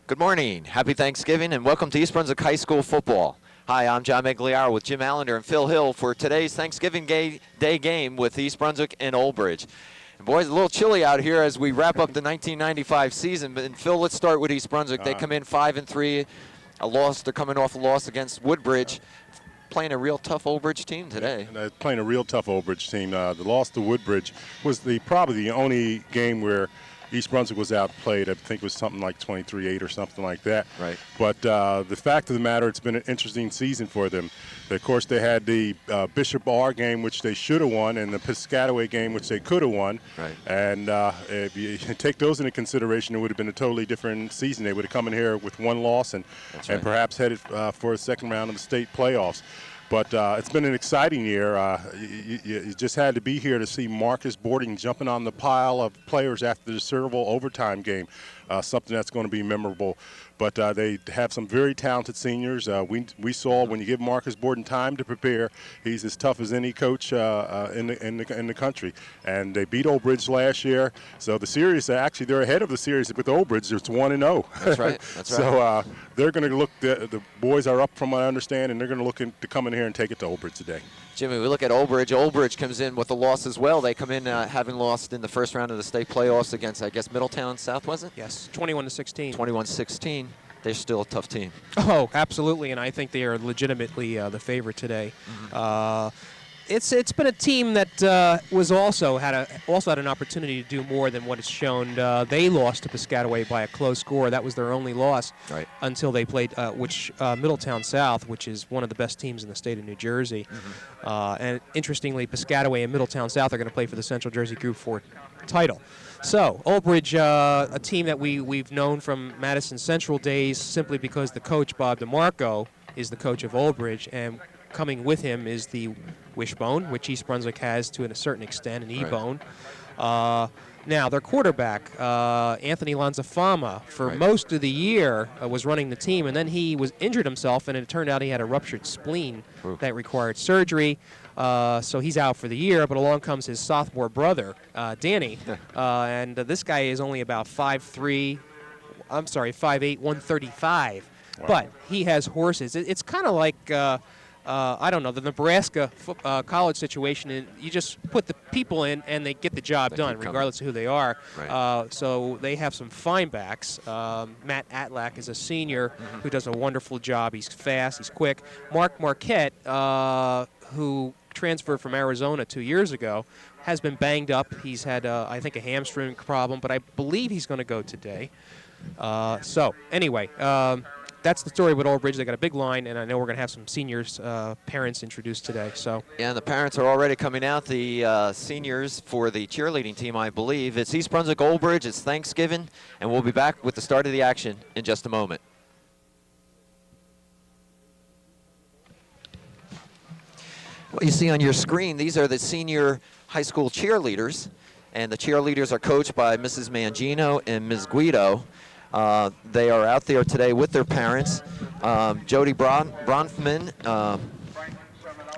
Good morning, happy Thanksgiving, and welcome to East Brunswick High School football. Hi, I'm John Meggiolaro with Jim Allinder and Phil Hill for today's Thanksgiving Day game with East Brunswick and Old Bridge. And boys, a little chilly out here as we wrap up the 1995 season. And Phil, let's start with East Brunswick. They come in 5-3, a loss. They're coming off a loss against Woodbridge. Playing a real tough Old Bridge team today. Playing a real tough Old Bridge team. The loss to Woodbridge was probably the only game where East Brunswick was outplayed. I think it was something like 23-8 or something like that. Right. But the fact of the matter, it's been an interesting season for them. Of course, they had the Bishop R game, which they should have won, and the Piscataway game, which they could have won. Right. And if you take those into consideration, it would have been a totally different season. They would have come in here with one loss and perhaps headed for a second round of the state playoffs. But it's been an exciting year. You just had to be here to see Marcus Boarding jumping on the pile of players after the Serval overtime game, something that's going to be memorable. But they have some very talented seniors. We saw when you give Marcus Boarding time to prepare, he's as tough as any coach in the country. And they beat Old Bridge last year. So the series, actually, they're ahead of the series with Old Bridge. It's 1-0. That's right. That's right. So they're going to look. The boys are up from what I understand, and they're going to look to come in here and take it to Old Bridge today. Jimmy, we look at Old Bridge. Old Bridge comes in with a loss as well. They come in having lost in the first round of the state playoffs against, I guess, Middletown South, was it? Yes, 21-16. 21-16. They're still a tough team. Oh, absolutely, and I think they are legitimately the favorite today. Mm-hmm. It's been a team that was also had an opportunity to do more than what it's shown. They lost to Piscataway by a close score. That was their only loss until they played Middletown South, which is one of the best teams in the state of New Jersey. Mm-hmm. And interestingly, Piscataway and Middletown South are going to play for the Central Jersey Group 4 title. So, Old Bridge, a team that we've known from Madison Central days simply because the coach, Bob DeMarco, is the coach of Old Bridge, and coming with him is the wishbone, which East Brunswick has to a certain extent, an E-bone. Now, their quarterback, Anthony Lanzafama, for most of the year was running the team, and then he injured himself, and it turned out he had a ruptured spleen that required surgery. So he's out for the year, but along comes his sophomore brother, Danny, and this guy is only about 5'8", 135, but he has horses. It's kind of like, I don't know, the Nebraska college situation. And you just put the people in, and they get the job done, regardless of who they are. So they have some fine backs. Matt Atlack is a senior who does a wonderful job. He's fast, he's quick. Mark Marquette, who transferred from Arizona 2 years ago, has been banged up. He's had, I think, a hamstring problem, but I believe he's going to go today. So anyway, that's the story with Old Bridge. They got a big line, and I know we're going to have some seniors' parents introduced today. So yeah, and the parents are already coming out. The seniors for the cheerleading team, I believe. It's East Brunswick Old Bridge. It's Thanksgiving, and we'll be back with the start of the action in just a moment. What you see on your screen, these are the senior high school cheerleaders, and the cheerleaders are coached by Mrs. Mangino and Ms. Guido. They are out there today with their parents. Jody Bronfman.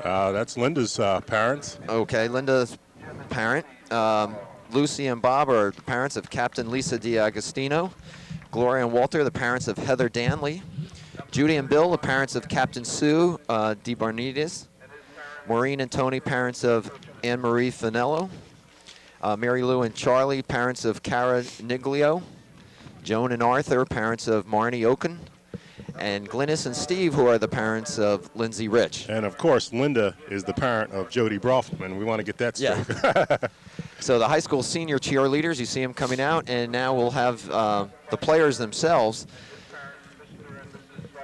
That's Linda's parents. Okay, Linda's parent. Lucy and Bob are the parents of Captain Lisa DiAgostino. Gloria and Walter, the parents of Heather Danley. Judy and Bill, the parents of Captain Sue DiBarnidis. Maureen and Tony, parents of Anne-Marie Finello. Mary Lou and Charlie, parents of Cara Niglio. Joan and Arthur, parents of Marnie Oken. And Glynis and Steve, who are the parents of Lindsay Rich. And, of course, Linda is the parent of Jody Brofman. We want to get that straight. Yeah. So the high school senior cheerleaders, you see them coming out, and now we'll have the players themselves.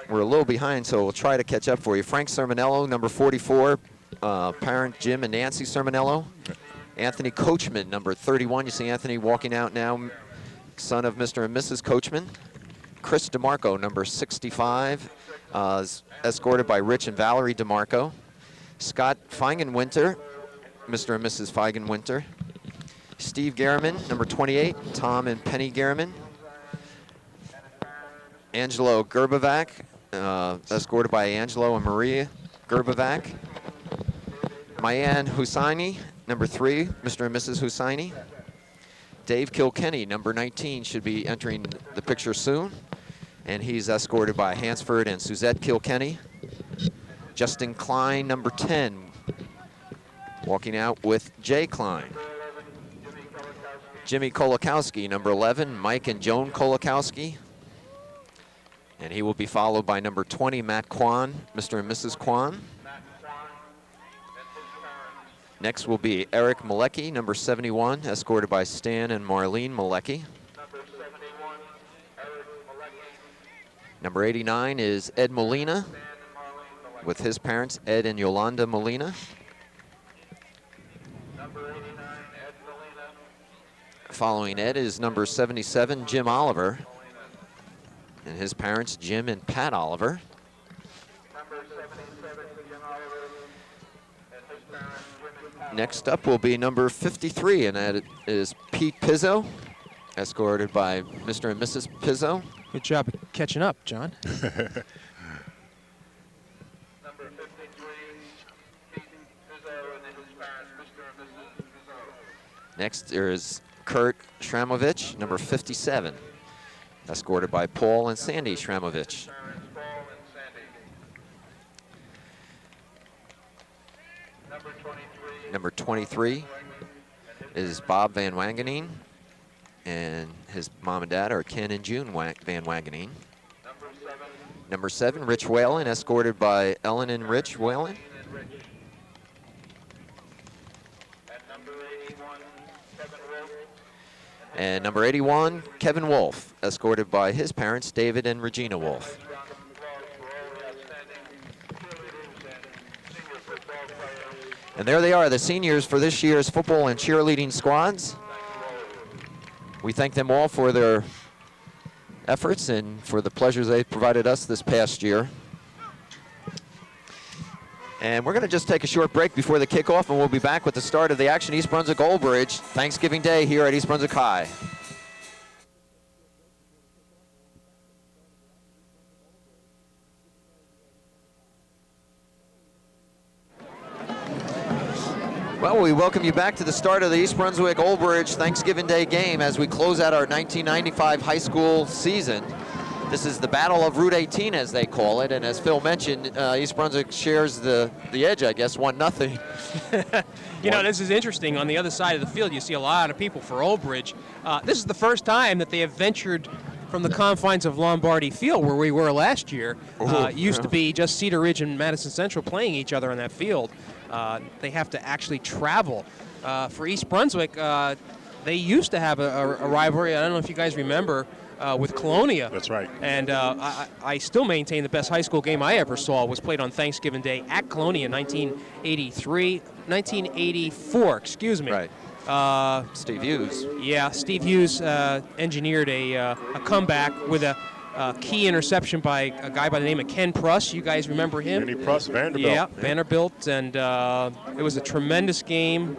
We're a little behind, so we'll try to catch up for you. Frank Sermonello, number 44, parent Jim and Nancy Sermonello. Anthony Coachman, number 31. You see Anthony walking out now, son of Mr. and Mrs. Coachman. Chris DeMarco, number 65, escorted by Rich and Valerie DeMarco. Scott Feigenwinter, Mr. and Mrs. Feigenwinter. Steve Garriman, number 28, Tom and Penny Garriman. Angelo Gerbovac, escorted by Angelo and Maria Gerbovac. Mayan Hussaini, number 3, Mr. and Mrs. Hussaini. Dave Kilkenny, number 19, should be entering the picture soon. and he's escorted by Hansford and Suzette Kilkenny. Justin Klein, number 10, walking out with Jay Klein. Jimmy Kolakowski, number 11, Mike and Joan Kolakowski. And he will be followed by number 20, Matt Kwan, Mr. and Mrs. Kwan. Next will be Eric Malecki, number 71, escorted by Stan and Marlene Malecki. Number 89 is Ed Molina, with his parents, Ed and Yolanda Molina. Following Ed is number 77, Jim Oliver, and his parents, Jim and Pat Oliver. Next up will be number 53, and that is Pete Pizzo, escorted by Mr. and Mrs. Pizzo. Good job of catching up, John. Next, there is Kurt Shramovich, number 57, escorted by Paul and Sandy Shramovich. Number 23 is Bob Van Wangeneen, and his mom and dad are Ken and June Van Wangeneen. Number 7, Rich Whalen, escorted by Ellen and Rich Whalen. And number 81, Kevin Wolf, escorted by his parents, David and Regina Wolf. And there they are, the seniors for this year's football and cheerleading squads. We thank them all for their efforts and for the pleasures they provided us this past year. And we're going to just take a short break before the kickoff, and we'll be back with the start of the action. East Brunswick Old Bridge, Thanksgiving Day here at East Brunswick High. Well, we welcome you back to the start of the East Brunswick Old Bridge Thanksgiving Day game as we close out our 1995 high school season. This is the Battle of Route 18, as they call it, and as Phil mentioned, East Brunswick shares the edge, I guess, 1-0. You know, this is interesting. On the other side of the field, you see a lot of people for Old Bridge. This is the first time that they have ventured from the confines of Lombardi Field, where we were last year. Used to be just Cedar Ridge and Madison Central playing each other on that field. They have to actually travel. For East Brunswick, they used to have a rivalry. I don't know if you guys remember, with Colonia. That's right. And I still maintain the best high school game I ever saw was played on Thanksgiving Day at Colonia in 1984, excuse me. Right. Steve Hughes. Yeah, Steve Hughes engineered a comeback with a key interception by a guy by the name of Ken Pruss. You guys remember him? Kenny Pruss, Vanderbilt. Yeah, Vanderbilt, and it was a tremendous game.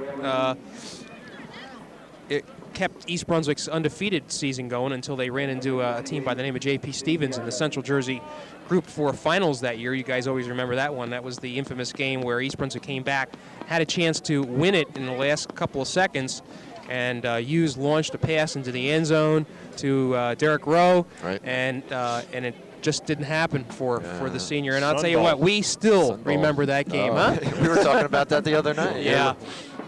It kept East Brunswick's undefeated season going until they ran into a team by the name of J.P. Stevens in the Central Jersey Group 4 finals that year. You guys always remember that one. That was the infamous game where East Brunswick came back, had a chance to win it in the last couple of seconds, and Hughes launched a pass into the end zone to Derek Rowe, right. and it just didn't happen for the senior. And I'll tell you what, we still remember that game, huh? We were talking about that the other night. Yeah.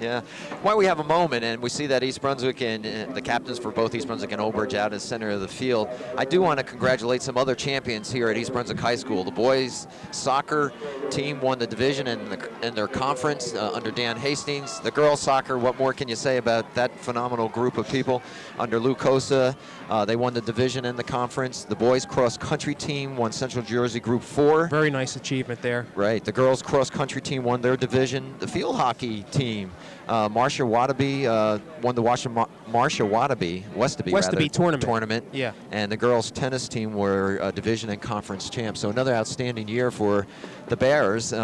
Yeah. Why we have a moment, and we see that East Brunswick and the captains for both East Brunswick and Old Bridge out in the center of the field. I do want to congratulate some other champions here at East Brunswick High School. The boys soccer team won the division in their conference under Dan Hastings. The girls soccer, what more can you say about that phenomenal group of people under Lou Cosa? They won the division in the conference. The boys cross country team won Central Jersey Group 4. Very nice achievement there. Right. The girls cross country team won their division. The field hockey team, Marcia Wadabe won the Westaby tournament. Yeah. And the girls tennis team were division and conference champs. So another outstanding year for the Bears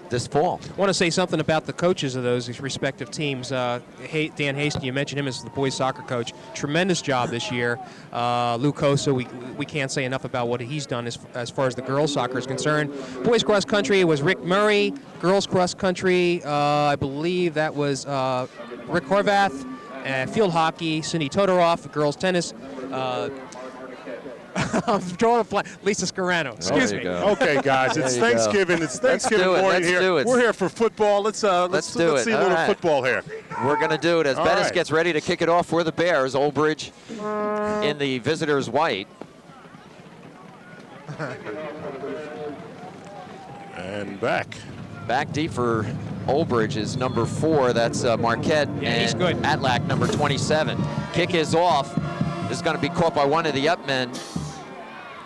this fall. I want to say something about the coaches of those respective teams. Dan Hastings, you mentioned him as the boys soccer coach. Tremendous job this year. Lou Cosa, we can't say enough about what he's done as far as the girls soccer is concerned. Boys cross country was Rick Murray. Girls cross country, I believe that was Rick Horvath. Field hockey, Cindy Todoroff. Girls tennis, I'm drawing a blank. Lisa Scarano. Excuse me. Okay, guys, it's Thanksgiving. It's Thanksgiving morning here. We're here for football. Let's see a little football here. We're going to do it as Bettis gets ready to kick it off for the Bears. Old Bridge in the visitors' white. And back deep for Old Bridge is number 4. That's Marquette. Yeah, he's good. Atlack, number 27. Kick is off. This is going to be caught by one of the up men.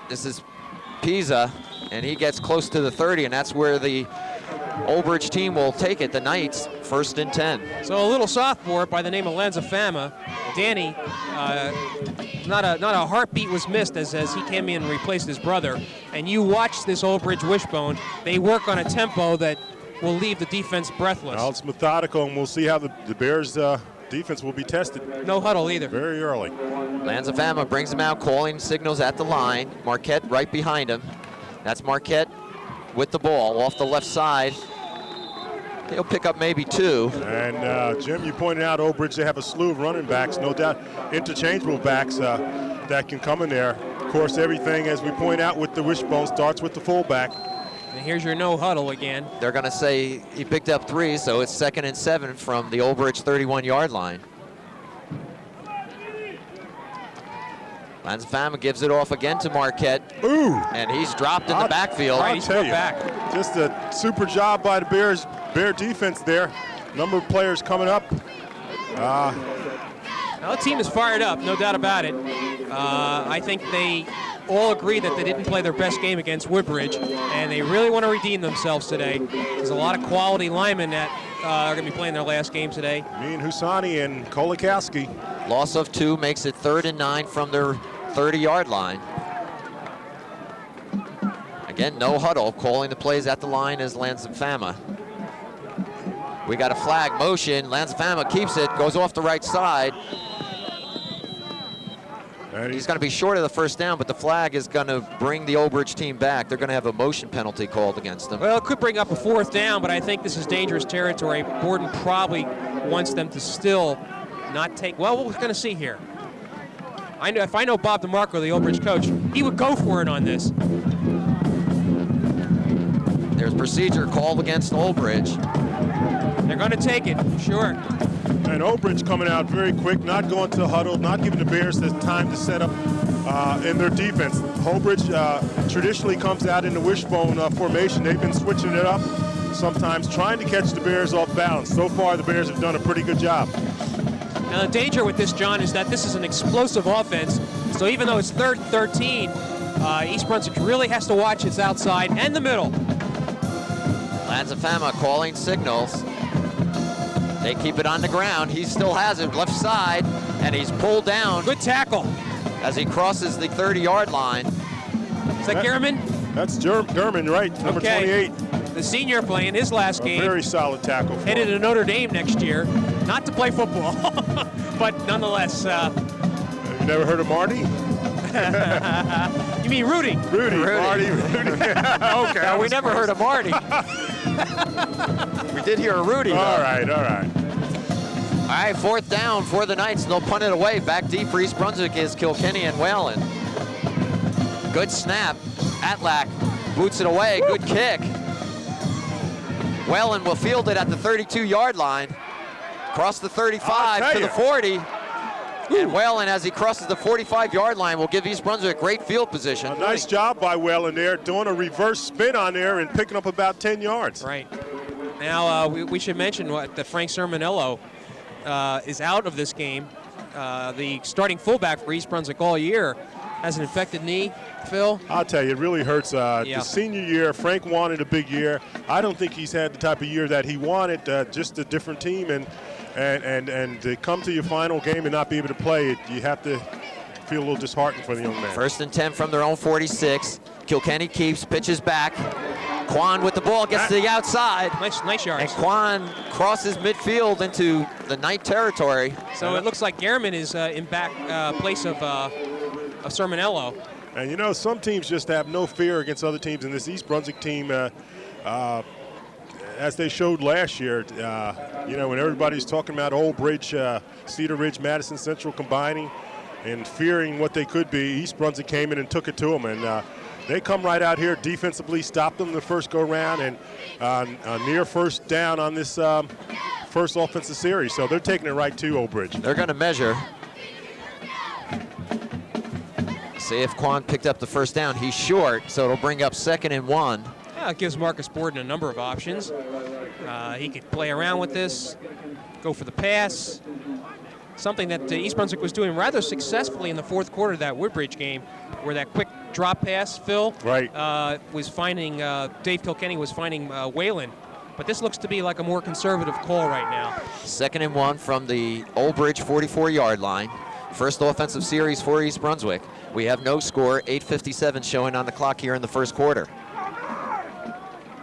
This is Pisa, and he gets close to the 30, and that's where the Old Bridge team will take it. The Knights, 1st and 10. So a little sophomore by the name of Lanza Fama. Danny, not a heartbeat was missed as he came in and replaced his brother. And you watch this Old Bridge Wishbone. They work on a tempo that will leave the defense breathless. Well, it's methodical, and we'll see how the Bears' defense will be tested. No huddle either. Very early. Lanza Fama brings him out, calling signals at the line. Marquette right behind him. That's Marquette with the ball off the left side. He'll pick up maybe 2. And Jim, you pointed out Old Bridge, they have a slew of running backs, no doubt interchangeable backs that can come in there. Of course, everything, as we point out with the Wishbone, starts with the fullback. And here's your no huddle again. They're going to say he picked up 3, so it's 2nd and 7 from the Old Bridge 31-yard line. Lanza Fama gives it off again to Marquette. Ooh! And he's dropped in the backfield. I'll tell you, just a super job by the Bear defense there. Number of players coming up. Now the team is fired up, no doubt about it. I think they all agree that they didn't play their best game against Woodbridge, and they really want to redeem themselves today. There's a lot of quality linemen that are going to be playing their last game today. Me and Husani and Kolakowski. Loss of 2 makes it 3rd and 9 from their 30-yard line. Again, no huddle. Calling the plays at the line is Lanza Fama. We got a flag motion. Lanza Fama keeps it, goes off the right side. He's going to be short of the 1st down, but the flag is going to bring the Old Bridge team back. They're going to have a motion penalty called against them. Well, it could bring up a 4th down, but I think this is dangerous territory. Borden probably wants them to still not take. Well, we're going to see here. If I know Bob DeMarco, the Old Bridge coach, he would go for it on this. There's procedure called against Old Bridge. They're going to take it, sure. And Old Bridge coming out very quick, not going to the huddle, not giving the Bears the time to set up in their defense. Old Bridge traditionally comes out in the wishbone formation. They've been switching it up, sometimes trying to catch the Bears off balance. So far, the Bears have done a pretty good job. Now, the danger with this, John, is that this is an explosive offense. So even though it's 3rd and 13, East Brunswick really has to watch its outside and the middle. Lanza Fama calling signals. They keep it on the ground. He still has it left side, and he's pulled down. Good tackle. As he crosses the 30-yard line. Is that German? That's German, right? Number 28. The senior playing his last game. Very solid tackle. Headed to Notre Dame next year. Not to play football, but nonetheless. You never heard of Marty? You mean Rudy? Rudy. Marty, Rudy. Okay. We never heard of Marty. We did hear of Rudy, though. All right. All right, 4th down for the Knights. They'll punt it away. Back deep for East Brunswick is Kilkenny and Whalen. Good snap. Atlack boots it away. Good kick. Whalen will field it at the 32-yard line. Across the 35 to the 40. And Whalen, as he crosses the 45-yard line, will give East Brunswick great field position. A nice job by Whalen there, doing a reverse spin on there and picking up about 10 yards. Right. Now, we should mention that Frank Sermonello is out of this game. The starting fullback for East Brunswick all year has an infected knee. Phil? I'll tell you, it really hurts. The senior year, Frank wanted a big year. I don't think he's had the type of year that he wanted, just a different team. And to come to your final game and not be able to play it, you have to feel a little disheartened for the young man. 1st and 10 from their own 46. Kilkenny keeps, pitches back. Quan with the ball, gets to the outside. Nice yards. And Quan crosses midfield into the Knight territory. So it looks like Gehrman is in back place of Sermonello. And you know, some teams just have no fear against other teams, and this East Brunswick team, as they showed last year, you know, when everybody's talking about Old Bridge, Cedar Ridge, Madison Central combining, and fearing what they could be, East Brunswick came in and took it to them. And they come right out here, defensively stopped them the first go-round, and a near first down on this first offensive series. So they're taking it right to Old Bridge. They're going to measure. See if Quan picked up the first down. He's short, so it'll bring up 2nd and 1. Yeah, it gives Marcus Borden a number of options. He could play around with this, go for the pass. Something that East Brunswick was doing rather successfully in the fourth quarter of that Woodbridge game, where that quick drop pass, Phil, was finding, Dave Kilkenny was finding Whalen. But this looks to be like a more conservative call right now. 2nd and 1 from the Old Bridge 44-yard line. First offensive series for East Brunswick. We have no score, 8:57 showing on the clock here in the first quarter.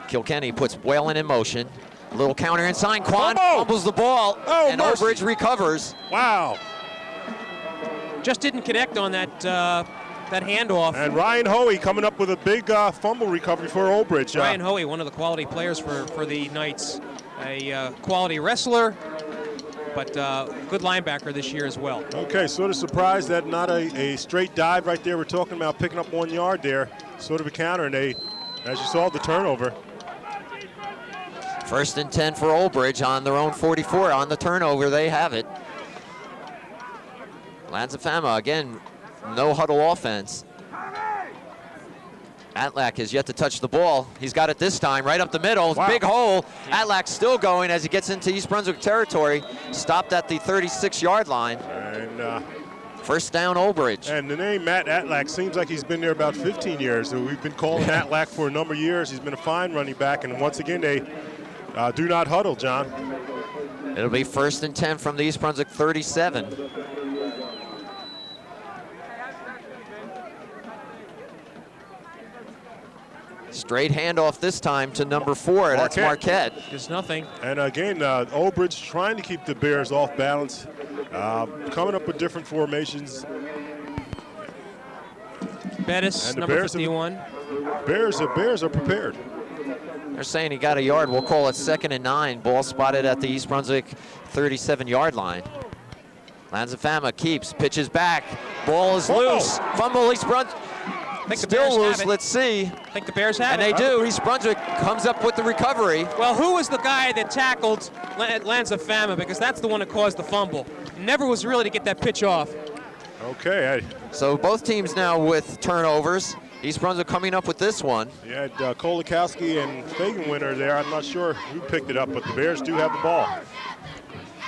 Kilkenny puts Whalen in motion. A little counter inside. Quan fumbles the ball, and Old Bridge recovers. Wow. Just didn't connect on that that handoff. And Ryan Hoey coming up with a big fumble recovery for Old Bridge. Ryan Hoey, one of the quality players for the Knights. A quality wrestler, but good linebacker this year as well. Okay, sort of surprised that not a straight dive right there. We're talking about picking up 1 yard there. Sort of a counter, and they, as you saw, the turnover. 1st and 10 for Old Bridge on their own 44. On the turnover, they have it. Lanzafama, again, no huddle offense. Atlack has yet to touch the ball. He's got it this time, right up the middle. Wow. Big hole. Atlack still going as he gets into East Brunswick territory. Stopped at the 36-yard line. And first down, Old Bridge. And the name Matt Atlack seems like he's been there about 15 years. So we've been calling Atlack for a number of years. He's been a fine running back. And once again, they do not huddle, John. It'll be 1st and 10 from the East Brunswick 37. Straight handoff this time to number 4. That's Marquette. Just nothing. And again, Old Bridge trying to keep the Bears off balance, coming up with different formations. Bettis, number 51. Bears are prepared. They're saying he got a yard. We'll call it 2nd and 9. Ball spotted at the East Brunswick 37-yard line. Lanzafama keeps, pitches back. Ball is loose. Fumble, East Brunswick. Still loose, let's see. I think the Bears have it. And they do. East Brunswick comes up with the recovery. Well, who was the guy that tackled Lanzafama? Because that's the one that caused the fumble. Never was really to get that pitch off. Okay. So both teams now with turnovers. East Brunswick coming up with this one. You had Kolakowski and Fagenwinter there. I'm not sure who picked it up, but the Bears do have the ball.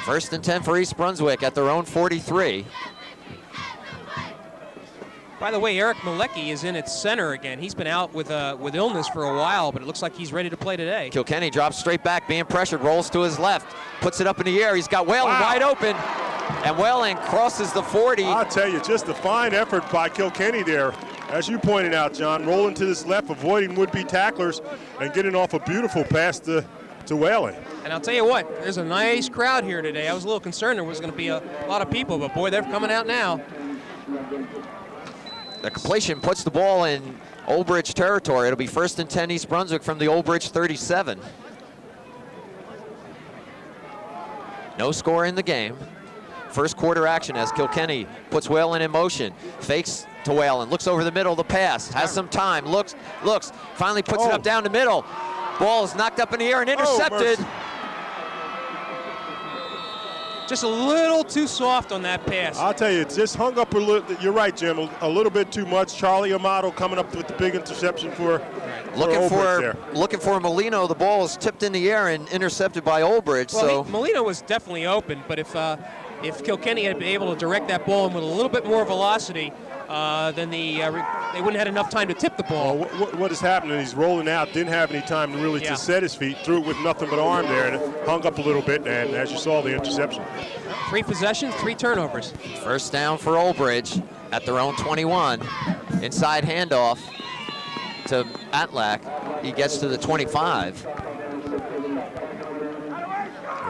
1st and 10 for East Brunswick at their own 43. By the way, Eric Malecki is in at center again. He's been out with illness for a while, but it looks like he's ready to play today. Kilkenny drops straight back, being pressured, rolls to his left, puts it up in the air. He's got Whalen wide open, and Whalen crosses the 40. I'll tell you, just a fine effort by Kilkenny there. As you pointed out, John, rolling to this left, avoiding would-be tacklers, and getting off a beautiful pass to Whalen. And I'll tell you what, there's a nice crowd here today. I was a little concerned there was going to be a lot of people, but boy, they're coming out now. The completion puts the ball in Old Bridge territory. It'll be 1st and 10 East Brunswick from the Old Bridge 37. No score in the game. First quarter action as Kilkenny puts Whalen in motion. Fakes to Whalen, looks over the middle of the pass, has some time, looks, finally puts it up down the middle. Ball is knocked up in the air and intercepted. Just a little too soft on that pass. I'll tell you, it just hung up a little. You're right, Jim, a little bit too much. Charlie Amato coming up with the big interception for looking for Molino. The ball is tipped in the air and intercepted by Old Bridge. Well, Molino was definitely open, but if Kilkenny had been able to direct that ball in with a little bit more velocity, then they wouldn't have had enough time to tip the ball. What is happening? He's rolling out, didn't have any time to set his feet, threw it with nothing but arm there, and it hung up a little bit, and as you saw, the interception. 3 possessions, 3 turnovers. First down for Old Bridge at their own 21. Inside handoff to Atlack. He gets to the 25.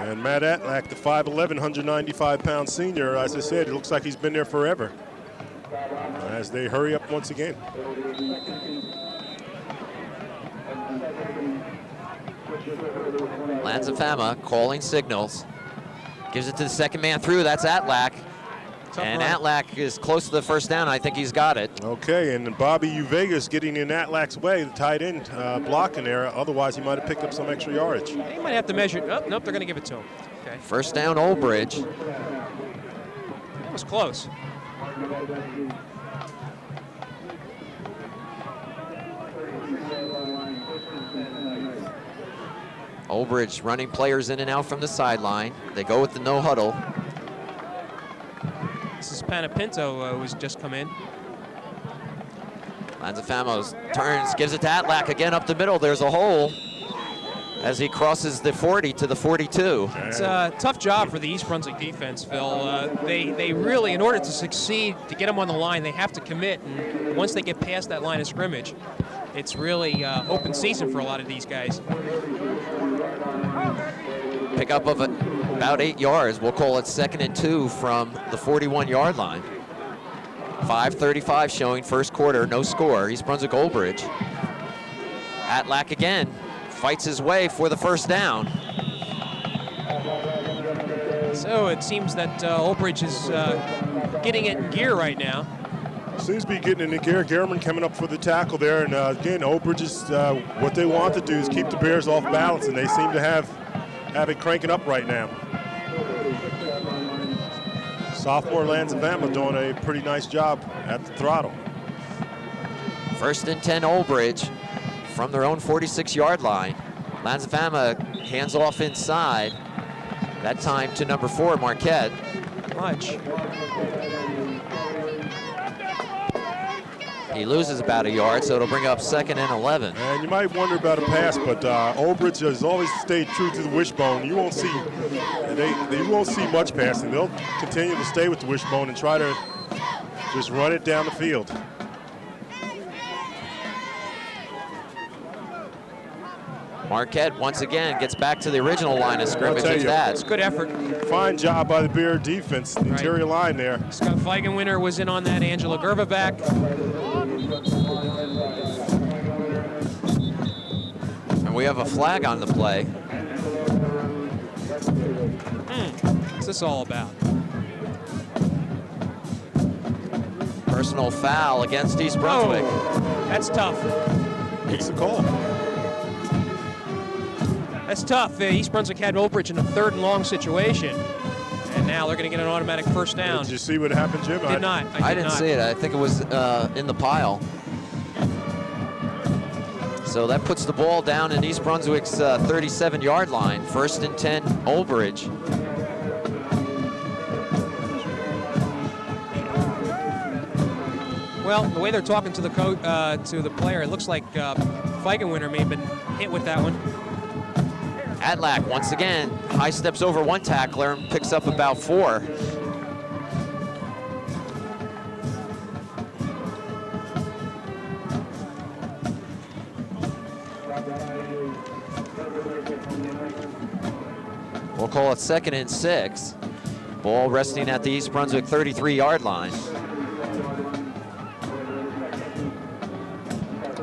And Matt Atlack, the 5'11", 195-pound senior, as I said, it looks like he's been there forever. As they hurry up once again. Lanzafama calling signals. Gives it to the second man through. That's Atlack. And Atlack is close to the first down. I think he's got it. Okay, and Bobby Uvega's getting in Atlack's way, the tight end blocking there. Otherwise, he might have picked up some extra yardage. He might have to measure. Oh, nope, they're going to give it to him. Okay. First down, Old Bridge. That was close. Old Bridge running players in and out from the sideline. They go with the no huddle. This is Panapinto who's just come in. Lanzafamos turns, gives it to Atlack again up the middle. There's a hole as he crosses the 40 to the 42. It's a tough job for the East Brunswick defense, Phil. They really, in order to succeed, to get them on the line, they have to commit. And once they get past that line of scrimmage, it's really open season for a lot of these guys. Pickup of about 8 yards. We'll call it 2nd and 2 from the 41-yard line. 5:35 showing first quarter, no score. East Brunswick Old Bridge. Atlack again fights his way for the first down. So it seems that Old Bridge is getting it in gear right now. Seems to be getting in the gear. Gehrman coming up for the tackle there. And again, Old Bridge is, what they want to do is keep the Bears off balance, and they seem to have it cranking up right now. Sophomore Lanzafama doing a pretty nice job at the throttle. 1st and 10 Old Bridge from their own 46-yard line. Lanzafama hands off inside. That time to number 4, Marquette. Much. He loses about a yard, so it'll bring up 2nd and 11. And you might wonder about a pass, but Old Bridge has always stayed true to the wishbone. You won't see they won't see much passing. They'll continue to stay with the wishbone and try to just run it down the field. Marquette once again gets back to the original line of scrimmage. It's that. It's good effort. Fine job by the Bear defense, the interior line there. Scott Feigenwinter was in on that. Angela Gervaback. And we have a flag on the play. What's this all about? Personal foul against East Brunswick. Oh, that's tough. It's the call. That's tough. East Brunswick had Old Bridge in a 3rd and long situation. And now they're going to get an automatic first down. Did you see what happened, Jim? Did not. I didn't see it. I think it was in the pile. So that puts the ball down in East Brunswick's 37-yard line. 1st and 10, Old Bridge. Well, the way they're talking to the player, it looks like Feigenwinter may have been hit with that one. Atlack once again high steps over one tackler and picks up about 4. We'll call it 2nd and 6. Ball resting at the East Brunswick 33-yard line.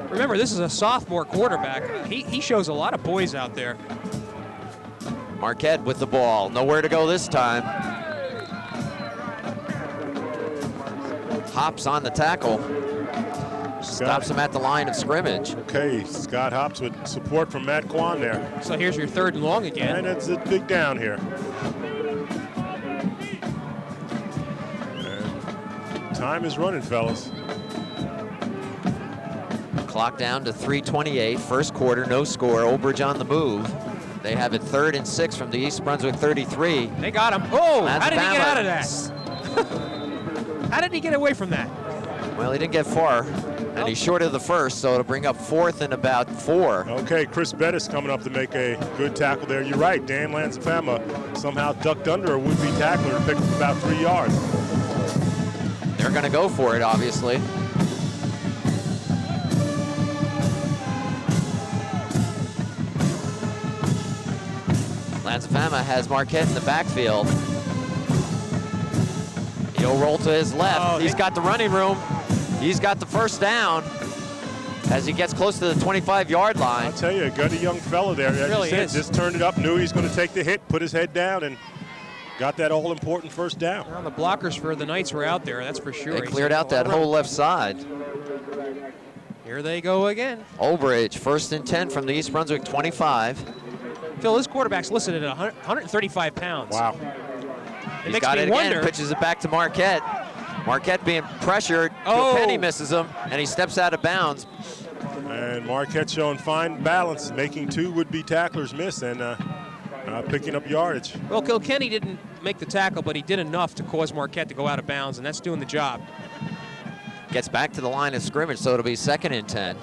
Remember, this is a sophomore quarterback. He shows a lot of poise out there. Marquette with the ball. Nowhere to go this time. Hops on the tackle. Stops him at the line of scrimmage. Okay, Scott Hops with support from Matt Kwan there. So here's your 3rd and long again. And it's a big down here. And time is running, fellas. Clock down to 3:28. First quarter, no score. Old Bridge on the move. They have it 3rd and 6 from the East Brunswick 33. They got him. Oh, how did he get out of that? How did he get away from that? Well, he didn't get far, and he's short of the first, so it'll bring up 4th and about 4. Okay, Chris Bettis coming up to make a good tackle there. You're right, Dan Lanzafama somehow ducked under a would-be tackler and picked up about 3 yards. They're going to go for it, obviously. Lanzafama has Marquette in the backfield. He'll roll to his left. Oh, He's got the running room. He's got the first down as he gets close to the 25-yard line. I'll tell you, a gutty young fella there. As Really you said, is. just turned it up, knew he was going to take the hit, put his head down, and got that all-important first down. Well, the blockers for the Knights were out there, that's for sure. They cleared out that whole left side. Here they go again. Olbridge, 1st and 10 from the East Brunswick 25. Phil, this quarterback's listed at 135 pounds. Wow. It He's makes got me it wonder. again, pitches it back to Marquette. Marquette being pressured. Oh. Penny misses him, and he steps out of bounds. And Marquette showing fine balance, making 2 would-be tacklers miss and picking up yardage. Well, Kilkenny didn't make the tackle, but he did enough to cause Marquette to go out of bounds, and that's doing the job. Gets back to the line of scrimmage, so it'll be 2nd and 10.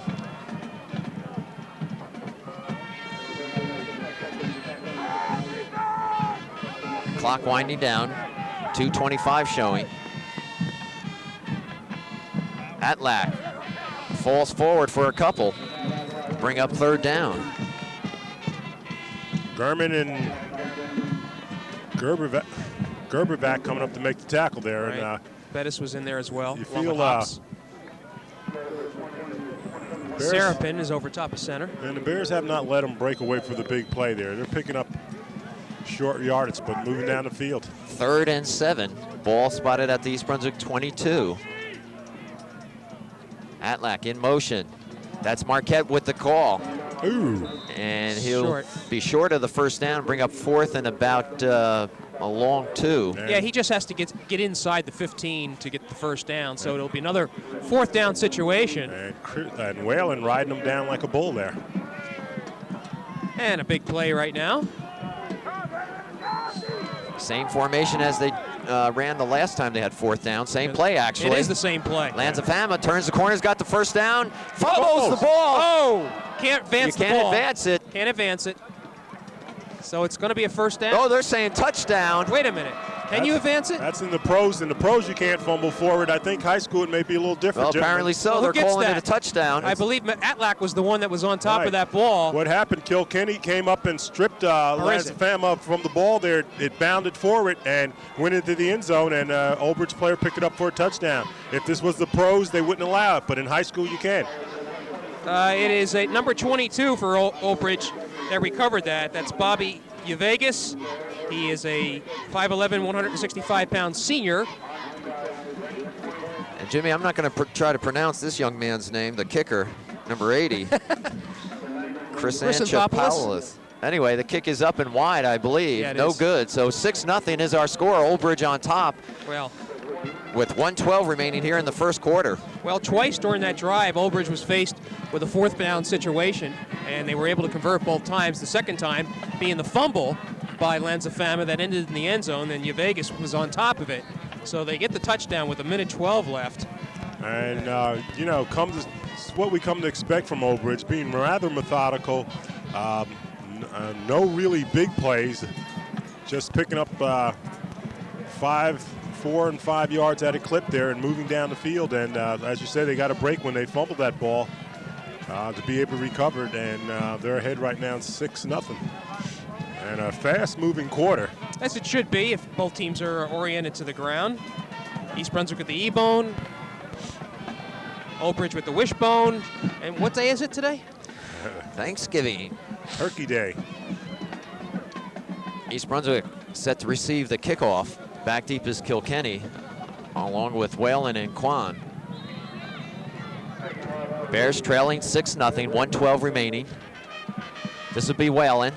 Clock winding down, 2:25 showing. Atlack falls forward for a couple, bring up 3rd down. Gurman and Gerbervac coming up to make the tackle there. Right. And Bettis was in there as well. you along feel with Hobbs. Bears, Serapin is over top of center. and the Bears have not let them break away for the big play there. They're picking up short yardage, but moving down the field. 3rd and 7. Ball spotted at the East Brunswick 22. Atlack in motion. That's Marquette with the call. Ooh. And he'll Short. be short of the 1st down, bring up 4th and about a long 2. Yeah, he just has to get inside the 15 to get the 1st down, so it'll be another 4th down situation. And Whalen riding them down like a bull there. And a big play right now. Same formation as they ran the last time they had 4th down. Same play, actually. It is the same play. Lanzafama turns the corners, got the 1st down, fumbles the ball. Oh, can't advance the You ball. can't advance it. Can't advance it. So it's going to be a 1st down. Oh, they're saying touchdown. Wait a minute. Can you advance it? That's in the pros. In the pros, you can't fumble forward. I think high school it may be a little different. Well, apparently so. Well, who They're gets calling it a that? touchdown. I believe Atlack was the one that was on top Right. of that ball. What happened, Kilkenny came up and stripped is it? Lanzafama from the ball there. It bounded forward and went into the end zone, and Olbridge player picked it up for a touchdown. If this was the pros, they wouldn't allow it, but in high school you can. It is a number 22 for Olbridge that recovered that. That's Bobby Uvegas. He is a 5'11", 165-pound senior. And Jimmy, I'm not going to try to pronounce this young man's name, the kicker, number 80. Chris Anchopoulos. Anyway, the kick is up and wide, I believe. Yeah, it no is. good. So 6-0 is our score. Olbridge on top Well, with 1:12 remaining here in the 1st quarter. Well, twice during that drive, Olbridge was faced with a 4th down situation, and they were able to convert both times. The second time being the fumble by Lanzafama that ended in the end zone, and Uvegas was on top of it. So they get the touchdown with 1:12 left. And, what we come to expect from Olbridge, being rather methodical, no really big plays, just picking up 4 and 5 yards at a clip there and moving down the field. And as you said, they got a break when they fumbled that ball to be able to recover it. And they're ahead right now 6-0. And a fast-moving quarter. As it should be if both teams are oriented to the ground. East Brunswick with the E-bone, Olbridge with the wishbone. And what day is it today? Thanksgiving. Turkey Day. East Brunswick set to receive the kickoff. Back deep is Kilkenny, along with Whalen and Quan. Bears trailing 6-0, 1:12 remaining. This will be Whalen.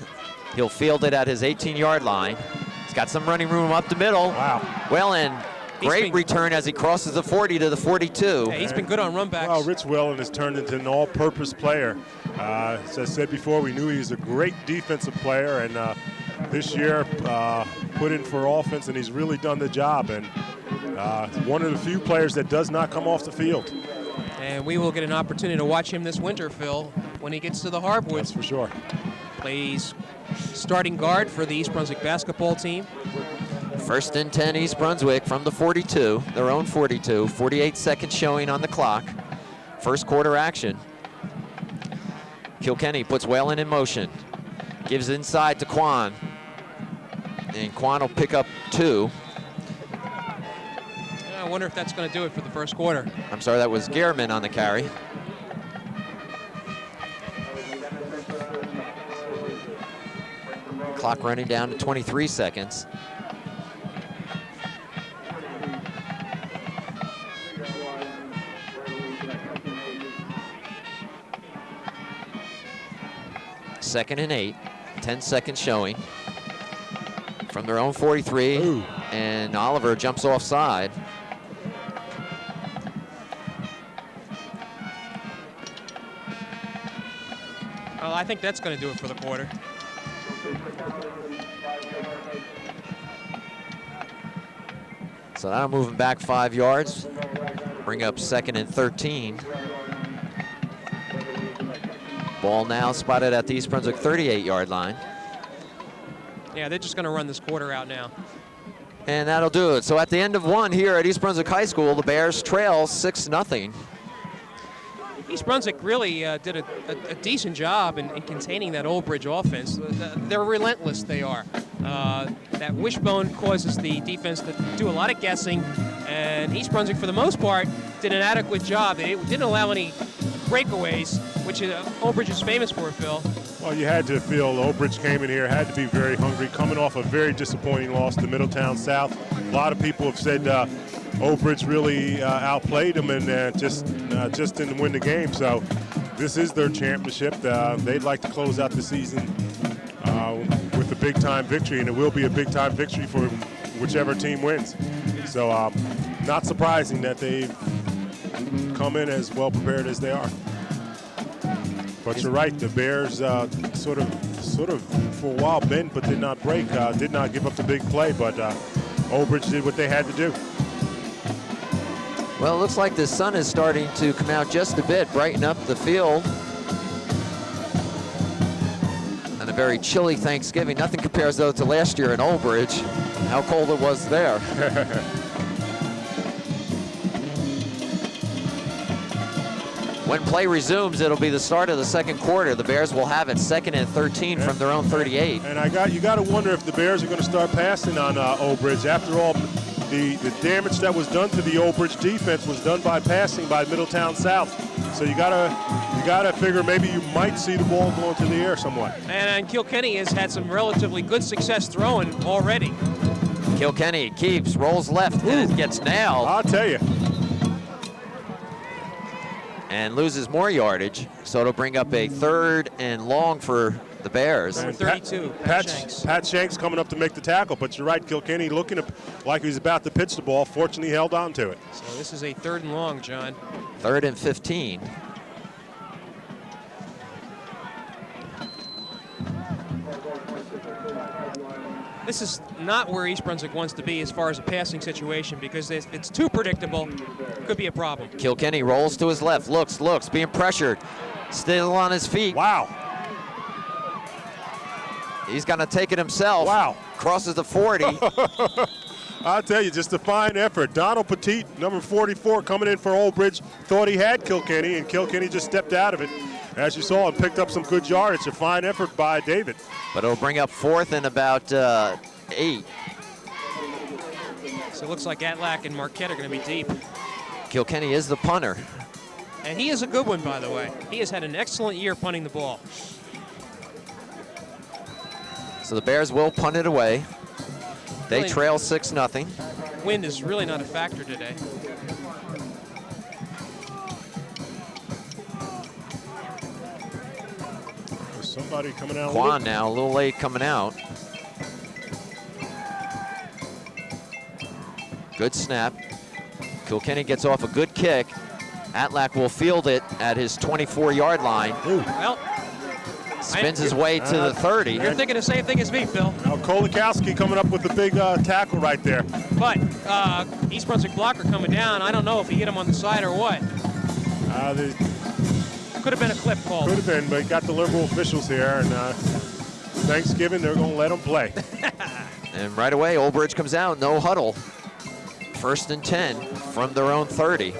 He'll field it at his 18-yard line. He's got some running room up the middle. Wow. Whalen, great return as he crosses the 40 to the 42. Yeah, he's been good on runbacks. Well, Rich Whalen has turned into an all-purpose player. As I said before, we knew he was a great defensive player, and this year put in for offense, and he's really done the job. And one of the few players that does not come off the field. And we will get an opportunity to watch him this winter, Phil, when he gets to the hardwoods. That's for sure. Plays starting guard for the East Brunswick basketball team. 1st and 10 East Brunswick from the 42, their own 42. 48 seconds showing on the clock. 1st quarter action. Kilkenny puts Whalen in motion. Gives inside to Quan. And Quan will pick up 2. I wonder if that's going to do it for the 1st quarter. I'm sorry, that was Gehrman on the carry. Clock running down to 23 seconds. 2nd and 8. 10-second showing from their own 43. Ooh. And Oliver jumps offside. Well, I think that's going to do it for the quarter. So now moving back 5 yards. Bring up 2nd and 13. Ball now spotted at the East Brunswick 38-yard line. Yeah, they're just going to run this quarter out now. And that'll do it. So at the end of 1 here at East Brunswick High School, the Bears trail 6-0. East Brunswick really did a decent job in containing that Old Bridge offense. They're relentless, they are. That wishbone causes the defense to do a lot of guessing, and East Brunswick, for the most part, did an adequate job. They didn't allow any breakaways, which Old Bridge is famous for, Phil. Well, you had to feel Old Bridge came in here, had to be very hungry, coming off a very disappointing loss to Middletown South. A lot of people have said Old Bridge really outplayed them and just didn't win the game. So this is their championship. They'd like to close out the season with a big-time victory, and it will be a big-time victory for whichever team wins. So not surprising that they've come in as well prepared as they are. But you're right, the Bears sort of for a while bent but did not break, did not give up the big play, but Old Bridge did what they had to do. Well, it looks like the sun is starting to come out just a bit, brighten up the field. And a very chilly Thanksgiving. Nothing compares, though, to last year in Old Bridge, how cold it was there. When play resumes, it'll be the start of the 2nd quarter. The Bears will have it 2nd and 13 from their own 38. And you got to wonder if the Bears are going to start passing on Old Bridge. After all, the damage that was done to the Old Bridge defense was done by passing by Middletown South. So you gotta figure maybe you might see the ball going to the air somewhat. And Kilkenny has had some relatively good success throwing already. Kilkenny keeps, rolls left, and it gets nailed. I'll tell you. And loses more yardage, so it'll bring up a 3rd and long for the Bears. Number 32, Pat Shanks coming up to make the tackle, but you're right, Kilkenny looking like he's about to pitch the ball, fortunately held on to it. So this is a 3rd and long, John. 3rd and 15. This is not where East Brunswick wants to be as far as a passing situation, because it's too predictable. Could be a problem. Kilkenny rolls to his left, looks, being pressured. Still on his feet. Wow. He's going to take it himself. Wow. Crosses the 40. I'll tell you, just a fine effort. Donald Petit, number 44, coming in for Old Bridge, thought he had Kilkenny, and Kilkenny just stepped out of it. As you saw, and picked up some good yardage. A fine effort by David. But it'll bring up 4th and about 8. So it looks like Atlack and Marquette are going to be deep. Kilkenny is the punter. And he is a good one, by the way. He has had an excellent year punting the ball. So the Bears will punt it away. They Really, trail 6-0. Wind is really not a factor today. There's somebody coming out. Quan now, a little late coming out. Good snap. Kilkenny gets off a good kick. Atlack will field it at his 24-yard line. Ooh. Well, spins his way to the 30. You're thinking the same thing as me, Phil. Now Kolakowski coming up with the big tackle right there. But East Brunswick blocker coming down. I don't know if he hit him on the side or what. Could have been a clip call. Could have been, but got the liberal officials here, and Thanksgiving, they're going to let them play. And right away, Old Bridge comes out, no huddle. 1st and 10 from their own 30.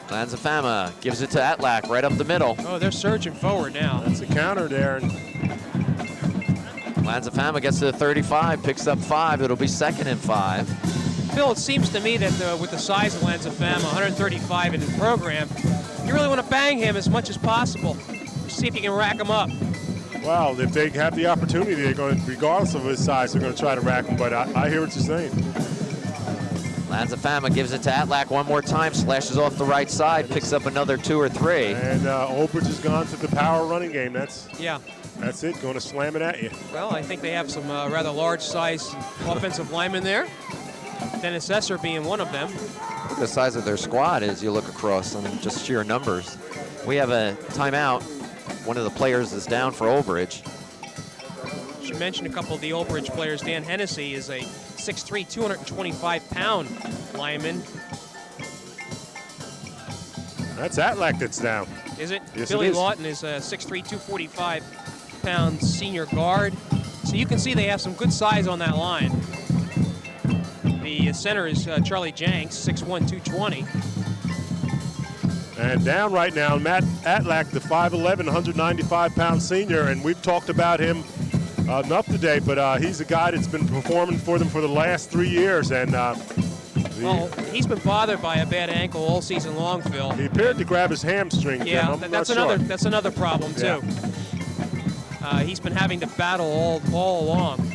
Lanzafama gives it to Atlack right up the middle. Oh, they're surging forward now. That's a counter there. And Lanzafama gets to the 35, picks up 5. It'll be 2nd and 5. Phil, it seems to me that with the size of Lanzafama, 135 in his program, you really want to bang him as much as possible. See if you can rack him up. Well, if they have the opportunity, they're going to, regardless of his size, they're going to try to rack him. But I hear what you're saying. Lanzafama gives it to Atlack one more time, slashes off the right side, picks up another 2 or 3. And Old Bridge has gone to the power running game. That's it, going to slam it at you. Well, I think they have some rather large-sized offensive linemen there. Dennis Esser being one of them. Look at the size of their squad as you look across. I mean, just sheer numbers. We have a timeout. One of the players is down for Old Bridge. Should mention a couple of the Old Bridge players. Dan Hennessy is a 6'3", 225-pound lineman. That's Atlack that's down. Is it? Yes, Billy it is. Lawton is a 6'3", 245-pound senior guard. So you can see they have some good size on that line. The center is Charlie Jenks, 6'1", 220. And down right now, Matt Atlack, the 5'11", 195-pound senior, and we've talked about him enough today, but he's a guy that's been performing for them for the last 3 years, and well, he's been bothered by a bad ankle all season long, Phil. He appeared to grab his hamstring. Yeah, Jim. that's another problem too. He's been having to battle all along.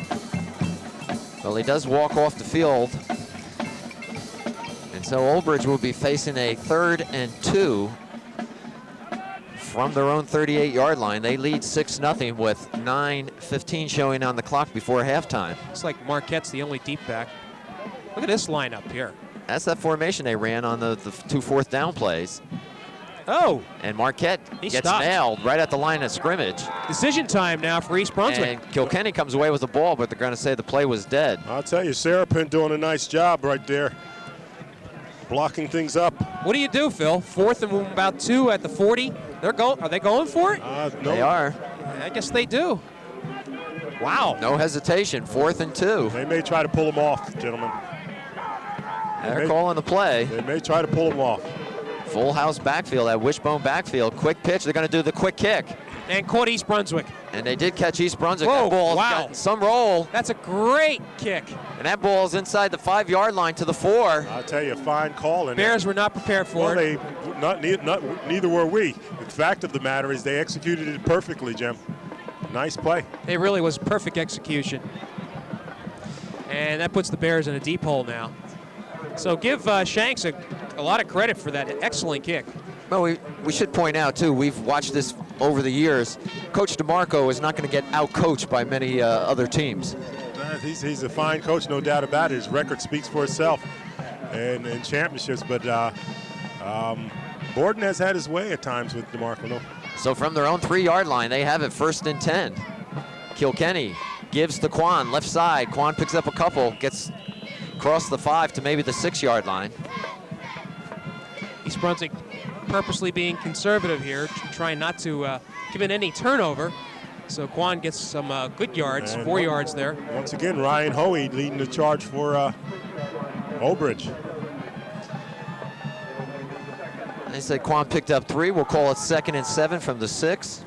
Well, he does walk off the field. And so Old Bridge will be facing a 3rd and 2 from their own 38-yard line. They lead 6-0 with 9:15 showing on the clock before halftime. Looks like Marquette's the only deep back. Look at this lineup here. That's that formation they ran on the 2 fourth down plays. Oh. And Marquette He gets stopped. nailed right at the line of scrimmage. Decision time now for East Brunswick. And Kilkenny comes away with the ball, but they're going to say the play was dead. I'll tell you, Sarapin doing a nice job right there, blocking things up. What do you do, Phil? 4th and about 2 at the 40. Are they going for it? No. They are. I guess they do. Wow. No hesitation, 4th and 2. They may try to pull him off, gentlemen. They're calling the play. They may try to pull him off. Full house backfield, that wishbone backfield. Quick pitch, they're going to do the quick kick. And caught East Brunswick. And they did catch East Brunswick. Whoa, That ball's wow. got some roll. That's a great kick. And that ball's inside the 5-yard line to the 4. I'll tell you, fine call. And Bears were not prepared for it. Neither were we. The fact of the matter is they executed it perfectly, Jim. Nice play. It really was perfect execution. And that puts the Bears in a deep hole now. So give Shanks a lot of credit for that excellent kick. Well, we should point out, too, we've watched this over the years. Coach DeMarco is not going to get out-coached by many other teams. He's a fine coach, no doubt about it. His record speaks for itself in championships. But Borden has had his way at times with DeMarco. No. So from their own 3-yard line, they have it 1st and 10. Kilkenny gives to Quan, left side. Quan picks up a couple, gets across the 5 to maybe the 6-yard line. East Brunswick purposely being conservative here, trying not to give it any turnover. So Quan gets some good yards, and 4 yards there. Once again, Ryan Hoey leading the charge for Old Bridge. They said Quan picked up 3. We'll call it 2nd and 7 from the 6.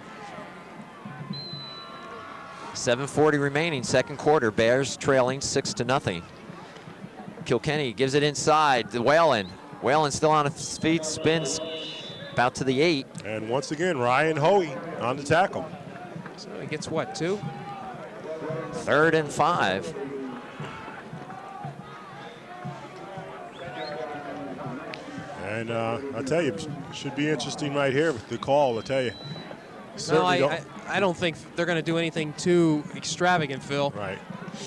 7:40 remaining, second quarter. Bears trailing 6-0. Kilkenny gives it inside to Whalen. Whalen still on his feet, spins about to the 8. And once again, Ryan Hoey on the tackle. So he gets what, 2? 3rd and 5. And I'll tell you, it should be interesting right here with the call, I'll tell you. No, I don't think they're going to do anything too extravagant, Phil. Right.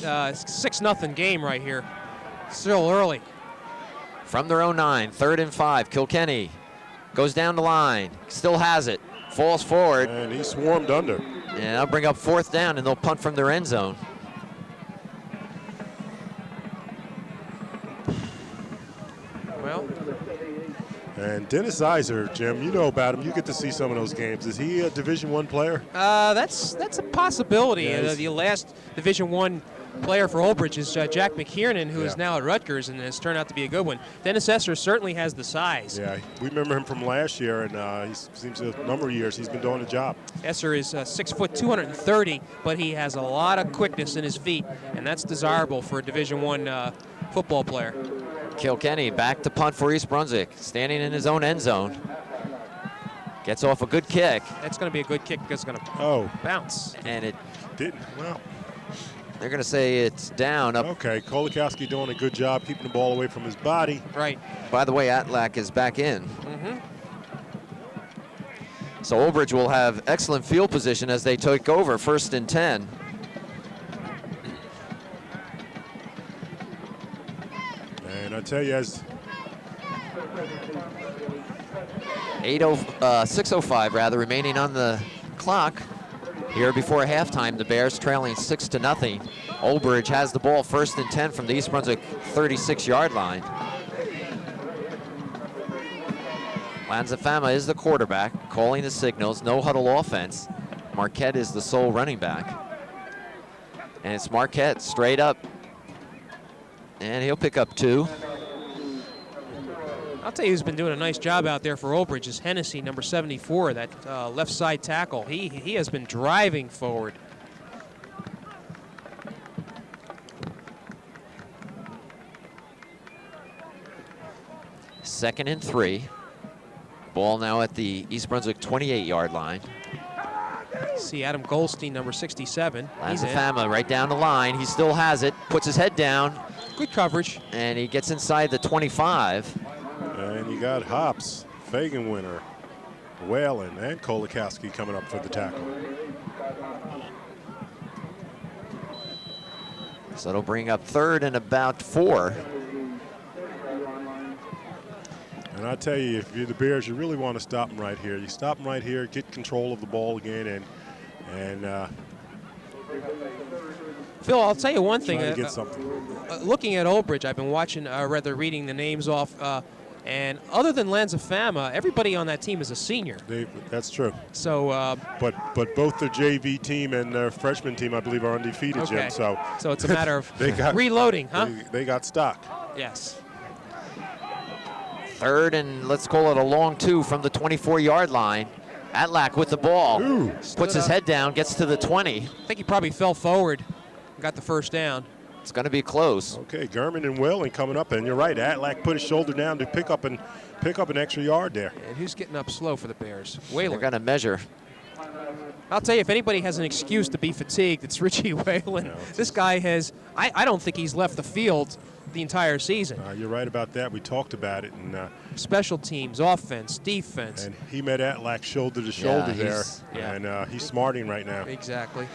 6-0 game right here. Still early. From their own 9, 3rd and 5. Kilkenny goes down the line, still has it, falls forward. And he swarmed under. And they'll bring up 4th down, and they'll punt from their end zone. Well. And Dennis Iser, Jim, you know about him. You get to see some of those games. Is he a Division I player? That's a possibility. Yeah, The last Division I player for Old Bridge is Jack McKiernan, who is now at Rutgers and has turned out to be a good one. Dennis Esser certainly has the size. Yeah, we remember him from last year, and he seems a number of years he's been doing the job. Esser is 6 foot 230, but he has a lot of quickness in his feet, and that's desirable for a Division I football player. Kilkenny back to punt for East Brunswick, standing in his own end zone. Gets off a good kick. That's going to be a good kick because it's going to bounce. And it didn't. Well, They're going to say it's down. Up. Okay, Kolakowski doing a good job keeping the ball away from his body. Right. By the way, Atlack is back in. So Old Bridge will have excellent field position as they take over 1st and 10. And I tell you, as 6:05 rather remaining on the clock. Here before halftime, the Bears trailing 6-0. Old Bridge has the ball 1st and 10 from the East Brunswick 36-yard line. Lanzafama is the quarterback, calling the signals, no huddle offense. Marquette is the sole running back. And it's Marquette straight up. And he'll pick up 2. I'll tell you who's been doing a nice job out there for Old Bridge is Hennessy, number 74, that left side tackle. He has been driving forward. Second and 3. Ball now at the East Brunswick 28-yard line. See Adam Goldstein, number 67. He's in. Lanzafama right down the line. He still has it, puts his head down. Good coverage. And he gets inside the 25. And you got Hops, Fagenwinter, Whalen, and Kolakowski coming up for the tackle. So it'll bring up 3rd and about 4. And I tell you, if you're the Bears, you really want to stop them right here. You stop them right here, get control of the ball again, and Phil, I'll tell you one thing. try to get something. Looking at Old Bridge, I've been watching, rather reading the names off, and other than Lanzafama, everybody on that team is a senior. That's true. So, but both the JV team and their freshman team, I believe, are undefeated, okay. Jim. So it's a matter of reloading, huh? They got stock. Yes. 3rd and let's call it a long 2 from the 24-yard line. Atlack with the ball. Ooh. Puts his head down, gets to the 20. I think he probably fell forward and got the first down. It's going to be close. Okay, Gurman and Whalen coming up, and you're right. Atlack put his shoulder down to pick up an extra yard there. And who's getting up slow for the Bears? Whalen. They're going to measure. I'll tell you, if anybody has an excuse to be fatigued, it's Richie Whalen. No, this guy has, I don't think he's left the field the entire season. You're right about that. We talked about it. And special teams, offense, defense. And he met Atlack shoulder to shoulder there. Yeah. And he's smarting right now. Exactly.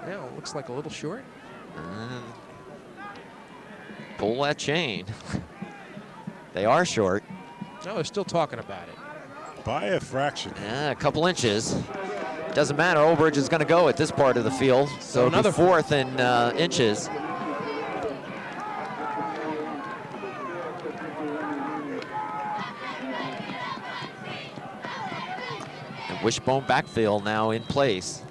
Yeah, it looks like a little short. Pull that chain. They are short. No, they're still talking about it. By a fraction. Yeah, a couple inches. Doesn't matter. Old Bridge is going to go at this part of the field. So another 4th and inches. And wishbone backfield now in place.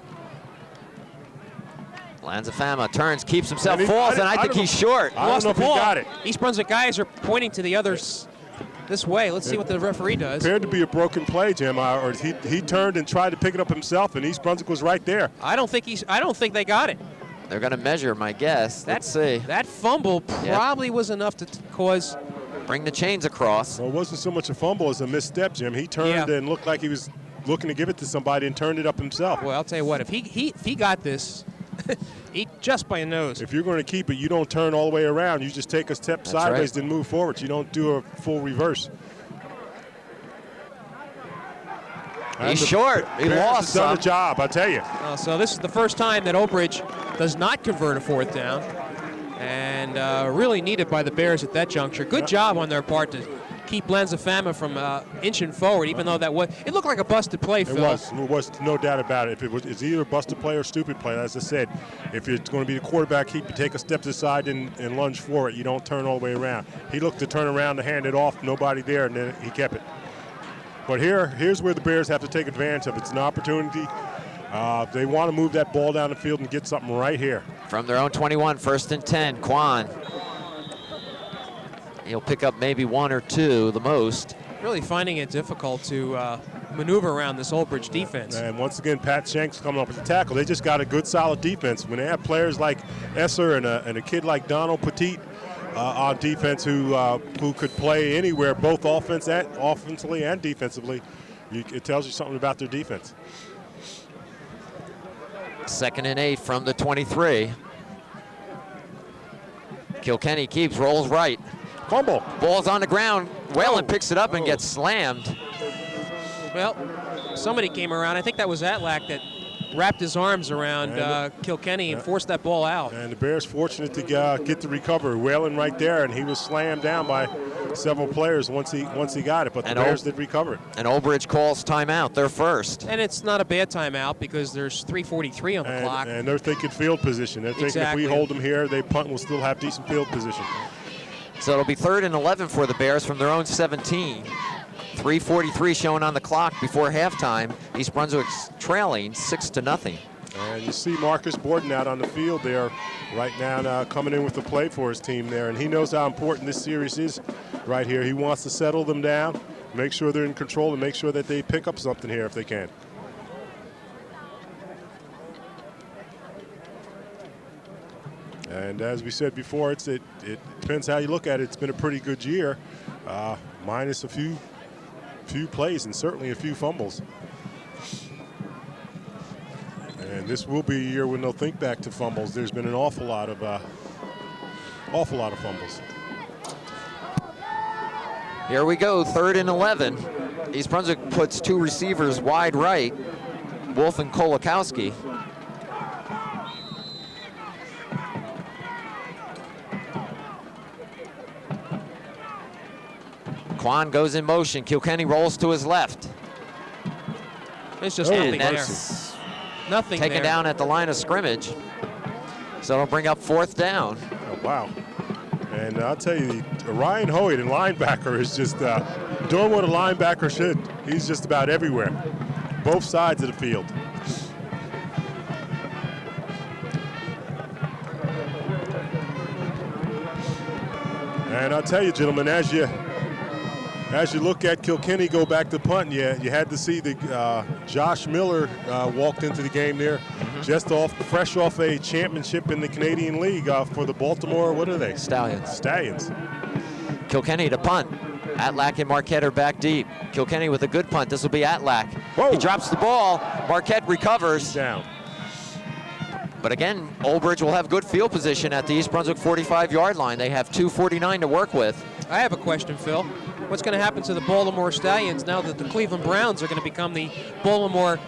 Lanzafama turns, keeps himself, falls, and I think he's short. I don't know if he got it. East Brunswick guys are pointing to the others this way. Let's see what the referee does. Appeared to be a broken play, Jim. Or he turned and tried to pick it up himself, and East Brunswick was right there. I don't think they got it. They're going to measure, my guess. Let's see. That fumble probably was enough to cause. Bring the chains across. Well, it wasn't so much a fumble as a misstep, Jim. He turned and looked like he was looking to give it to somebody and turned it up himself. Well, I'll tell you what. If he got this, he just by a nose. If you're going to keep it, you don't turn all the way around. You just take a step sideways, then move forward. You don't do a full reverse. He's short. He lost done the job, I tell you. So this is the first time that Old Bridge does not convert a 4th down, and really needed by the Bears at that juncture. Good job on their part to keep Lanzafama from inching forward, even though it looked like a busted play, Phil. It was no doubt about it. It's either a busted play or stupid play. As I said, if it's going to be the quarterback keep, you take a step to the side and lunge for it. You don't turn all the way around. He looked to turn around to hand it off, nobody there, and then he kept it. But here's where the Bears have to take advantage of it. It's an opportunity. They want to move that ball down the field and get something right here. From their own 21, 1st and 10, Quan. He'll pick up maybe 1 or 2, the most. Really finding it difficult to maneuver around this Old Bridge defense. And once again, Pat Shanks coming up with the tackle. They just got a good, solid defense. When they have players like Esser and a kid like Donald Petit on defense who could play anywhere, both offensively and defensively, it tells you something about their defense. 2nd and 8 from the 23. Kilkenny keeps, rolls right. Fumble. Ball's on the ground. Whalen picks it up and gets slammed. Well, somebody came around. I think that was Atlack that wrapped his arms around Kilkenny and forced that ball out. And the Bears fortunate to get the recovery. Whalen right there, and he was slammed down by several players once he got it, but the Bears did recover it. And Old Bridge calls timeout, their first. And it's not a bad timeout because there's 3:43 on the clock. And they're thinking field position. They're thinking if we hold them here, they punt, we'll still have decent field position. So it'll be 3rd and 11 for the Bears from their own 17. 3:43 showing on the clock before halftime. East Brunswick's trailing 6-0. And you see Marcus Borden out on the field there right now, coming in with the play for his team there. And he knows how important this series is right here. He wants to settle them down, make sure they're in control, and make sure that they pick up something here if they can. And as we said before, it depends how you look at it. It's been a pretty good year, minus a few plays and certainly a few fumbles. And this will be a year when they'll think back to fumbles. There's been an awful lot of fumbles. Here we go, 3rd and 11. East Brunswick puts 2 receivers wide right, Wolf and Kolakowski. Quan goes in motion. Kilkenny rolls to his left. It's just nothing there. Nothing taken there. Down at the line of scrimmage. So it'll bring up 4th down. Oh, wow. And I'll tell you, Ryan Hoyt, and linebacker, is just doing what a linebacker should. He's just about everywhere, both sides of the field. And I'll tell you, gentlemen, as you look at Kilkenny go back to punt, you had to see the Josh Miller walked into the game there, just fresh off a championship in the Canadian League for the Baltimore, what are they? Stallions. Kilkenny to punt. Atlack and Marquette are back deep. Kilkenny with a good punt. This will be Atlack. Whoa. He drops the ball. Marquette recovers. Down. But again, Old Bridge will have good field position at the East Brunswick 45-yard line. They have 2:49 to work with. I have a question, Phil. What's going to happen to the Baltimore Stallions now that the Cleveland Browns are going to become the Baltimore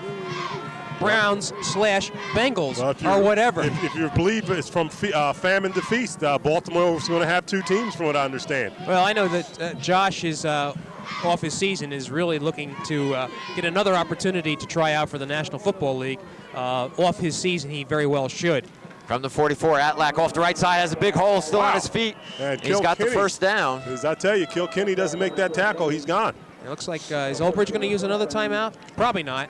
Browns/Bengals or whatever? If you believe it's from famine to feast, Baltimore is going to have 2 teams from what I understand. Well, I know that Josh is off his season, is really looking to get another opportunity to try out for the National Football League. Off his season, he very well should. From the 44, Atlack off the right side, has a big hole, still on his feet. And he's got the first down. As I tell you, Kilkenny doesn't make that tackle, he's gone. It looks like, is Old Bridge going to use another timeout? Probably not.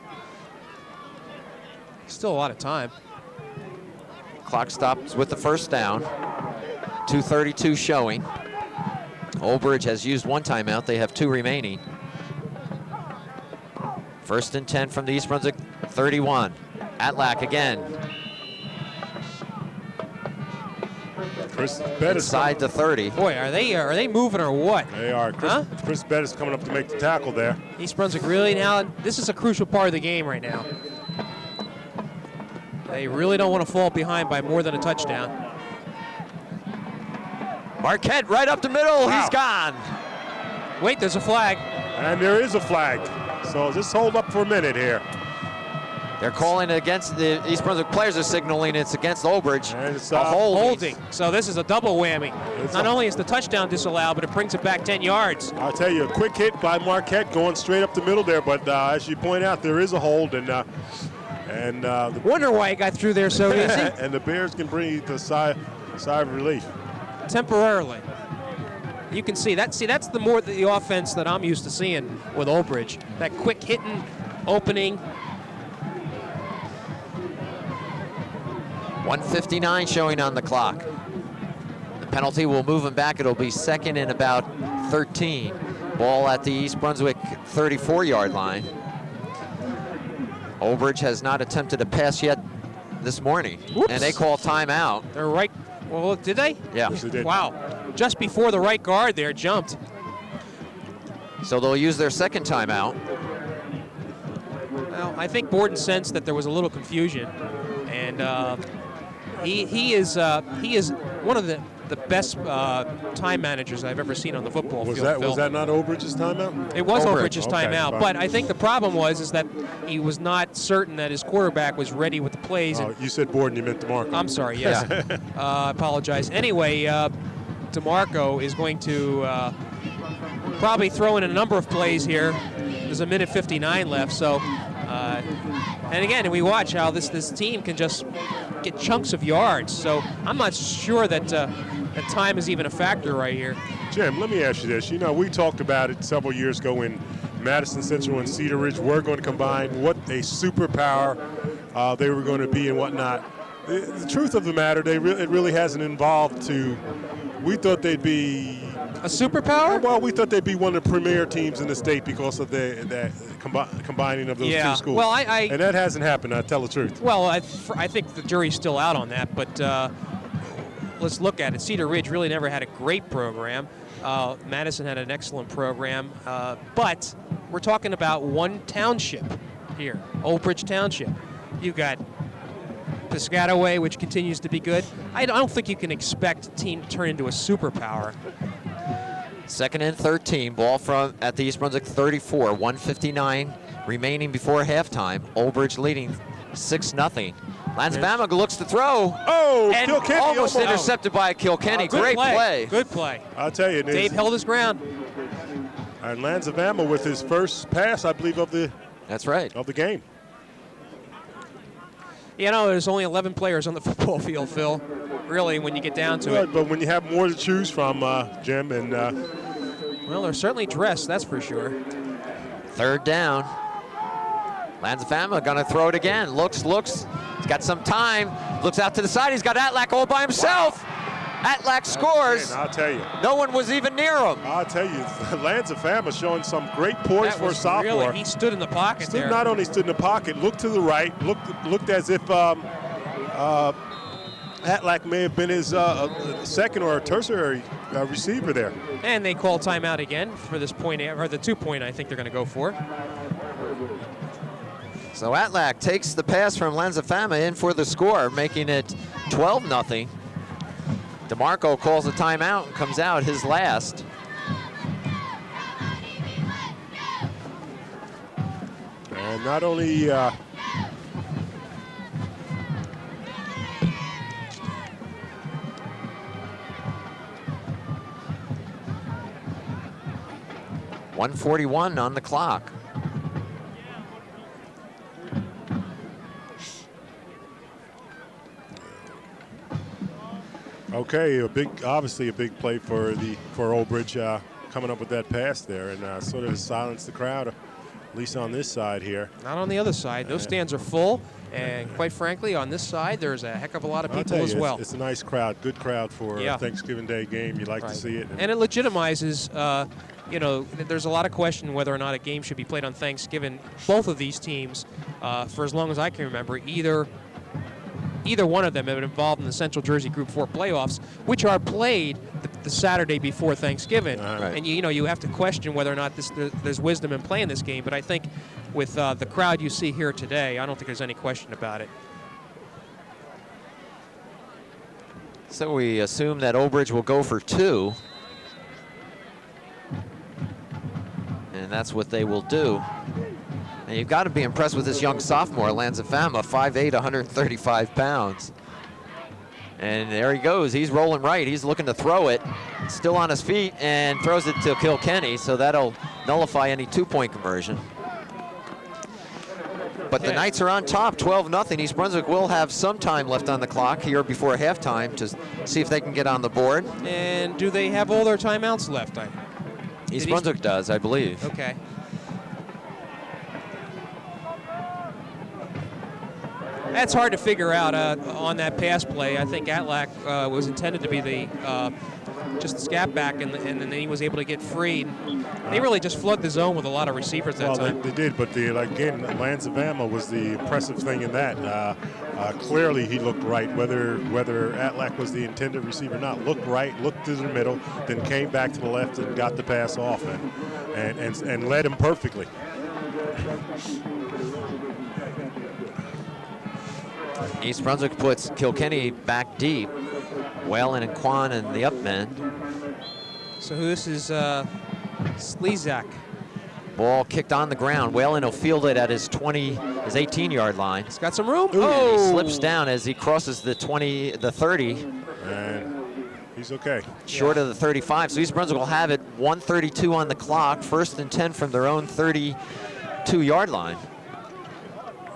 Still a lot of time. Clock stops with the first down. 2:32 showing. Old Bridge has used 1 timeout. They have 2 remaining. 1st and 10 from the East Brunswick 31. Atlack again. Chris Bettis inside the 30. Boy, are they moving or what? They are. Chris Bettis coming up to make the tackle there. East Brunswick really now, this is a crucial part of the game right now. They really don't want to fall behind by more than a touchdown. Marquette right up the middle. Wow. He's gone. Wait, there's a flag. And there is a flag. So just hold up for a minute here. They're calling it against the East Brunswick players are signaling it's against Old Bridge. And it's holding. So this is a double whammy. Not only is the touchdown disallowed, but it brings it back 10 yards. I'll tell you, a quick hit by Marquette going straight up the middle there. But as you point out, there is a hold. Wonder why he got through there so easy. And the Bears can breathe a sigh of relief. Temporarily. You can see that. See, that's the offense that I'm used to seeing with Old Bridge. That quick hitting, opening. 1:59 showing on the clock. The penalty will move him back. It'll be 2nd and about 13. Ball at the East Brunswick 34-yard line. Old Bridge has not attempted a pass yet this morning. Whoops. And they call timeout. They're right. Well, did they? Yeah. Yes, they did. Wow. Just before the right guard there jumped. So they'll use their 2nd timeout. Well, I think Borden sensed that there was a little confusion, and he is one of the the best time managers I've ever seen on the football field. Was that not Obridge's timeout? It was Obridge. Obridge's timeout, fine. but I think the problem was that he was not certain that his quarterback was ready with the plays. Oh, you said Borden, you meant DeMarco. I'm sorry, yes. I apologize. Anyway, DeMarco is going to probably throw in a number of plays here. There's a minute 59 left, so and again, we watch how this team can just get chunks of yards. So I'm not sure that that time is even a factor right here. Jim, let me ask you this. You know, we talked about it several years ago when Madison Central and Cedar Ridge were going to combine, what a superpower they were going to be and whatnot. The truth of the matter, it really hasn't evolved to. We thought they'd be a superpower. Well, we thought they'd be one of the premier teams in the state because of the combining of those two schools. Well, and that hasn't happened. I tell the truth. Well, I think the jury's still out on that, but let's look at it. Cedar Ridge really never had a great program. Madison had an excellent program, but we're talking about one township here, Old Bridge Township. You got Piscataway, which continues to be good. I don't think you can expect a team to turn into a superpower. 2nd and 13, ball from at the East Brunswick 34, 1:59 remaining before halftime. Old Bridge leading 6-0. Lansvama looks to throw. Oh, and Kilkenny almost intercepted by Kilkenny. Great play. Good play. I'll tell you, Dave held his ground. And Lansvama with his first pass, I believe, of the game. You know, there's only 11 players on the football field, Phil. Really, when you get down to it. But when you have more to choose from, Jim, and well, they're certainly dressed, that's for sure. 3rd down. Lansvama gonna throw it again. Looks. He's got some time. Looks out to the side. He's got Atlack all by himself. Atlack scores. Man, I'll tell you. No one was even near him. I'll tell you, Lansvama showing some great poise for a sophomore. Really, he stood in the pocket there. Not only stood in the pocket, looked to the right, looked as if Atlack may have been his second or tertiary receiver there. And they call timeout again for this point, or the 2-point I think they're going to go for. So Atlack takes the pass from Lansvama in for the score, making it 12-0. DeMarco calls a timeout and comes out his last. And not only .141 on the clock. Okay, obviously a big play for Old Bridge coming up with that pass there, and sort of silenced the crowd, at least on this side here. Not on the other side. Those stands are full, and quite frankly, on this side, there's a heck of a lot of people as well. It's a nice crowd, good crowd for a Thanksgiving Day game. You like to see it. And it legitimizes, you know, there's a lot of question whether or not a game should be played on Thanksgiving. Both of these teams, for as long as I can remember, either one of them have been involved in the Central Jersey Group 4 playoffs, which are played the Saturday before Thanksgiving. And you have to question whether or not there's wisdom in playing this game. But I think with the crowd you see here today, I don't think there's any question about it. So we assume that Old Bridge will go for 2. And that's what they will do. And you've got to be impressed with this young sophomore, Lansvama, 5'8", 135 pounds. And there he goes. He's rolling right. He's looking to throw it. Still on his feet and throws it to Kilkenny, so that'll nullify any 2-point conversion. But the Knights are on top, 12-0. East Brunswick will have some time left on the clock here before halftime to see if they can get on the board. And do they have all their timeouts left? East Brunswick does, I believe. Okay. That's hard to figure out on that pass play. I think Atlack was intended to be the just the scat back, and then he was able to get free. They really just flooded the zone with a lot of receivers that time. They did, but again, Lansvama was the impressive thing in that. Clearly, he looked right. Whether Atlack was the intended receiver or not, looked right, looked to the middle, then came back to the left and got the pass off, and led him perfectly. East Brunswick puts Kilkenny back deep. Whalen and Quan in the up men. So this is Slezak. Ball kicked on the ground. Whalen will field it at his 18-yard line. He's got some room. Oh! He slips down as he crosses the 30. And he's okay. Short of the 35. So East Brunswick will have it. 1:32 on the clock. 1st and 10 from their own 32-yard line.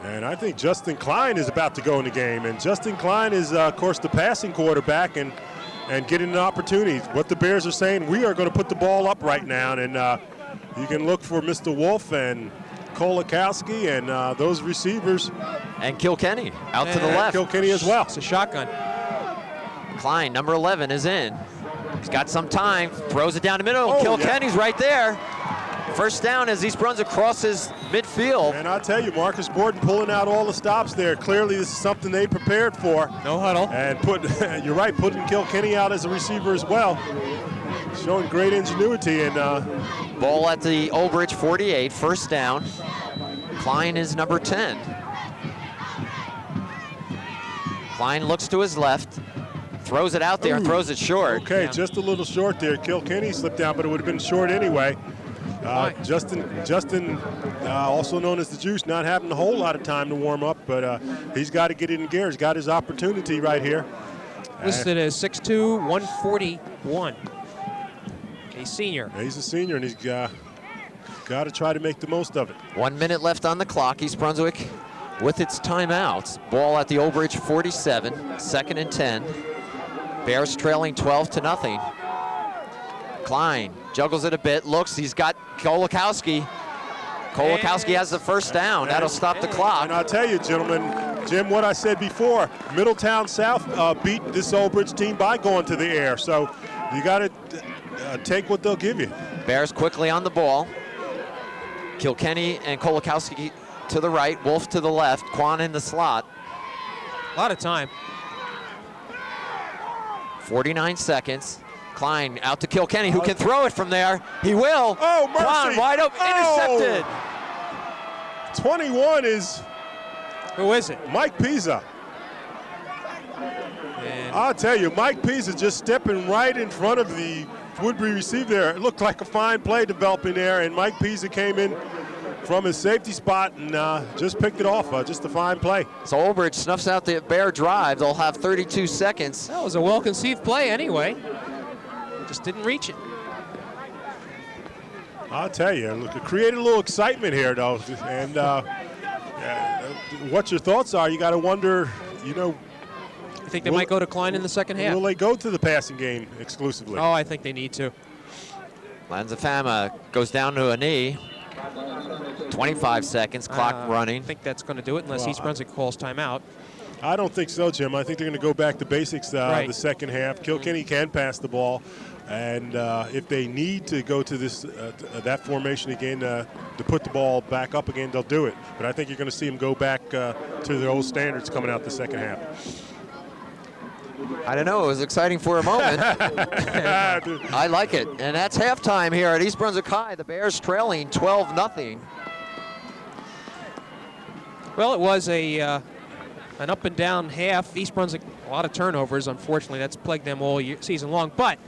And I think Justin Klein is about to go in the game. And Justin Klein is, of course, the passing quarterback and getting an opportunity. What the Bears are saying, we are going to put the ball up right now. And you can look for Mr. Wolf and Kolakowski and those receivers. And Kilkenny out to the left. Kilkenny as well. It's a shotgun. Klein, number 11, is in. He's got some time. Throws it down the middle. Oh, Kilkenny's right there. First down as East Brunswick crosses midfield. And I'll tell you, Marcus Borden pulling out all the stops there. Clearly, this is something they prepared for. No huddle. And you're right, putting Kilkenny out as a receiver as well. Showing great ingenuity. And ball at the Old Bridge 48, first down. Klein is number 10. Klein looks to his left, throws it out there and throws it short. Okay, just a little short there. Kilkenny slipped down, but it would have been short anyway. Justin, also known as the Juice, not having a whole lot of time to warm up, but he's got to get in gear. He's got his opportunity right here. Listed as 6'2", 141. A senior. He's a senior, and he's got to try to make the most of it. 1 minute left on the clock. East Brunswick with its timeouts. Ball at the Old Bridge 47, 2nd and 10. Bears trailing 12-0. Klein juggles it a bit, looks, he's got Kolakowski. Kolakowski has the first down. That'll stop the clock. And I'll tell you, gentlemen, Jim, what I said before, Middletown South beat this Old Bridge team by going to the air. So you got to take what they'll give you. Bears quickly on the ball. Kilkenny and Kolakowski to the right, Wolf to the left, Quan in the slot. A lot of time. 49 seconds. Klein out to Kilkenny, who can throw it from there. He will. Oh, mercy. Quan wide open, intercepted. 21 is... Who is it? Mike Pisa. And I'll tell you, Mike Pisa just stepping right in front of the Woodbury receiver there. It looked like a fine play developing there, and Mike Pisa came in from his safety spot and just picked it off. Just a fine play. So Old Bridge snuffs out the Bear drive. They'll have 32 seconds. that was a well-conceived play anyway. Just didn't reach it. I'll tell you, look, it created a little excitement here, though. And what your thoughts are, you got to wonder, I think they might go to Klein in the second half. Will they go to the passing game exclusively? Oh, I think they need to. Lanzafama goes down to a knee. 25 seconds, clock running. I think that's going to do it unless East Brunswick calls timeout. I don't think so, Jim. I think they're going to go back to basics Right. the second half. Kilkenny can pass the ball. And if they need to go to this that formation again to put the ball back up again, they'll do it. But I think you're going to see them go back to their old standards coming out the second half. I don't know, it was exciting for a moment. I like it. And that's halftime here at East Brunswick High. The Bears trailing 12-0. Well, it was an up and down half. East Brunswick, a lot of turnovers. Unfortunately, that's plagued them all season long. But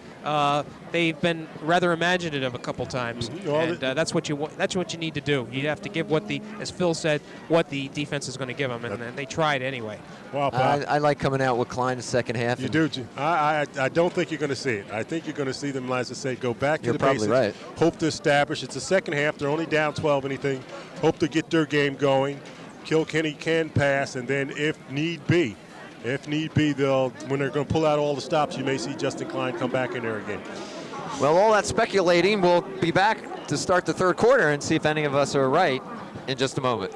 they've been rather imaginative a couple times, and that's what you want. That's what you need to do. You have to give as Phil said, what the defense is going to give them, and they tried anyway. Well, I like coming out with Klein in the second half. You do. I don't think you're going to see it. I think you're going to see them, as I say, go back to the basics. You're probably right. Hope to establish. It's the second half. They're only down 12 anything. Hope to get their game going. Kilkenny can pass, and then if need be, they'll, when they're going to pull out all the stops, you may see Justin Klein come back in there again. Well, all that speculating, we'll be back to start the third quarter and see if any of us are right in just a moment.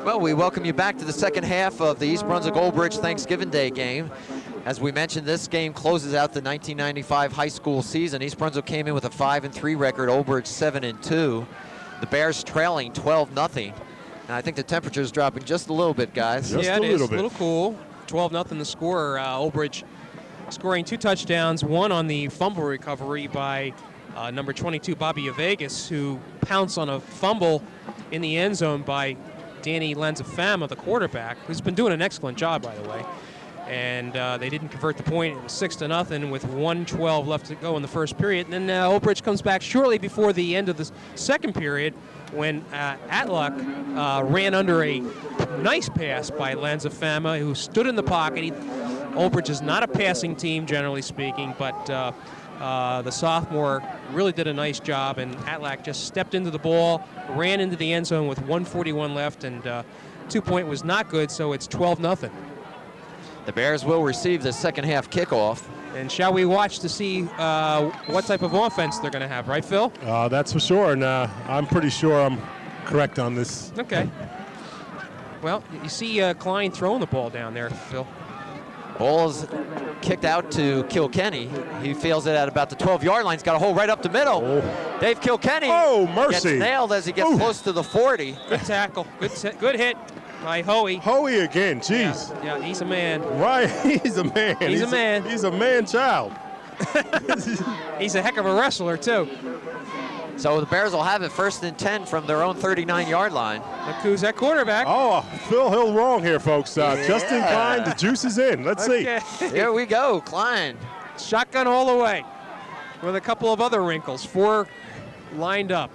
Well, we welcome you back to the second half of the East Brunswick-Old Bridge Thanksgiving Day game. As we mentioned, this game closes out the 1995 high school season. East Brunswick came in with a 5-3 record, Old Bridge 7-2. The Bears trailing 12-0. And I think the temperature is dropping just a little bit, guys. Yeah, it is a little cool. 12-0 the score. Old Bridge scoring 2 touchdowns, one on the fumble recovery by number 22, Bobby Avegas, who pounced on a fumble in the end zone by Danny Lanzafama, the quarterback, who's been doing an excellent job, by the way. And they didn't convert the point. It was 6-0 with 1:12 left to go in the first period. And then Old Bridge comes back shortly before the end of the second period when Atluck ran under a nice pass by Lanzafama, who stood in the pocket. Old Bridge is not a passing team, generally speaking, but the sophomore really did a nice job, and Atluck just stepped into the ball, ran into the end zone with 1:41 left, and 2-point was not good, so it's 12-0. The Bears will receive the second half kickoff. And shall we watch to see what type of offense they're going to have, right, Phil? That's for sure, and I'm pretty sure I'm correct on this. Okay. Well, you see Klein throwing the ball down there, Phil. Ball's kicked out to Kilkenny. He feels it at about the 12-yard line. He's got a hole right up the middle. Oh. Dave Kilkenny mercy. gets nailed as he gets close to the 40. Good tackle. Good hit by Hoey. Hoey again, jeez. Yeah, he's a man. Right, he's a man. He's a man. He's a man-child. He's a heck of a wrestler, too. So the Bears will have it 1st and 10 from their own 39-yard line. Look who's that quarterback. Oh, Phil Hill wrong here, folks. Justin Klein, the juice is in. Let's see. Here we go, Klein. Shotgun all the way with a couple of other wrinkles. 4 lined up.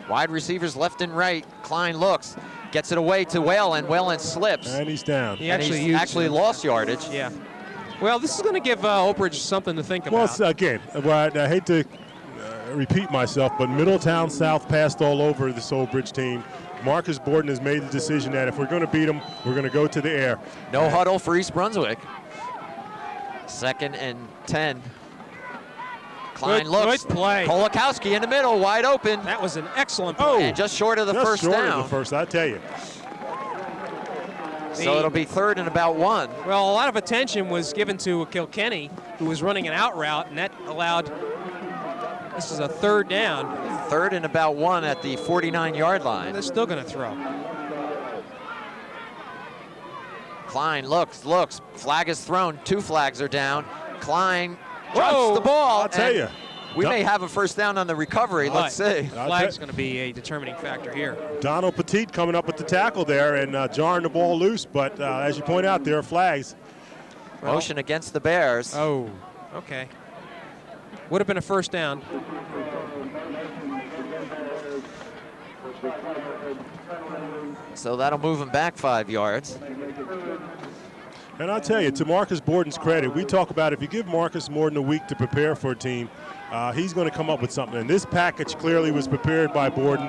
Wide receivers left and right. Klein looks, gets it away to Whalen. Whalen slips. And he's down. He actually lost yardage. Yeah. Well, this is going to give Old Bridge something to think about. Well, again, I hate to repeat myself, but Middletown South passed all over this Old Bridge team. Marcus Borden has made the decision that if we're going to beat them, we're going to go to the air. No huddle for East Brunswick. 2nd and 10. Klein looks. Good play. Kolakowski in the middle, wide open. That was an excellent play. And just short of the first down. Just down. short of the first, I tell you. So it'll be 3rd and about 1. Well, a lot of attention was given to Kilkenny, who was running an out route, and that allowed. This is a 3rd down. 3rd and about 1 at the 49-yard line. They're still going to throw. Klein looks. Flag is thrown. 2 flags are down. Klein drops the ball. I'll tell you. We may have a first down on the recovery. Let's see. Flag's going to be a determining factor here. Donald Petit coming up with the tackle there and jarring the ball loose, but as you point out, there are flags. Motion against the Bears. Oh, okay. Would have been a first down. So that'll move him back 5 yards. And I'll tell you, to Marcus Borden's credit, we talk about if you give Marcus more than a week to prepare for a team, he's going to come up with something. And this package clearly was prepared by Borden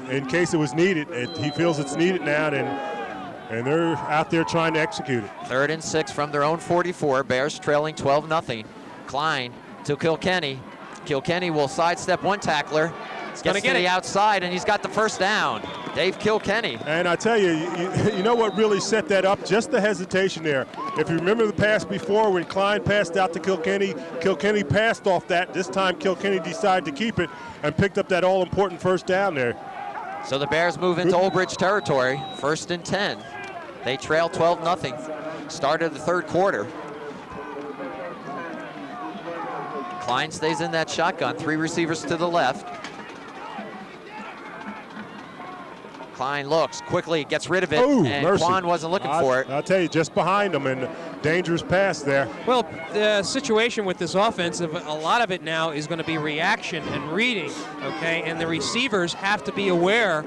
in case it was needed. He feels it's needed now, and they're out there trying to execute it. 3rd and 6 from their own 44. Bears trailing 12-0. Klein to Kilkenny. Kilkenny will sidestep one tackler. Gets to the outside, and he's got the first down. Dave Kilkenny. And I tell you, you know what really set that up? Just the hesitation there. If you remember the pass before when Klein passed out to Kilkenny, Kilkenny passed off that. This time Kilkenny decided to keep it and picked up that all-important first down there. So the Bears move into Old Bridge territory. 1st and 10. They trail 12-0. Start of the 3rd quarter. Klein stays in that shotgun. 3 receivers to the left. Klein looks quickly, gets rid of it, and mercy. Quan wasn't looking for it. I'll tell you, just behind him, and dangerous pass there. Well, the situation with this offense, a lot of it now is going to be reaction and reading, okay? And the receivers have to be aware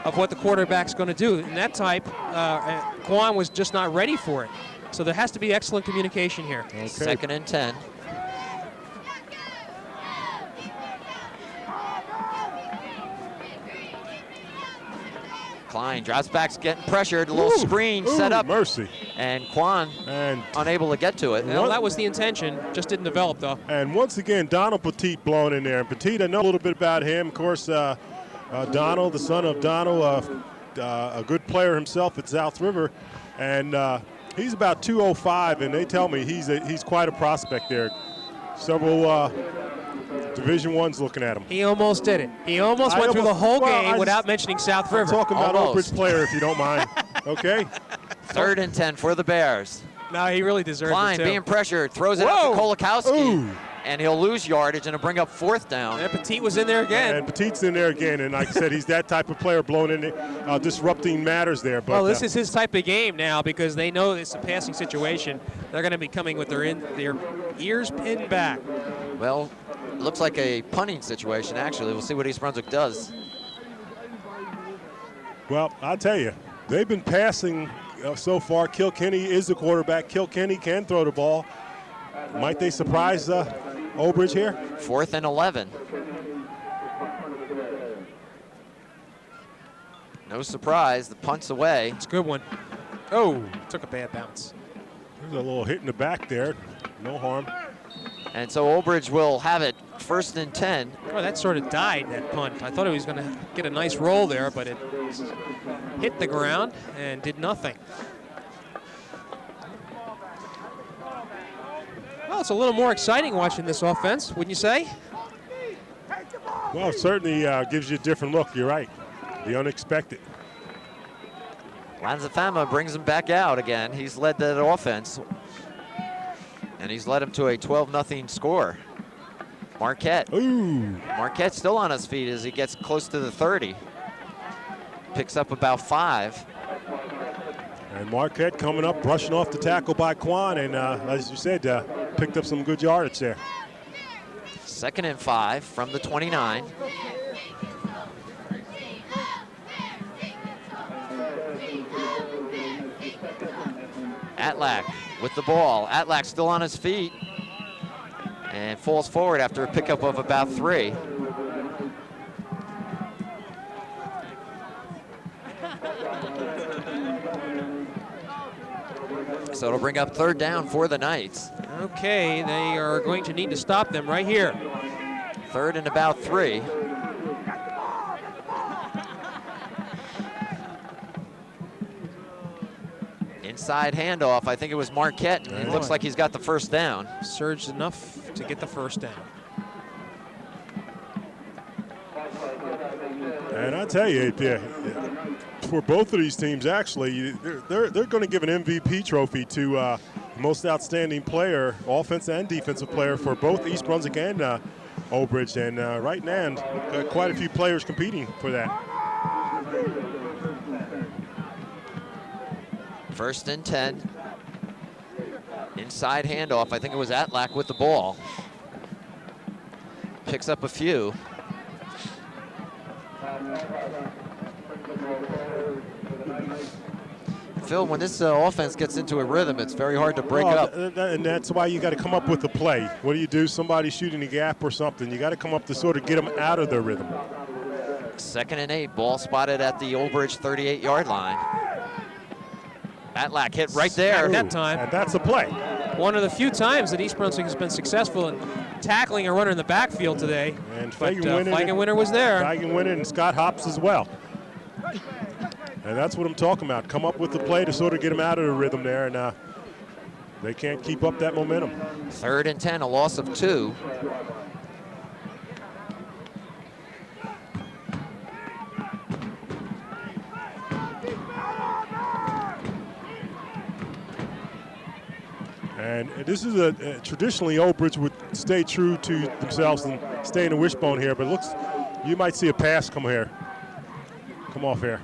of what the quarterback's going to do. And that type, Quan was just not ready for it. So there has to be excellent communication here. Okay. 2nd and 10. Klein drops back, getting pressured. A little screen set up. Mercy. And Quan unable to get to it. Well, that was the intention. Just didn't develop, though. And once again, Donald Petit blown in there. And Petit, I know a little bit about him. Of course, Donald, the son of Donald, a good player himself at South River, and he's about 205, and they tell me he's quite a prospect there. Several Division I's looking at him. He almost did it. He almost went through the whole game without mentioning South River. I'm talking about Oak Ridge player, if you don't mind. Okay. 3rd and 10 for the Bears. No, he really deserved Klein it, too. being pressured, throws it out to Kolakowski. Ooh. And he'll lose yardage and it'll bring up 4th down. And Petit was in there again. And Petit's in there again, and like I said, he's that type of player, blowing in, disrupting matters there. But well, this is his type of game now because they know it's a passing situation. They're going to be coming with their ears pinned back. Well, looks like a punting situation, actually. We'll see what East Brunswick does. Well, I'll tell you, they've been passing so far. Kilkenny is the quarterback. Kilkenny can throw the ball. Might they surprise Oak Ridge here? 4th and 11. No surprise, the punt's away. It's a good one. Oh, took a bad bounce. There's a little hit in the back there. No harm. And so Oak Ridge will have it 1st and 10. Oh, that sort of died, that punt. I thought it was going to get a nice roll there, but it hit the ground and did nothing. Well, it's a little more exciting watching this offense, wouldn't you say? Well, it certainly gives you a different look. You're right. The unexpected. Lanzafama brings him back out again. He's led that offense. And he's led him to a 12-0 score. Marquette. Ooh. Marquette's still on his feet as he gets close to the 30. Picks up about 5. And Marquette coming up, brushing off the tackle by Quan, and as you said, picked up some good yardage there. 2nd and 5 from the 29. Atlack with the ball. Atlack still on his feet and falls forward after a pickup of about 3. So it'll bring up 3rd down for the Knights. Okay, they are going to need to stop them right here. 3rd and about 3. Inside handoff. I think it was Marquette. It looks like he's got the 1st down. Surged enough to get the 1st down. And I tell you, for both of these teams, actually, they're going to give an MVP trophy to most outstanding player, offensive and defensive player for both East Brunswick and Oak Ridge. And right now, got quite a few players competing for that. 1st and 10. Inside handoff. I think it was Atlack with the ball. Picks up a few. Phil, when this offense gets into a rhythm, it's very hard to break up. And that's why you got to come up with a play. What do you do? Somebody shooting a gap or something. You got to come up to sort of get them out of their rhythm. 2nd and 8. Ball spotted at the Oak Ridge 38-yard line. Atlack hit right there. At that time. And that's a play. One of the few times that East Brunswick has been successful in tackling a runner in the backfield today. And Feigenwinter was there. Feigenwinter and Scott Hops as well. And that's what I'm talking about. Come up with the play to sort of get them out of the rhythm there, and they can't keep up that momentum. 3rd and 10, a loss of 2. And this is traditionally Oak Ridge would stay true to themselves and stay in the wishbone here, but it looks you might see a pass come off here.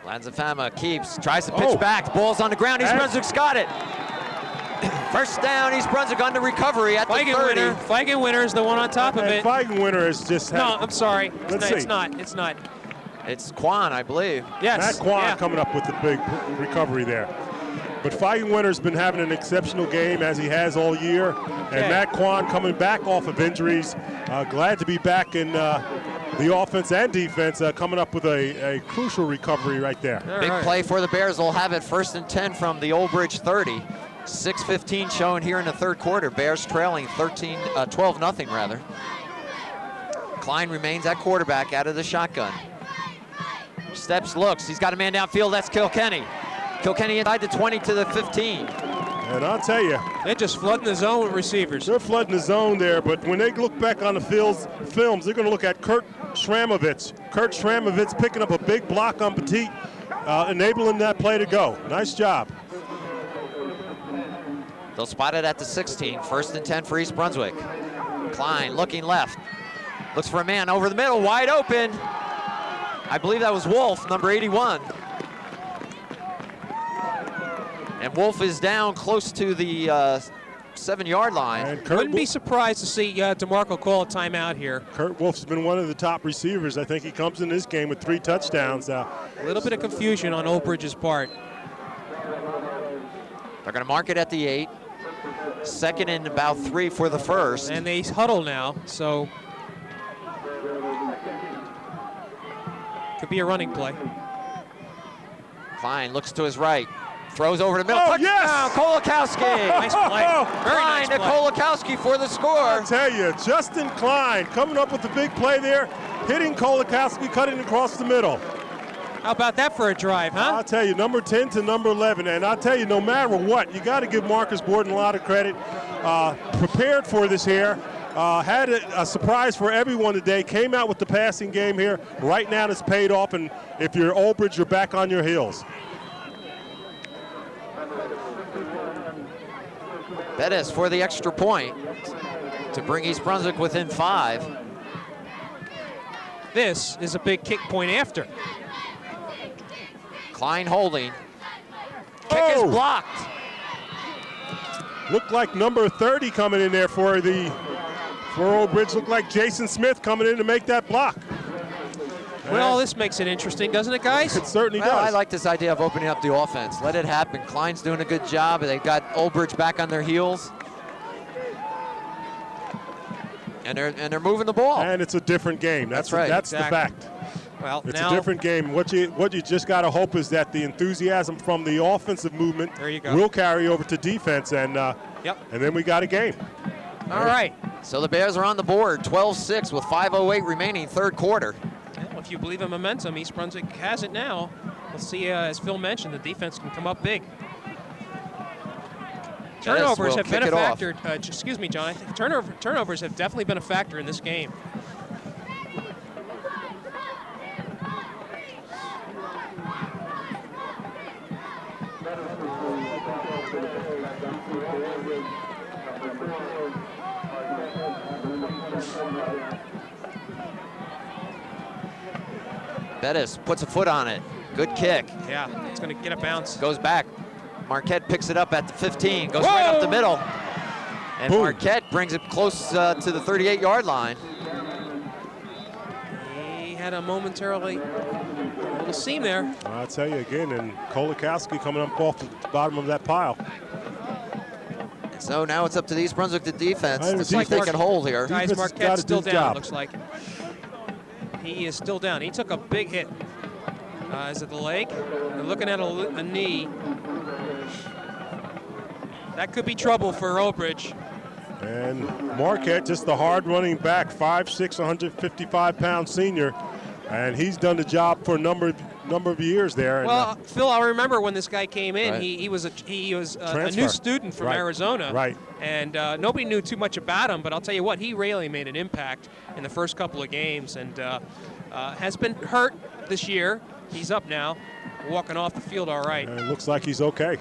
Lanzafama tries to pitch back. Ball's on the ground. East Brunswick's got it. 1st down, East Brunswick on the recovery at the 30. Feigenwinter is the one on top of it. Feigenwinter is just. No, I'm sorry. It's not. It's not. It's Quan, I believe. Yes. Matt Quan coming up with the big recovery there. But Feigenwinter's been having an exceptional game as he has all year. And Matt Quan coming back off of injuries. Glad to be back in the offense and defense, coming up with a crucial recovery right there. Big play for the Bears. They'll have it 1st and 10 from the Oak Ridge 30. 6:15 showing here in the 3rd quarter. Bears trailing 12-0 rather. Klein remains at quarterback out of the shotgun. Steps, looks. He's got a man downfield. That's Kilkenny. Kilkenny inside the 20 to the 15. And I'll tell you, they're just flooding the zone with receivers. They're flooding the zone there, but when they look back on the films, they're going to look at Kurt Schramovitz. Kurt Schramovitz picking up a big block on Petit, enabling that play to go. Nice job. They'll spot it at the 16. 1st and 10 for East Brunswick. Klein looking left. Looks for a man over the middle, wide open. I believe that was Wolf, number 81. And Wolf is down close to the 7-yard line. And wouldn't be surprised to see DeMarco call a timeout here. Kurt Wolf's been one of the top receivers. I think he comes in this game with 3 touchdowns. A little bit of confusion on Old Bridge's part. They're going to mark it at the 8. 2nd and about 3 for the 1st. And they huddle now, so could be a running play. Klein looks to his right. Throws over the middle. Oh, touchdown, yes! Kolakowski. Nice play. Very Klein nice to play. Kolakowski for the score. I tell you, Justin Klein coming up with the big play there, hitting Kolakowski, cutting across the middle. How about that for a drive, huh? I'll tell you, number 10 to number 11, and I'll tell you, no matter what, you got to give Marcus Borden a lot of credit. Prepared for this here, had a surprise for everyone today, came out with the passing game here. Right now it's paid off, and if you're Old Bridge, you're back on your heels. Bettis for the extra point to bring East Brunswick within 5. This is a big kick point after. Klein holding. Kick is blocked. Looked like number 30 coming in there for Old Bridge. Looked like Jason Smith coming in to make that block. Well, this makes it interesting, doesn't it, guys? It certainly Well, does. I like this idea of opening up the offense. Let it happen. Klein's doing a good job. They've got Old Bridge back on their heels. And they're moving the ball. And it's a different game. That's right. That's Exactly. the fact. Well, It's now a different game. What you just got to hope is that the enthusiasm from the offensive movement There you go. will carry over to defense, and Yep. and then we got a game. All right. So the Bears are on the board, 12-6 with 5:08 remaining, 3rd quarter. Well, if you believe in momentum, East Brunswick has it now. We'll see, as Phil mentioned, the defense can come up big. Turnovers will have been kick a it off. factor. Excuse me, John. I think turnovers have definitely been a factor in this game. Bettis puts a foot on it. Good kick. Yeah, it's going to get a bounce. Goes back. Marquette picks it up at the 15. Goes right up the middle. And Boom. Marquette brings it close to the 38-yard line. He had a momentarily a little seam there. I'll tell you again, and Kolakowski coming up off the bottom of that pile. So now it's up to the East Brunswick defense Hey, to the see if they defense- can hold here. Guys, Defense has gotta Marquette's do still his down, job. it looks like. He is still down. He took a big hit. Is it the leg? They're looking at a knee. That could be trouble for Old Bridge. And Marquette, just the hard running back, 5'6", 155-pound senior, and he's done the job for a number of years there. And, Well, Phil, I remember when this guy came in. Right. He was a Transfer. new student from Right. Arizona, Right. And nobody knew too much about him. But I'll tell you what, he really made an impact in the first couple of games, and has been hurt this year. He's up now, walking off the field all right. and it looks like he's okay.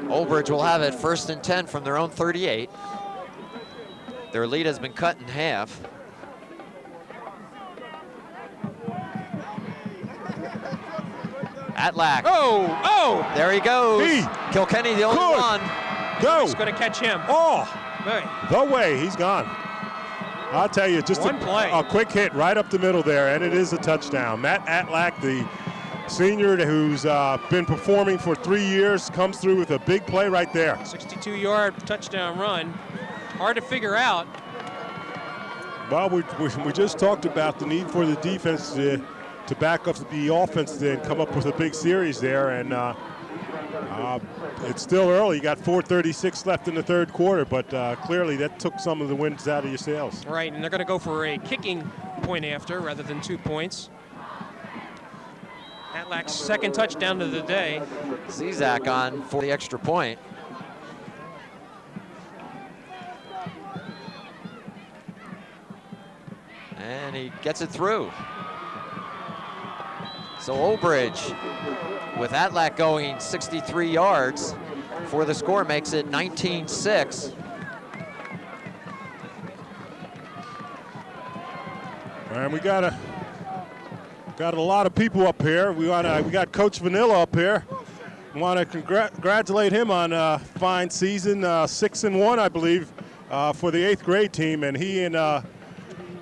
Old Bridge will have it 1st and 10 from their own 38. Their lead has been cut in half. Atlack. Oh! There he goes. He Kilkenny, the only could one. Go! He's going to catch him. Oh, Right. the way, he's gone. I'll tell you, just One play. a quick hit right up the middle there, and it is a touchdown. Matt Atlack, the senior who's been performing for 3 years, comes through with a big play right there. 62-yard touchdown run. Hard to figure out. Well, we just talked about the need for the defense to back up the offense and come up with a big series there, and It's still early. You got 4:36 left in the third quarter, but clearly that took some of the winds out of your sails. Right, and they're going to go for a kicking point after rather than 2 points. Atlack's second touchdown of the day. Zizak on for the extra point. And he gets it through. So Old Bridge, with Atlack going 63 yards for the score, makes it 19-6. And we got a lot of people up here. We got Coach Vanilla up here. We want to congratulate him on a fine season, 6-1, I believe, for the 8th grade team, and he and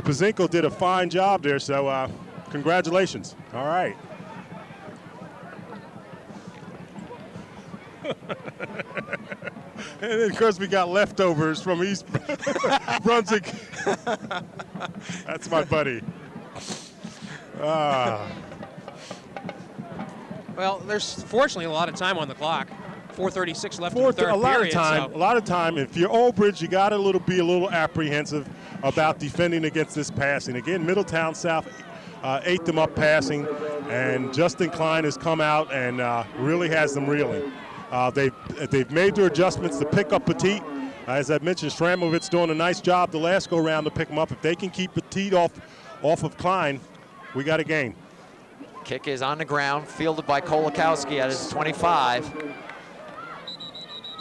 Pazinko did a fine job there. So congratulations. All right. And then, of course, we got leftovers from East Brunswick. That's my buddy. Well, there's fortunately a lot of time on the clock. 4:36 left in the third A lot period. of time. If you're Old Bridge, you got to be a little apprehensive about defending against this passing. Again, Middletown South ate them up passing, and Justin Klein has come out and really has them reeling. They've made their adjustments to pick up Petit. As I mentioned, Shramovitz doing a nice job the last go-round to pick him up. If they can keep Petit off of Klein, we got a game. Kick is on the ground, fielded by Kolakowski at his 25.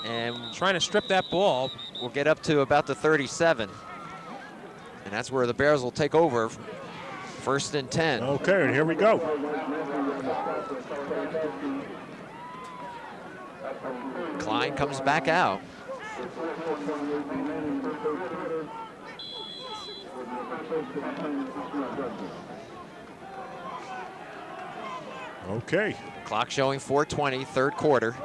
And trying to strip that ball. We'll get up to about the 37. And that's where the Bears will take over. 1st and 10. Okay, and here we go. Klein comes back out. Okay. Clock showing 4:20, third quarter.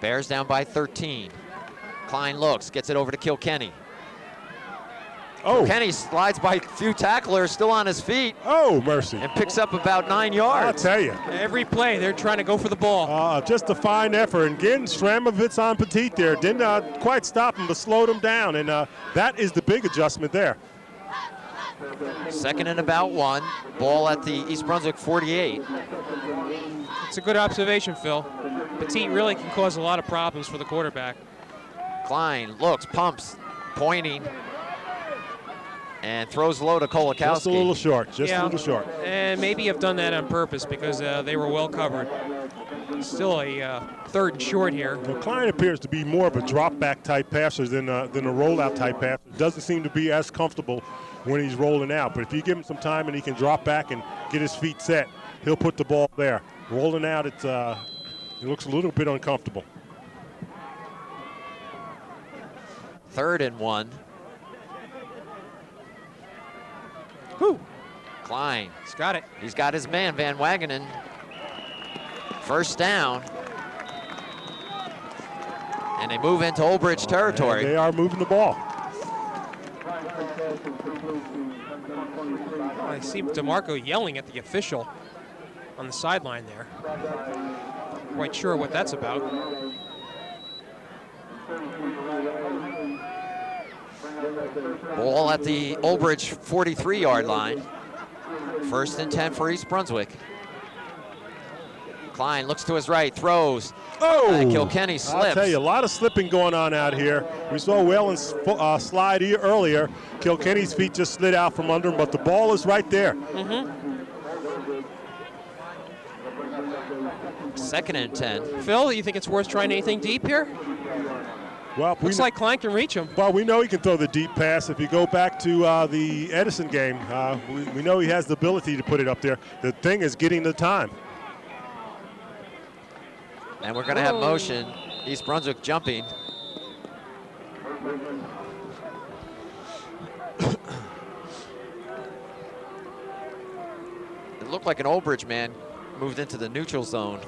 Bears down by 13. Klein looks, gets it over to Kilkenny. Oh. Kilkenny slides by a few tacklers, still on his feet. Oh, mercy. And picks up about 9 yards. I'll tell you. Every play, they're trying to go for the ball. Just a fine effort. And again, Shramovitz on Petit there. Didn't quite stop him, but slowed him down. And that is the big adjustment there. 2nd and about 1. Ball at the East Brunswick 48. It's a good observation, Phil. Petit really can cause a lot of problems for the quarterback. Klein looks, pumps, pointing, and throws low to Kolakowski. Just a little short, a little short. And maybe have done that on purpose because they were well covered. Still a 3rd and short here. Well, Klein appears to be more of a drop-back type passer than a rollout type passer. Doesn't seem to be as comfortable when he's rolling out. But if you give him some time and he can drop back and get his feet set, he'll put the ball there. Rolling out, it looks a little bit uncomfortable. 3rd and 1. Whew. Klein. He's got it. He's got his man, Van Wagenen. 1st down. And they move into Old Bridge territory. They are moving the ball. I see DeMarco yelling at the official on the sideline there. Quite sure what that's about. Ball at the Old Bridge 43-yard line. 1st and 10 for East Brunswick. Klein looks to his right, throws. Oh! Kilkenny slips. I'll tell you, a lot of slipping going on out here. We saw Whelan's slide earlier. Kilkenny's feet just slid out from under him, but the ball is right there. 2nd and 10. Phil, you think it's worth trying anything deep here? Well, looks like Klein can reach him. Well, we know he can throw the deep pass. If you go back to the Edison game, we know he has the ability to put it up there. The thing is getting the time. And we're going to have motion. East Brunswick jumping. It looked like an Old Bridge man moved into the neutral zone.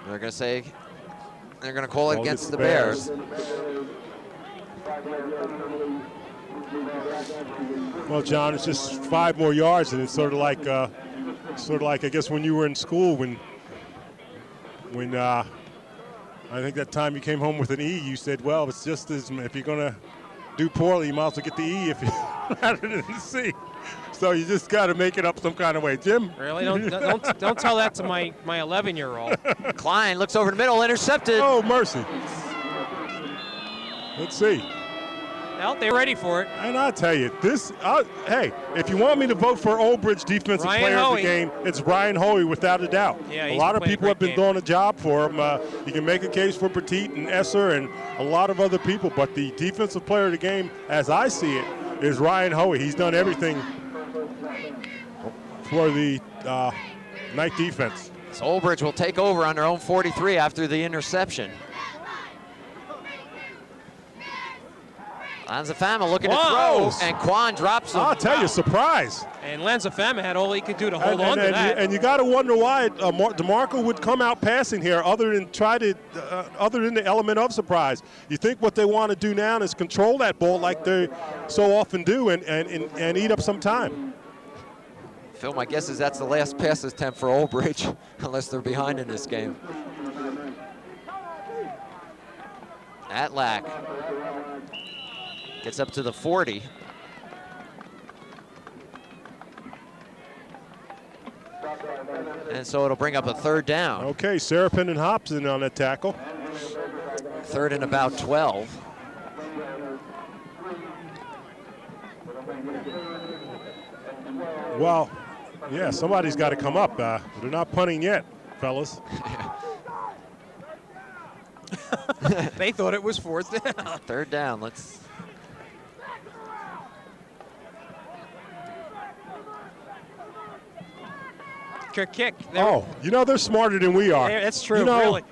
They're going to say, they're going to call it against the Bears. Well, John, it's just 5 more yards, and it's sort of like sort of like, I guess, when you were in school, when I think that time you came home with an E, you said, well, it's just as, if you're going to do poorly, you might as well get the E if you rather than the C. So you just got to make it up some kind of way. Jim? Really? Don't tell that to my 11-year-old. Klein looks over the middle, intercepted. Oh, mercy. Let's see. Well, they're ready for it. And I'll tell you, hey, if you want me to vote for Old Bridge Defensive Player of the Game, it's Ryan Hoey, without a doubt. Yeah, a lot of people have been doing a job for him. You can make a case for Petit and Esser and a lot of other people, but the Defensive Player of the Game, as I see it, is Ryan Hoey. He's done everything for the Knight defense. So Old Bridge will take over on their own 43 after the interception. Lanzafama looking to throw, and Quan drops him. I'll tell you, surprise. And Lanzafama had all he could do to hold on to that. And you got to wonder why DeMarco would come out passing here, other than the element of surprise. You think what they want to do now is control that ball like they so often do, and eat up some time. Phil, my guess is that's the last pass attempt for Old Bridge, unless they're behind in this game. Atlack gets up to the 40. And so it'll bring up a third down. Okay, Serapin and Hobson on that tackle. Third and about 12. Well, yeah, somebody's got to come up. They're not punting yet, fellas. They thought it was fourth down. Third down, let's... Kick. Oh, you know, they're smarter than we are. That's true, you know, really.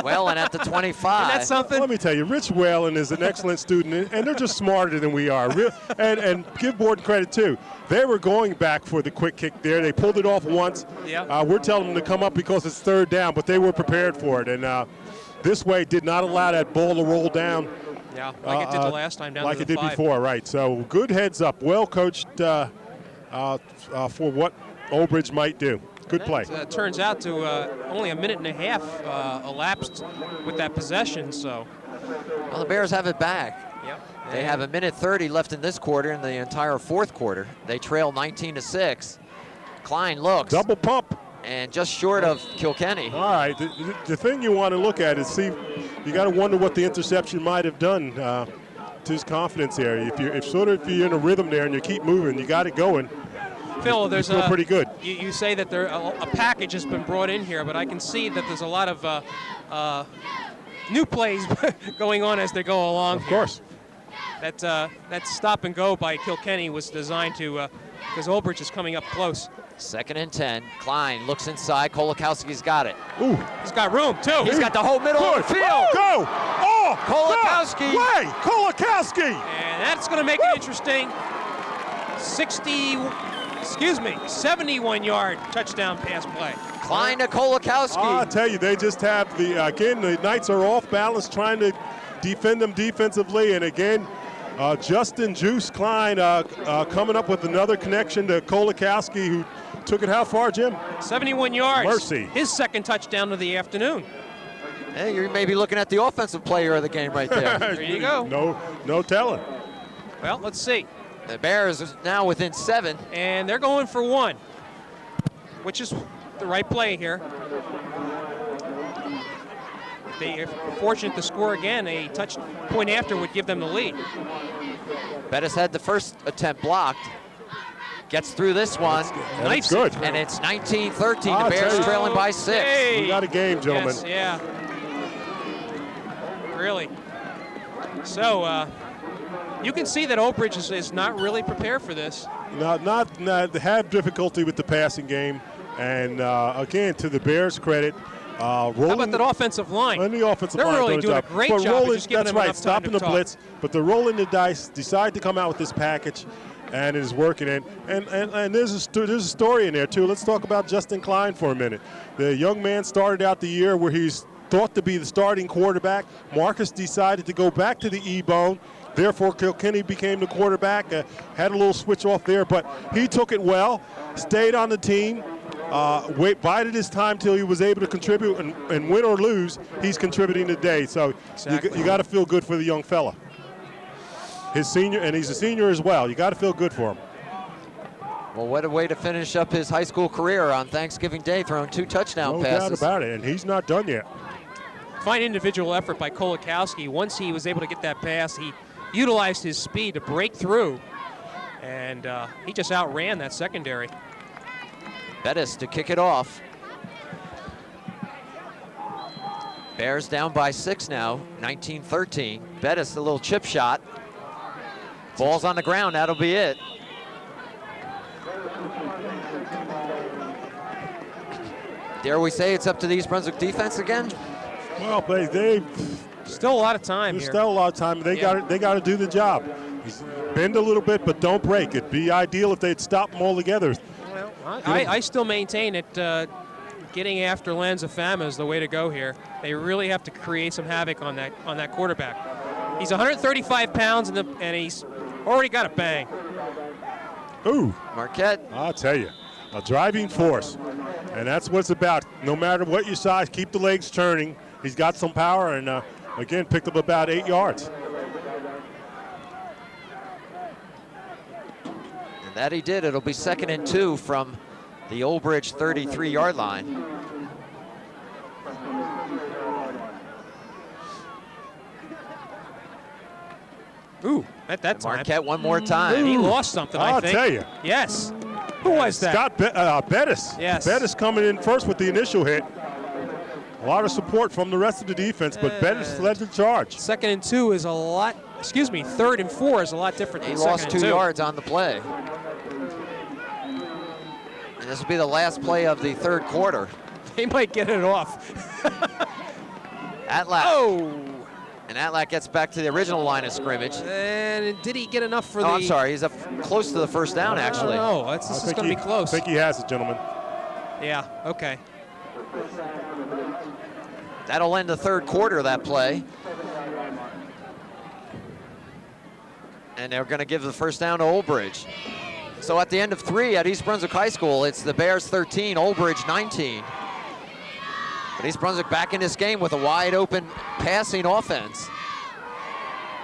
Whalen at the 25. Isn't that something? Let me tell you, Rich Whalen is an excellent student, and they're just smarter than we are. And give Borden credit, too. They were going back for the quick kick there. They pulled it off once. Yep. We're telling them to come up because it's third down, but they were prepared for it. And this way did not allow that ball to roll down. Yeah, like it did the last time down like to it the did 5. before, right. So good heads up. Well coached for what Old Bridge might do. Good play. Turns out to only a minute and a half elapsed with that possession. So, well, the Bears have it back. Yep. They have a minute 30 left in this quarter, in the entire fourth quarter. They trail 19-6. Klein looks. Double pump. And just short of Kilkenny. All right. The thing you want to look at is see. You got to wonder what the interception might have done to his confidence here. If you're in a rhythm there and you keep moving, you got it going. Phil, there's pretty good. You say that a package has been brought in here, but I can see that there's a lot of new plays going on as they go along. Of course. That stop and go by Kilkenny was designed to, because Old Bridge is coming up close. 2nd and 10. Klein looks inside. Kolakowski's got it. Ooh. He's got room, too. He's got the whole middle of the field. Go! Oh! Kolakowski. Way! Kolakowski! And that's going to make it interesting. 71-yard touchdown pass play. Klein to Kolakowski. I'll tell you, they just have the Knights are off balance trying to defend them defensively. And again, Justin Juice Klein coming up with another connection to Kolakowski, who took it how far, Jim? 71 yards. Mercy. His second touchdown of the afternoon. Hey, you're maybe looking at the offensive player of the game right there. There you go. No telling. Well, let's see. The Bears are now within 7. And they're going for 1, which is the right play here. If they are fortunate to score again, a touch point after would give them the lead. Bettis had the first attempt blocked. Gets through this one. That's good. And it's 19-13. The Bears trailing by 6. Hey. We got a game, gentlemen. Yes, yeah. Really. So, you can see that Old Bridge is not really prepared for this. Not they have difficulty with the passing game, and again, to the Bears' credit, how about that offensive line? And the offensive They're line really doing a great job of just giving them enough time stopping to the talk. blitz, but they're rolling the dice, decide to come out with this package, and it is working. And there's a story in there too. Let's talk about Justin Klein for a minute. The young man started out the year where he's thought to be the starting quarterback. Marcus decided to go back to the E-bone, Therefore, Kilkenny became the quarterback. Had a little switch off there, but he took it well, stayed on the team, bided his time till he was able to contribute, and win or lose, he's contributing today. So Exactly. you got to feel good for the young fella. His senior, and he's a senior as well. You got to feel good for him. Well, what a way to finish up his high school career on Thanksgiving Day, throwing 2 touchdown passes. No doubt about it, and he's not done yet. Fine individual effort by Kolakowski. Once he was able to get that pass, he utilized his speed to break through, and he just outran that secondary. Bettis to kick it off. Bears down by 6 now, 19-13. Bettis, a little chip shot. Ball's on the ground, that'll be it. Dare we say it's up to the East Brunswick defense again? Well, they still a lot of time there's here. Still a lot of time. They got to do the job. Bend a little bit, but don't break. It'd be ideal if they'd stop them all together. Well, I still maintain it. Getting after Lanza-Fama is the way to go here. They really have to create some havoc on that quarterback. He's 135 pounds and he's already got a bang. Ooh, Marquette. I'll tell you, a driving force, and that's what it's about. No matter what your size, keep the legs turning. He's got some power, and again, picked up about 8 yards. And that he did. It'll be 2nd and 2 from the Old Bridge 33-yard line. Ooh, at that time. Marquette one more time. And he lost something, I think. I'll tell you. Yes. Who was that? Scott Bettis. Yes. Bettis coming in first with the initial hit. A lot of support from the rest of the defense, but Bettis led the charge. 2nd and 2 is a lot, 3rd and 4 is a lot different He than 2nd lost and 2 2. yards on the play. And this will be the last play of the 3rd quarter. They might get it off. Atlack. Oh! And Atlack gets back to the original line of scrimmage. And did he get enough for the... Oh, I'm sorry. He's up close to the first down, actually. No, this is going to be close. I think he has it, gentlemen. Yeah, okay. That'll end the 3rd quarter, that play. And they're going to give the first down to Old Bridge. So at the end of 3 at East Brunswick High School, it's the Bears 13, Old Bridge 19. But East Brunswick back in this game with a wide open passing offense.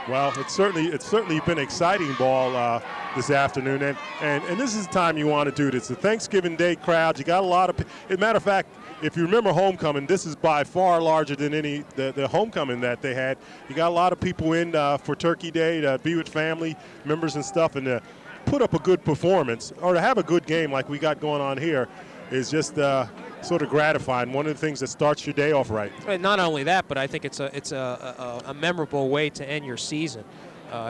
Well, it's certainly been exciting ball this afternoon, and this is the time you want to do this. The Thanksgiving Day crowd, you got a lot of. As a matter of fact, if you remember homecoming, this is by far larger than the homecoming that they had. You got a lot of people in for Turkey Day to be with family members and stuff, and to put up a good performance or to have a good game like we got going on here is just sort of gratifying. One of the things that starts your day off right. And not only that, but I think it's a memorable way to end your season.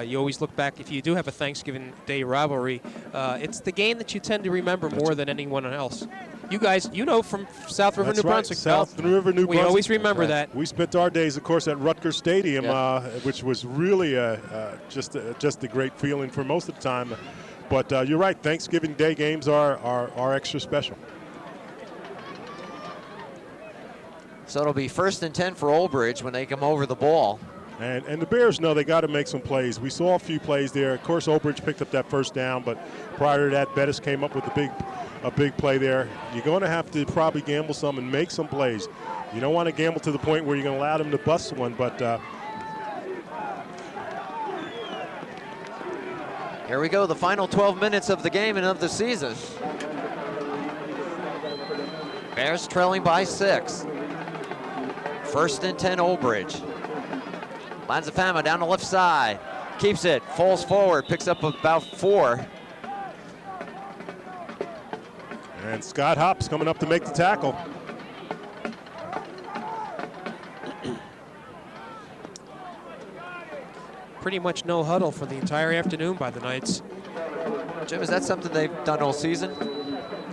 You always look back, if you do have a Thanksgiving Day rivalry, it's the game that you tend to remember more than anyone else. You guys, you know from South River, That's New right. Brunswick. South River, New Brunswick. We always remember that. We spent our days, of course, at Rutgers Stadium, which was really just a great feeling for most of the time. But you're right, Thanksgiving Day games are extra special. So it'll be 1st and 10 for Old Bridge when they come over the ball. And the Bears know they got to make some plays. We saw a few plays there. Of course, Old Bridge picked up that first down, but prior to that, Bettis came up with a big play there. You're going to have to probably gamble some and make some plays. You don't want to gamble to the point where you're going to allow them to bust one, but here we go, the final 12 minutes of the game and of the season. Bears trailing by 6. 1st and 10, Old Bridge. Lanza-Fama down the left side. Keeps it, falls forward, picks up about 4. And Scott Hopp's coming up to make the tackle. Pretty much no huddle for the entire afternoon by the Knights. Jim, is that something they've done all season?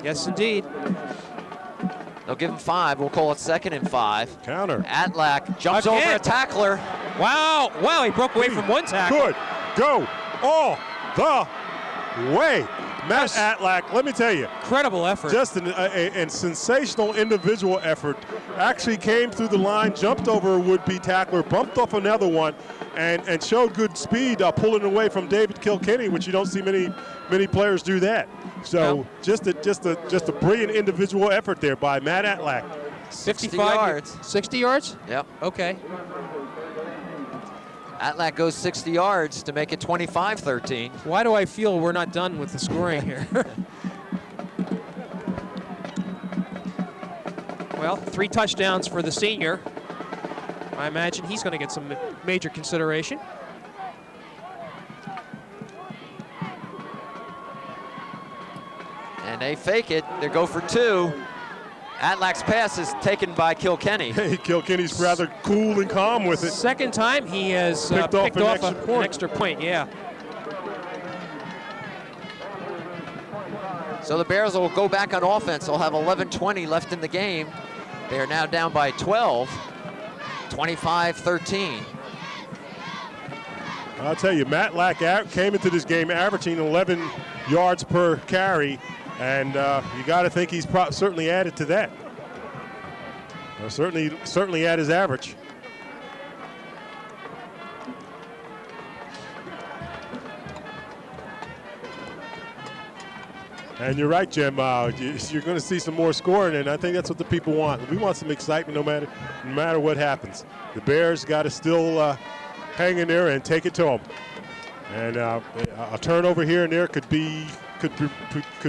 Yes, indeed. They'll give him 5. We'll call it 2nd and 5. Counter. Atlack jumps Again. over a tackler. Wow, he broke away from one tackle. Good. Go all the way. Matt Atlack, let me tell you. Incredible effort. Just a sensational individual effort. Actually came through the line, jumped over a would-be tackler, bumped off another one, and showed good speed pulling away from David Kilkenny, which you don't see many players do that. So just a brilliant individual effort there by Matt Atlack. 60 yards. 60 yards? Yep. Okay. Atlack goes 60 yards to make it 25-13. Why do I feel we're not done with the scoring here? Well, 3 touchdowns for the senior. I imagine he's going to get some major consideration. And they fake it. They go for 2. Atlack's pass is taken by Kilkenny. Hey, Kilkenny's rather cool and calm with it. Second time he has picked off an extra point, yeah. So the Bears will go back on offense. They'll have 11:20 left in the game. They are now down by 12, 25-13. I'll tell you, Matt Atlack came into this game averaging 11 yards per carry. And you got to think he's certainly added to that. Or certainly at his average. And you're right, Jim. You're going to see some more scoring, and I think that's what the people want. We want some excitement no matter what happens. The Bears got to still hang in there and take it to them. And a turnover here and there could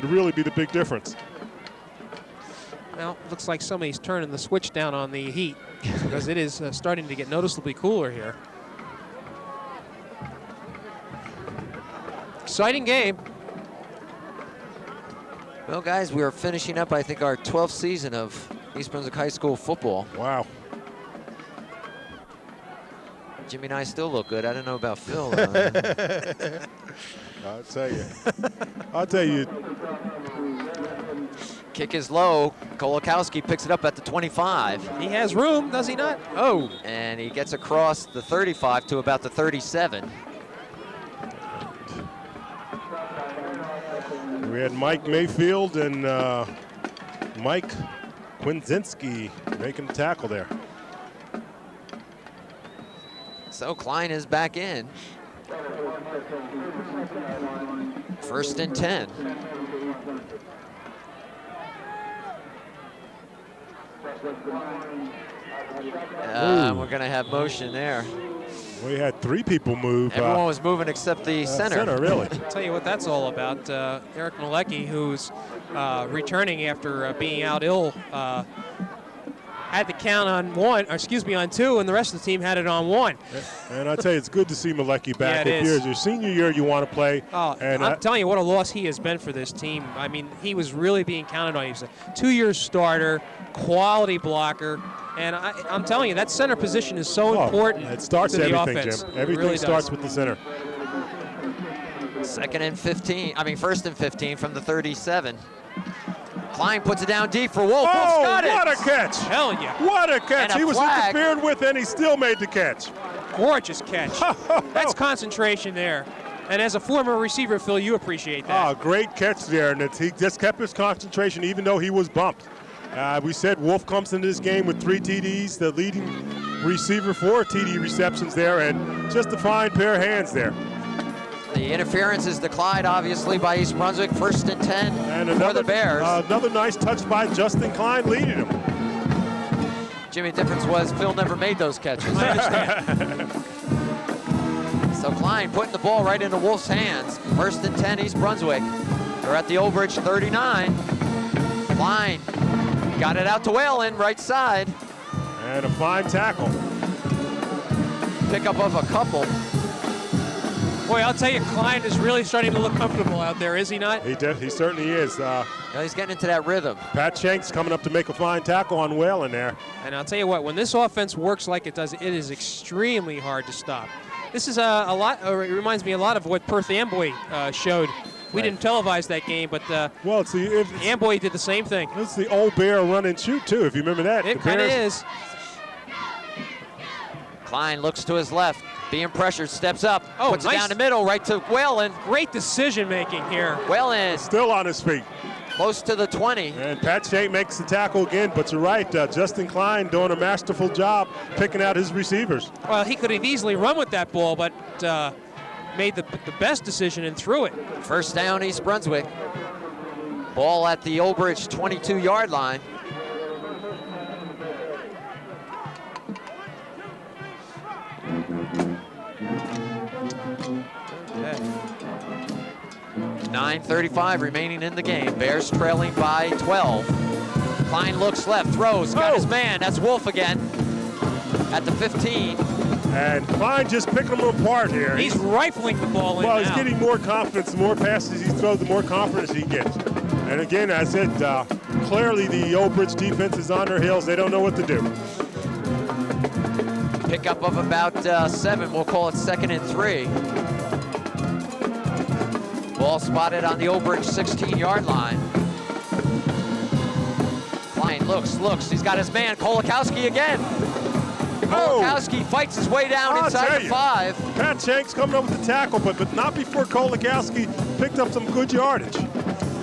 really be the big difference. Well, looks like somebody's turning the switch down on the heat because it is starting to get noticeably cooler here. Exciting game. Well, guys, we are finishing up, I think, our 12th season of East Brunswick High School football. Wow. Jimmy and I still look good. I don't know about Phil. I'll tell you. Kick is low. Kolakowski picks it up at the 25. He has room, does he not? Oh. And he gets across the 35 to about the 37. We had Mike Mayfield and Mike Kwinzinski making the tackle there. So Klein is back in. 1st and 10. We're going to have motion there. We had 3 people move. Everyone was moving except the center. Center, really. I'll tell you what that's all about. Eric Malecki, who's returning after being out ill, had the count on on 2, and the rest of the team had it on 1. And I tell you, it's good to see Malecki back. Yeah, it is. Your senior year, you want to play. Oh, and I'm telling you what a loss he has been for this team. I mean, he was really being counted on. He was a 2-year starter, quality blocker, and I'm telling you, that center position is so important. It starts to the everything, offense. Jim. Everything really starts does. with the center. 1st and 15 from the 37. Klein puts it down deep for Wolf. Oh, Wolf's got it. what a catch! Hell yeah. What a catch! And a He was flag. interfered with, and he still made the catch. Gorgeous catch. That's concentration there. And as a former receiver, Phil, you appreciate that. Oh, great catch there, and he just kept his concentration even though he was bumped. We said Wolf comes into this game with 3 TDs, the leading receiver, 4 TD receptions there, and just a fine pair of hands there. The interference is declined, obviously, by East Brunswick. 1st and 10 And for the Bears. Another nice touch by Justin Klein leading him. Jimmy, the difference was Phil never made those catches. I understand. So Klein putting the ball right into Wolf's hands. 1st and 10, East Brunswick. They're at the Old Bridge 39. Klein got it out to Whalen, right side. And a fine tackle. Pickup of a couple. Boy, I'll tell you, Klein is really starting to look comfortable out there, is he not? He certainly is. Now he's getting into that rhythm. Pat Shanks coming up to make a fine tackle on Whalen there. And I'll tell you what, when this offense works like it does, it is extremely hard to stop. This is a lot. It reminds me a lot of what Perth Amboy showed. We didn't televise that game, but well, it's Amboy did the same thing. It's the old Bear run and shoot too, if you remember that. It kind of is. Klein looks to his left, being pressured, steps up, puts it nice. down the middle, right to Whalen. Great decision making here. Whalen Still on his feet. close to the 20. And Pat Shank makes the tackle again, but you're right, Justin Klein doing a masterful job picking out his receivers. Well, he could have easily run with that ball, but made the best decision and threw it. First down, East Brunswick. Ball at the Old Bridge 22-yard line. Okay. 9:35 remaining in the game. Bears trailing by 12. Klein looks left, throws, got his man. That's Wolf again at the 15. And Klein just picking them apart here. He's rifling the ball in Well, now. he's getting more confidence. The more passes he throws, the more confidence he gets. And again, as I said, clearly the Old Bridge defense is on their heels. They don't know what to do. Pickup of about 7. We'll call it 2nd and 3. Ball spotted on the Old Bridge 16-yard line. Klein looks. He's got his man, Kolakowski again. Kolakowski fights his way down inside the 5. Pat Shank's coming up with the tackle, but not before Kolakowski picked up some good yardage.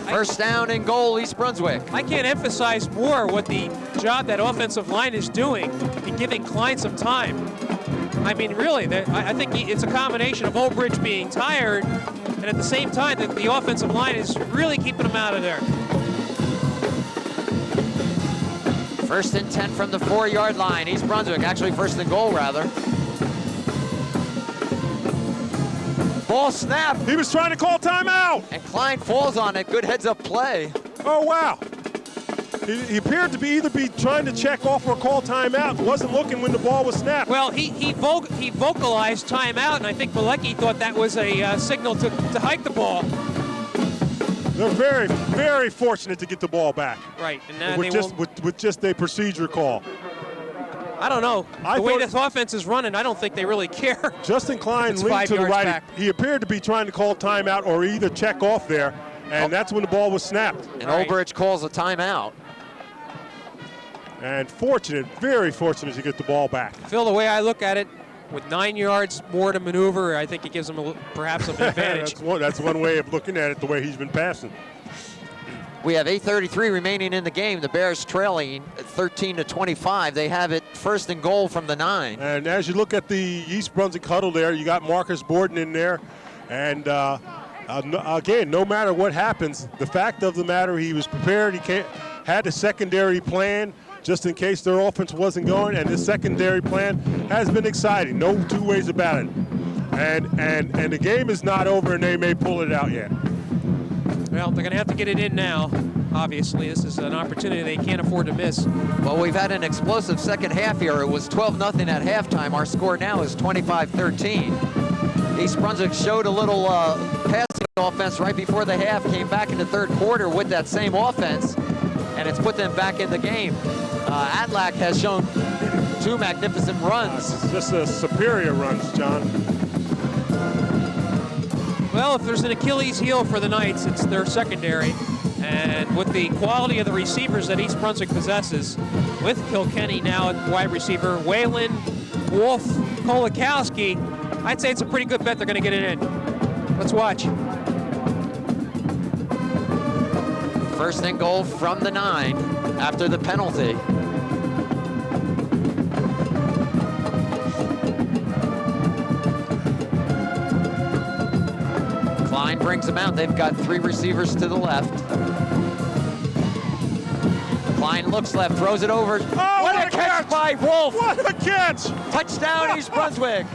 First down and goal, East Brunswick. I can't emphasize more what the job that offensive line is doing in giving Klein some time. I mean, really, I think it's a combination of Old Bridge being tired, and at the same time, the offensive line is really keeping him out of there. First and 10 from the 4-yard line. East Brunswick, actually first and goal, rather. Ball snap. He was trying to call timeout. And Klein falls on it. Good heads-up play. Oh, wow. He appeared to either be trying to check off or call timeout. Wasn't looking when the ball was snapped. Well, he vocalized timeout, and I think Malecki thought that was a signal to hike the ball. They're very, very fortunate to get the ball back. Right, and with just a procedure call. I don't know. The way this offense is running, I don't think they really care. Justin Klein leaned to the right. Back. He appeared to be trying to call timeout or either check off there, and that's when the ball was snapped. And Old Bridge calls a timeout. And fortunate, very fortunate to get the ball back. Phil, the way I look at it, with 9 yards more to maneuver, I think it gives them perhaps an advantage. That's one way of looking at it, the way he's been passing. We have 8:33 remaining in the game. The Bears trailing 13-25. They have it first and goal from the 9. And as you look at the East Brunswick huddle there, you got Marcus Borden in there. And again, no matter what happens, the fact of the matter, he was prepared. He had a secondary plan just in case their offense wasn't going. And this secondary plan has been exciting. No two ways about it. And the game is not over, and they may pull it out yet. Well, they're going to have to get it in now. Obviously, this is an opportunity they can't afford to miss. Well, we've had an explosive second half here. It was 12-0 at halftime. Our score now is 25-13. East Brunswick showed a little passing offense right before the half, came back in the third quarter with that same offense, and it's put them back in the game. Adlac has shown 2 magnificent runs. Just a superior runs, John. Well, if there's an Achilles heel for the Knights, it's their secondary. And with the quality of the receivers that East Brunswick possesses, with Kilkenny now at wide receiver, Whalen, Wolf, Kolakowski, I'd say it's a pretty good bet they're going to get it in. Let's watch. First and goal from the 9 after the penalty. Klein brings them out. They've got 3 receivers to the left. Klein looks left, throws it over. Oh, what a catch by Wolf! What a catch! Touchdown, East Brunswick.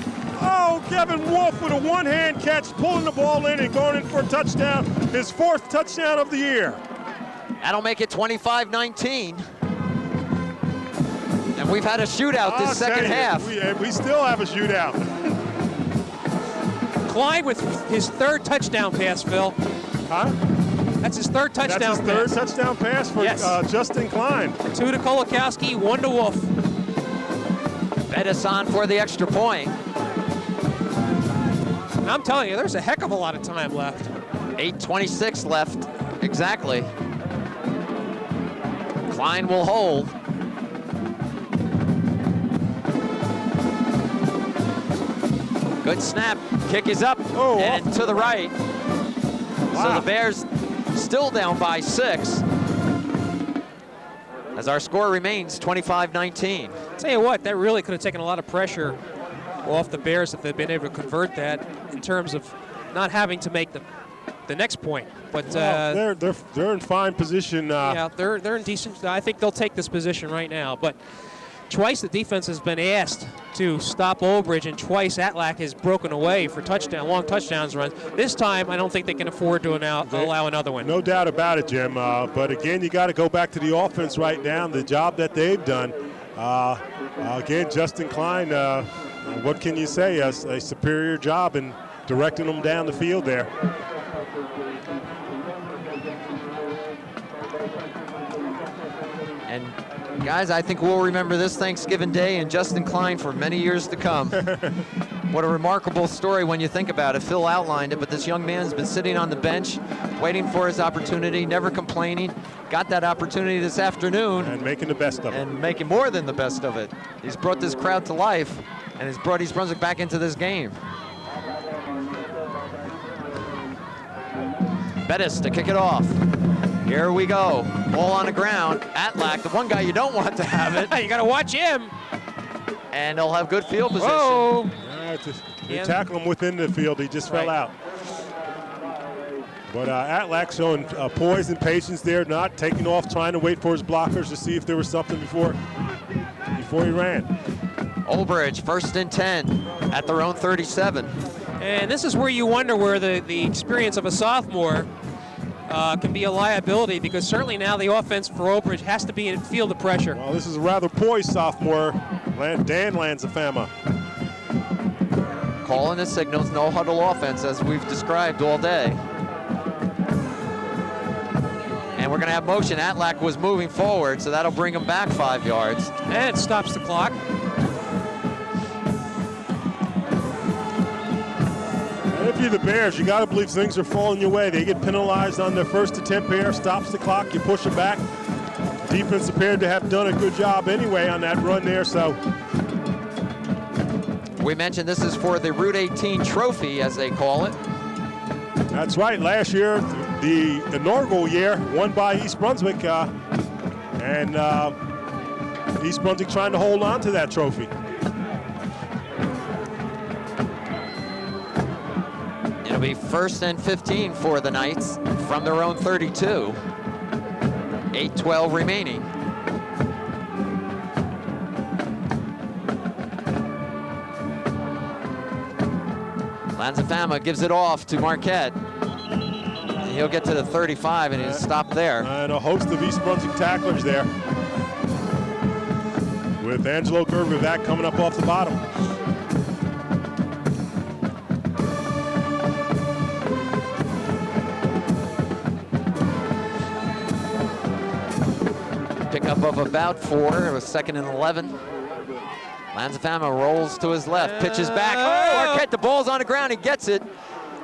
Oh, Kevin Wolf with a one-hand catch, pulling the ball in and going in for a touchdown. His 4th touchdown of the year. That'll make it 25-19. And we've had a shootout this second half. We still have a shootout. Klein with his 3rd touchdown pass, Phil. Huh? That's his 3rd touchdown pass. That's his 3rd touchdown pass for Justin Klein. 2 to Kolakowski, 1 to Wolf. Bettis on for the extra point. I'm telling you, there's a heck of a lot of time left. 8:26 left, exactly. Klein will hold. Good snap. Kick is up and to the right. Wow. So the Bears still down by 6. As our score remains 25-19. Tell you what, that really could have taken a lot of pressure off the Bears if they'd been able to convert that in terms of not having to make the next point. But they're in fine position. Yeah, they're in decent. I think they'll take this position right now. But twice the defense has been asked to stop Old Bridge, and twice Atlac has broken away for long touchdowns runs. This time, I don't think they can afford to allow another one. No doubt about it, Jim. But again, you got to go back to the offense right now, the job that they've done. Again, Justin Klein, what can you say? A superior job in directing them down the field there. And guys, I think we'll remember this Thanksgiving Day and Justin Klein for many years to come. What a remarkable story when you think about it. Phil outlined it, but this young man's been sitting on the bench, waiting for his opportunity, never complaining. Got that opportunity this afternoon. And making the best of it. And making more than the best of it. He's brought this crowd to life and has brought East Brunswick back into this game. Bettis to kick it off. Here we go. Ball on the ground. Atlac, the one guy you don't want to have it. You got to watch him. And they'll have good field position. Whoa. They tackle him within the field. He just fell out. But Atlac showing poise and patience there, not taking off, trying to wait for his blockers to see if there was something before he ran. Old Bridge, 1st and 10 at their own 37. And this is where you wonder where the experience of a sophomore can be a liability, because certainly now the offense for Old Bridge has to be in feel the pressure. Well, this is a rather poised sophomore, Dan Lanzafama. Calling the signals, no huddle offense as we've described all day. And we're going to have motion. Atlac was moving forward, so that'll bring him back 5 yards. And it stops the clock. If you're the Bears, you got to believe things are falling your way. They get penalized on their first attempt here, stops the clock, you push it back. Defense appeared to have done a good job anyway on that run there, so. We mentioned this is for the Route 18 trophy, as they call it. That's right. Last year, the inaugural year, won by East Brunswick, and East Brunswick trying to hold on to that trophy. It'll be 1st and 15 for the Knights from their own 32. 8:12 remaining. Lanzafama gives it off to Marquette. And he'll get to the 35 and he'll stop there. And a host of East Brunswick tacklers there. With Angelo Gervivak coming up off the bottom. Pickup of about 4. It was 2nd and 11. Lanzafama rolls to his left, pitches back. Oh, Marquette, the ball's on the ground. He gets it,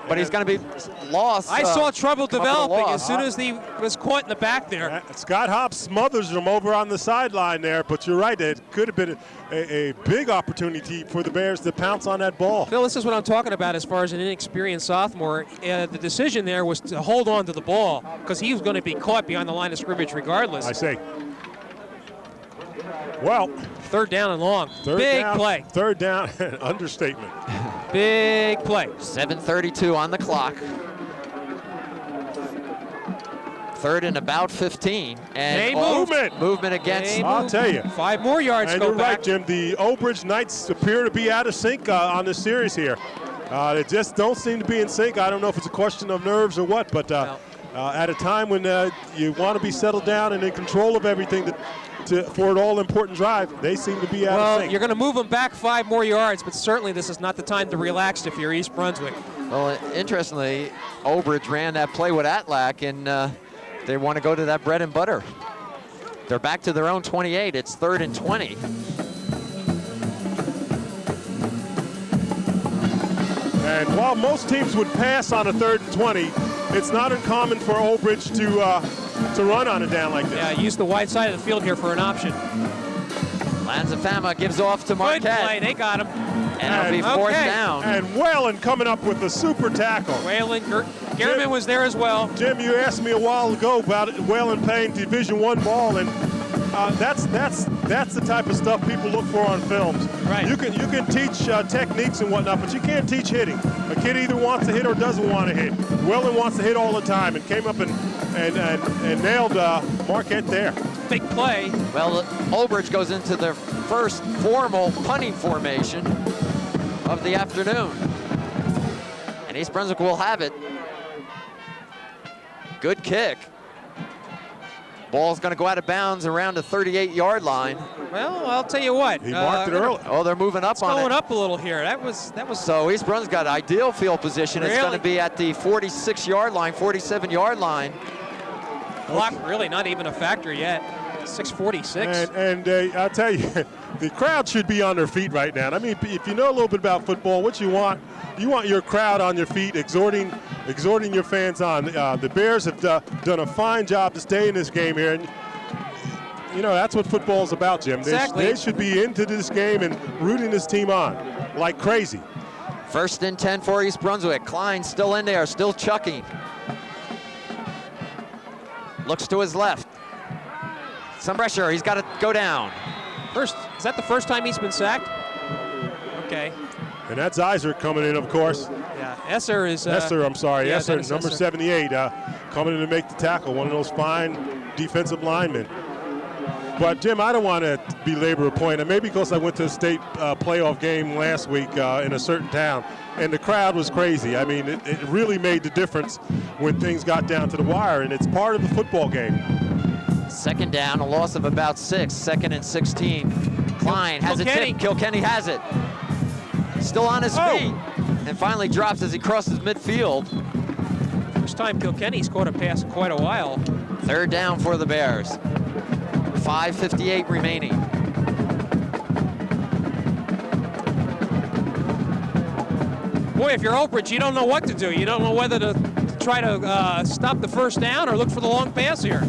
but he's going to be lost. I saw trouble developing as soon as he was caught in the back there. Scott Hobbs smothers him over on the sideline there, but you're right. It could have been a big opportunity for the Bears to pounce on that ball. Phil, this is what I'm talking about as far as an inexperienced sophomore. The decision there was to hold on to the ball because he was going to be caught behind the line of scrimmage regardless. I say. Well, 3rd down and long. Big play. 3rd down, understatement. Big play. 7:32 on the clock. 3rd and about 15. And movement against. I'll tell you. 5 more yards and go you're back. right, Jim. The Old Bridge Knights appear to be out of sync on this series here. They just don't seem to be in sync. I don't know if it's a question of nerves or what, but at a time when you want to be settled down and in control of everything for an all-important drive, they seem to be out of sync. You're going to move them back 5 more yards, but certainly this is not the time to relax if you're East Brunswick. Well, interestingly, Old Bridge ran that play with Atlac, and they want to go to that bread and butter. They're back to their own 28. It's 3rd and 20. And while most teams would pass on a 3rd and 20, it's not uncommon for Old Bridge to run on a down like this. Yeah, use the wide side of the field here for an option. Lanzafama gives off to Marquette. Good play, they got him. And it'll be fourth down. And Whalen coming up with a super tackle. Whalen, Gehrman was there as well. Jim, you asked me a while ago about Whalen playing Division I ball, and that's the type of stuff people look for on films. Right. You can teach techniques and whatnot, but you can't teach hitting. A kid either wants to hit or doesn't want to hit. Whalen wants to hit all the time, and came up and nailed Marquette there. Big play. Well, Old Bridge goes into their first formal punting formation of the afternoon. And East Brunswick will have it. Good kick. Ball's going to go out of bounds around the 38-yard line. Well, I'll tell you what. He marked it early. Oh, they're moving up on it. Going up a little here. That was. So East Brunswick got ideal field position. Really? It's going to be at the 46-yard line, 47-yard line. Clock really not even a factor yet. 6:46. And I'll tell you, the crowd should be on their feet right now. I mean, if you know a little bit about football, what you want your crowd on your feet, exhorting your fans on. The Bears have done a fine job to stay in this game here. And, you know, that's what football's about, Jim. Exactly. They should be into this game and rooting this team on like crazy. First and 10 for East Brunswick. Klein still in there, still chucking. Looks to his left. Some pressure, he's got to go down. Is that the first time he's been sacked? Okay. And that's Isaac coming in, of course. Yeah, Esser is. Esser, I'm sorry. Yeah, Esser, Dennis number Esser. 78, coming in to make the tackle. One of those fine defensive linemen. But, Jim, I don't want to belabor a point, and maybe because I went to a state playoff game last week in a certain town, and the crowd was crazy. I mean, it really made the difference when things got down to the wire, and it's part of the football game. Second down, a loss of about 6. Second and 16. Klein has it tipped. Kilkenny has it. Still on his feet. And finally drops as he crosses midfield. First time Kilkenny's caught a pass in quite a while. Third down for the Bears. 5:58 remaining. Boy, if you're Oak Ridge, you don't know what to do. You don't know whether to try to stop the first down or look for the long pass here.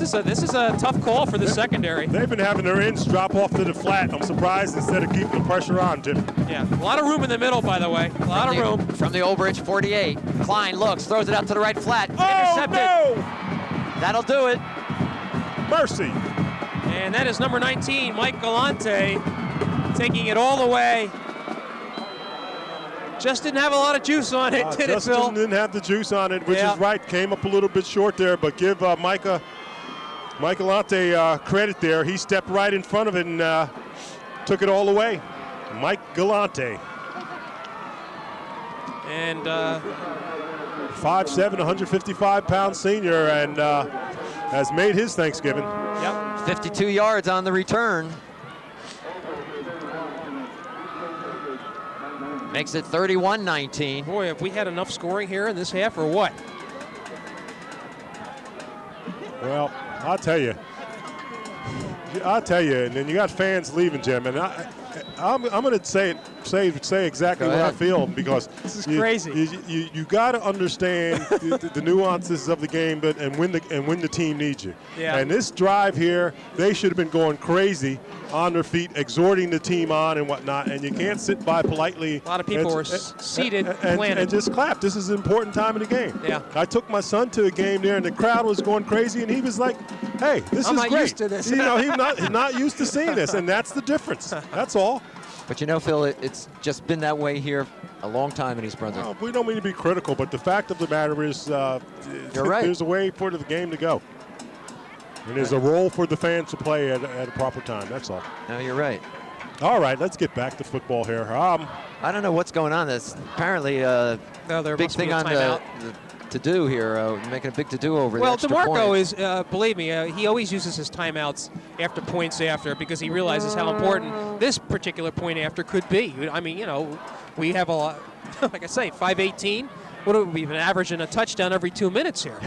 This is a tough call for the secondary. They've been having their ends drop off to the flat. I'm surprised instead of keeping the pressure on, Jim. Yeah, a lot of room in the middle, by the way. A lot of room. From the Old Bridge 48. Klein looks, throws it out to the right flat. Oh, Intercepted. no! That'll do it. Mercy. And that is number 19, Mike Galante, taking it all the way. Just didn't have a lot of juice on it, did it, Phil? Justin didn't have the juice on it, which is right. Came up a little bit short there, but give Mike Galante credit there. He stepped right in front of it and took it all away. Mike Galante. And 5'7", 155-pound senior, and has made his Thanksgiving. Yep. 52 yards on the return. Makes it 31-19. Boy, have we had enough scoring here in this half or what? Well, I'll tell you, and then you got fans leaving, Jim, and I'm going to say exactly what I feel, because this is crazy. You got to understand the nuances of the game, and when the team needs you. Yeah. And this drive here, they should have been going crazy on their feet, exhorting the team on and whatnot. And you can't sit by politely. A lot of people were seated, planted, and just clap. This is an important time in the game. Yeah. I took my son to a game there, and the crowd was going crazy, and he was like, "Hey, this I'm is not great." used to this. You know, he's not used to seeing this, and that's the difference. That's all. But you know, Phil, it's just been that way here a long time in East Brunswick. We don't mean to be critical, but the fact of the matter is You're right. There's a way for the game to go. And there's a role for the fans to play at a proper time. That's all. No, you're right. All right, let's get back to football here. I don't know what's going on. That's apparently a big thing on the to-do here, making a big to-do over well, the extra DeMarco point. is, believe me, he always uses his timeouts after points after, because he realizes how important this particular point after could be. I mean, you know, we have a lot, like I say, 5:18. What have we been averaging a touchdown every 2 minutes here?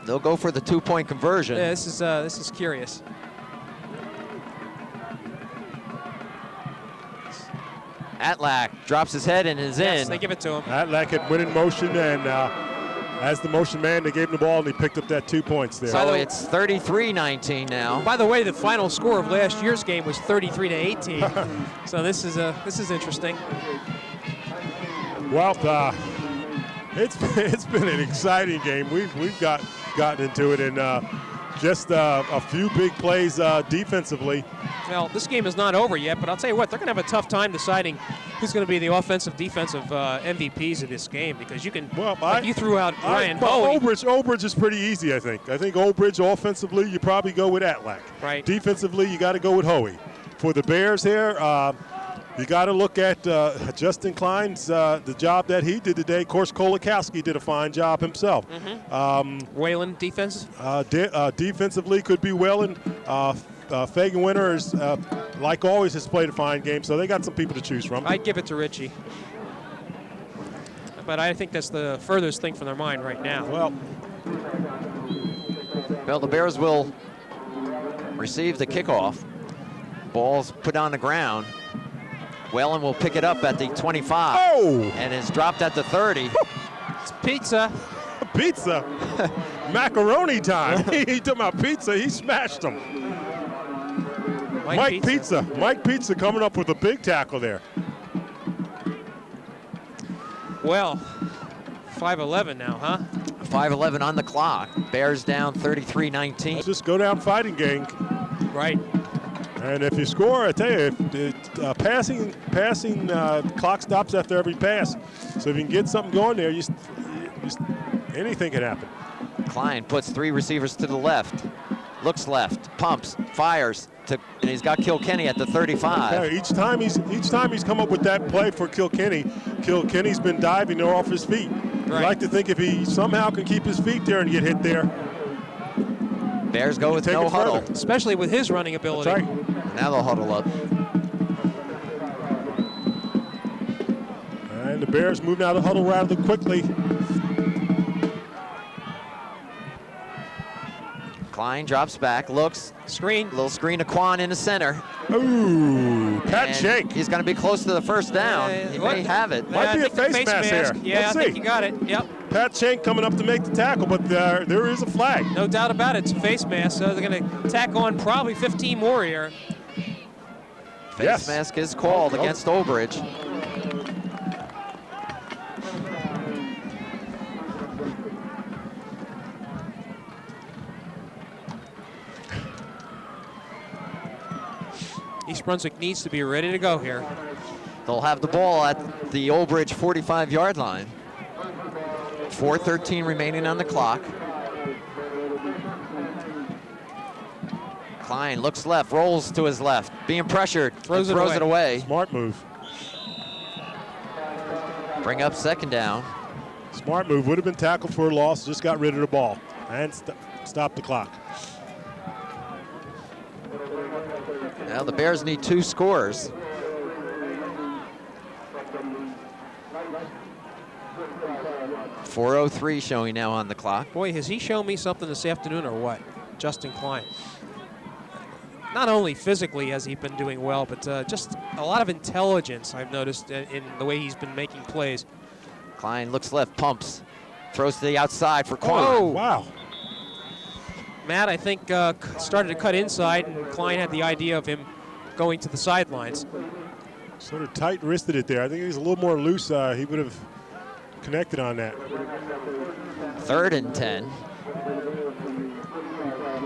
They'll go for the two-point conversion. Yeah, this is curious. Atlack drops his head and is Yes, in. they give it to him. Atlack had winning motion, and as the motion man, they gave him the ball, and he picked up that 2 points there. So it's 33-19 now. By the way, the final score of last year's game was 33-18. So this is interesting. Well, it's been an exciting game. We've gotten into it, and just a few big plays defensively. Well, this game is not over yet, but I'll tell you what, they're going to have a tough time deciding who's going to be the offensive, defensive MVPs of this game, because you can. Well, you threw out Ryan Bowie. Old Bridge is pretty easy, I think. I think Old Bridge offensively, you probably go with Atlack. Right. Defensively, you got to go with Hoey. For the Bears here, you got to look at Justin Klein's the job that he did today. Of course, Kolakowski did a fine job himself. Whalen defense. Defensively could be Whalen. Fagan Winter is, like always, has played a fine game, so they got some people to choose from. I'd give it to Richie. But I think that's the furthest thing from their mind right now. Well, the Bears will receive the kickoff. Ball's put on the ground. Whalen will pick it up at the 25. Oh! And is dropped at the 30. It's pizza. Pizza. Macaroni time. He took my pizza. He smashed them. Mike Pizza coming up with a big tackle there. Well, 5:11 now, huh? 5:11 on the clock. Bears down 33-19. Just go down fighting, gang. Right. And if you score, I tell you, passing clock stops after every pass. So if you can get something going there, anything can happen. Klein puts 3 receivers to the left. Looks left, pumps, fires, and he's got Kilkenny at the 35. Yeah, each time he's come up with that play for Kilkenny's been diving there off his feet. Right. I'd like to think if he somehow can keep his feet there and get hit there. Bears go with no huddle. Especially with his running ability. That's right. Now they'll huddle up. And the Bears moving out of the huddle rather quickly. Klein drops back, looks. Screen. Little screen to Quan in the center. Ooh, Pat Shank. He's going to be close to the first down. He may have it. Might be a face mask here. Yeah, Let's I think see. you got it. Yep. Pat Shank coming up to make the tackle, but there is a flag. No doubt about it. It's a face mask, so they're going to tack on probably 15 more here. Face mask is called against Old Bridge. East Brunswick needs to be ready to go here. They'll have the ball at the Old Bridge 45-yard line. 4:13 remaining on the clock. Klein looks left, rolls to his left, being pressured, throws it away. Smart move. Bring up second down. Smart move. Would have been tackled for a loss. Just got rid of the ball and stopped the clock. Now the Bears need 2 scores. .403 showing now on the clock. Boy, has he shown me something this afternoon or what? Justin Klein. Not only physically has he been doing well, but just a lot of intelligence I've noticed in the way he's been making plays. Klein looks left, pumps, throws to the outside for Quan. Oh, wow. Matt, I think, started to cut inside, and Klein had the idea of him going to the sidelines. Sort of tight-wristed it there. I think he was a little more loose. He would have connected on that. 3rd and 10.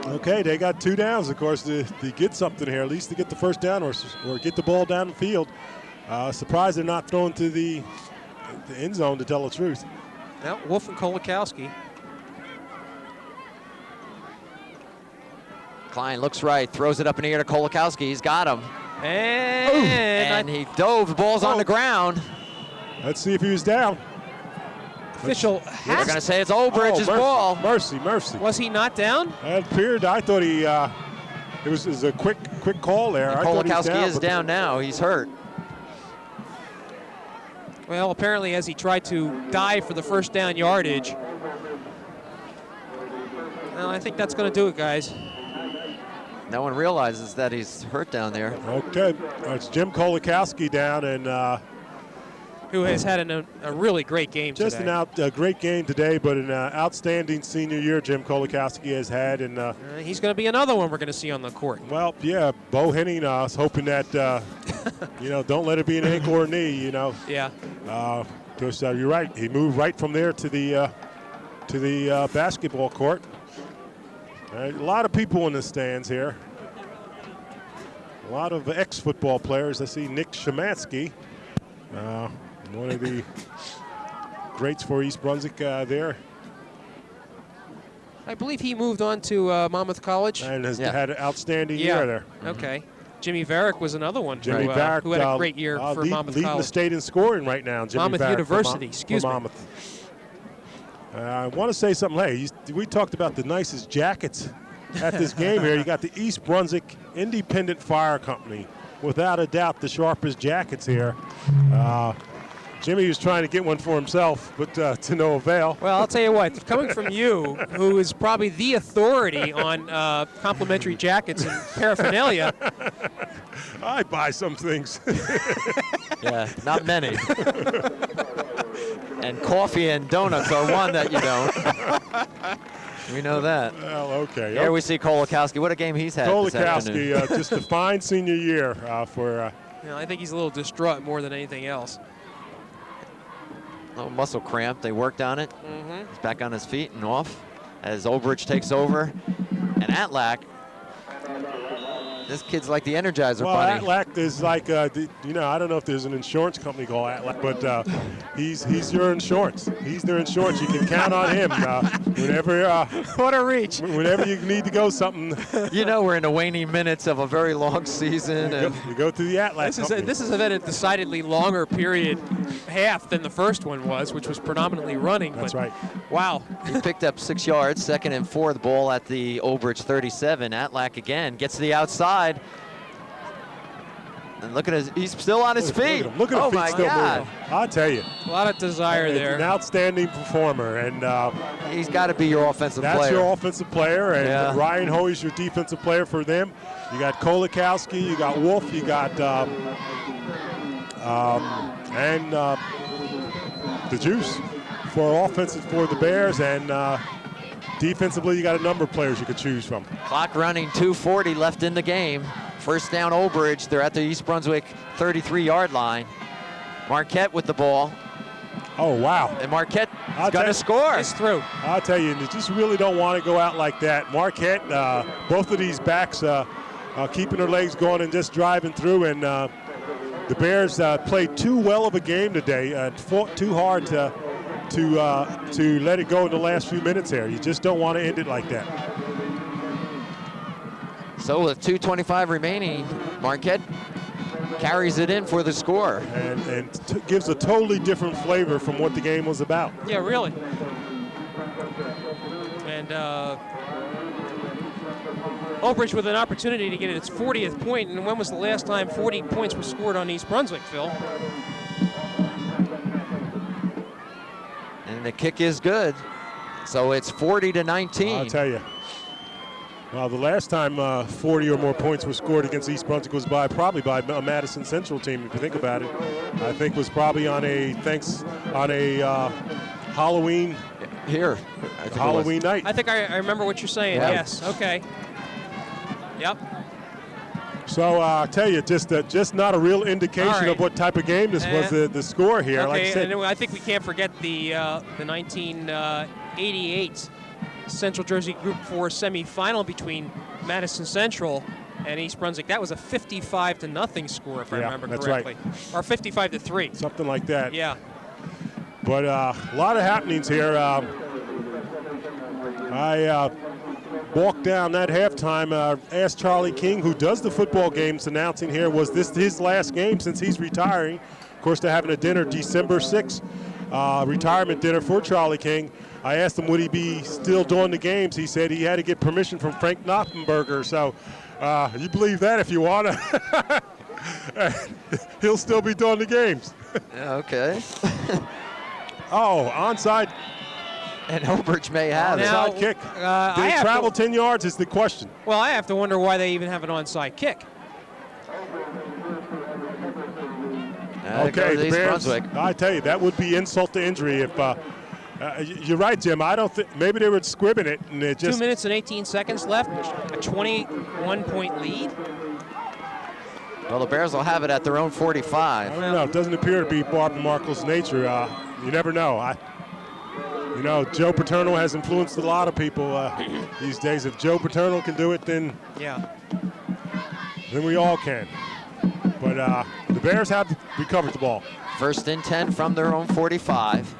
Okay, they got 2 downs, of course, to get something here, at least to get the first down or get the ball down the field. Surprised they're not throwing to the end zone, to tell the truth. Now, Wolf and Kolakowski. Klein looks right, throws it up in the air to Kolakowski. He's got him. And he dove. The ball's on the ground. Let's see if he was down. Official They're going to say it's Old Bridge's ball. Mercy. Was he not down? It appeared. I thought he. It was a quick call there. Kolakowski is down now. He's hurt. Well, apparently as he tried to dive for the first down yardage. Well, I think that's going to do it, guys. No one realizes that he's hurt down there. Okay, it's Jim Kolakowski down, and who has had a really great game Just today. a great game today, but an outstanding senior year Jim Kolakowski has had. And he's going to be another one we're going to see on the court. well, yeah, Bo Henning, I was hoping that, don't let it be an ankle or knee, Yeah. Because you're right. He moved right from there to the basketball court. A lot of people in the stands here. A lot of ex-football players. I see Nick Shemansky, one of the greats for East Brunswick there. I believe he moved on to Monmouth College. And has had an outstanding year there. Okay. Jimmy Varick was another one Jimmy Varick, who had a great year for Monmouth leading College. the state in scoring right now. Jimmy Monmouth Varick University, for excuse me. Monmouth. I want to say something. Hey, we talked about the nicest jackets at this game here. You got the East Brunswick Independent Fire Company. Without a doubt, the sharpest jackets here. Jimmy was trying to get one for himself, but to no avail. Well, I'll tell you what, coming from you, who is probably the authority on complimentary jackets and paraphernalia. I buy some things. Yeah, not many. And coffee and donuts are one that you don't. We know that. Well, okay. Here we see Kolakowski. What a game he's had this afternoon. Kolakowski, just a fine senior year for. I think he's a little distraught more than anything else. Little muscle cramp. They worked on it. He's back on his feet and off as Obridge takes over. And Atlack, this kid's like the Energizer Bunny. Atlack is like, I don't know if there's an insurance company called Atlack, but he's your insurance. He's their insurance. You can count on him whenever. What a reach! Whenever you need to go something. We're in the waning minutes of a very long season. You go to the Atlack. This has been a decidedly longer period half than the first one was, which was predominantly running. That's right. Wow. He picked up 6 yards, 2nd and 4, the ball at the Obridge 37. Atlack again gets to the outside. And look at he's still on his feet. Look at his feet my still God. moving. I'll tell you. A lot of desire there. An outstanding performer. And he's got to be your offensive player. That's your offensive player. And Ryan Hoey's your defensive player for them. You got Kolakowski, you got Wolf, you got the Juice for offensive for the Bears. And defensively, you got a number of players you could choose from. Clock running, 2:40 left in the game. First down, Obridge. They're at the East Brunswick 33-yard line. Marquette with the ball. Oh, wow. And Marquette's going to score. It's through. I'll tell you, you just really don't want to go out like that. Marquette, both of these backs keeping their legs going and just driving through. And the Bears played too well of a game today, fought too hard to let it go in the last few minutes here. You just don't want to end it like that. So with 2:25 remaining, Marquette carries it in for the score. And gives a totally different flavor from what the game was about. Yeah, really. And Obridge with an opportunity to get its 40th point. And when was the last time 40 points were scored on East Brunswick, Phil? And the kick is good. So it's 40-19. I'll tell you. Well, the last time 40 or more points were scored against East Brunswick was probably by a Madison Central team, if you think about it. I think was probably on a Halloween. Here. Halloween night. I think I remember what you're saying. Yeah. Yes. Okay. Yep. So I'll tell you, just not a real indication of what type of game this was. The score here. Okay, like I said, and I think we can't forget the 1988 Central Jersey Group 4 semifinal between Madison Central and East Brunswick. That was a 55-0 score, if I remember correctly. Right. Or 55-3. Something like that. Yeah. But a lot of happenings here. I walked down that halftime, asked Charlie King, who does the football games, announcing here, was this his last game since he's retiring? Of course, they're having a dinner December 6th, retirement dinner for Charlie King. I asked him, would he be still doing the games? He said he had to get permission from Frank Knoppenberger. So you believe that if you want to. He'll still be doing the games. Yeah, okay. Oh, onside. And Obridge may have it. Onside kick. Did it travel 10 yards is the question. Well, I have to wonder why they even have an onside kick. Okay, the East Bears, Brunswick. I tell you, that would be insult to injury if you're right, Jim. I don't think maybe they were scribbing it and it just 2 minutes and 18 seconds left. A 21-point lead. Well, the Bears will have it at their own 45. I don't know. It doesn't appear to be Barbara Markle's nature. You never know. Joe Paterno has influenced a lot of people these days. If Joe Paterno can do it, then we all can. But the Bears have recovered the ball. First and 10 from their own 45.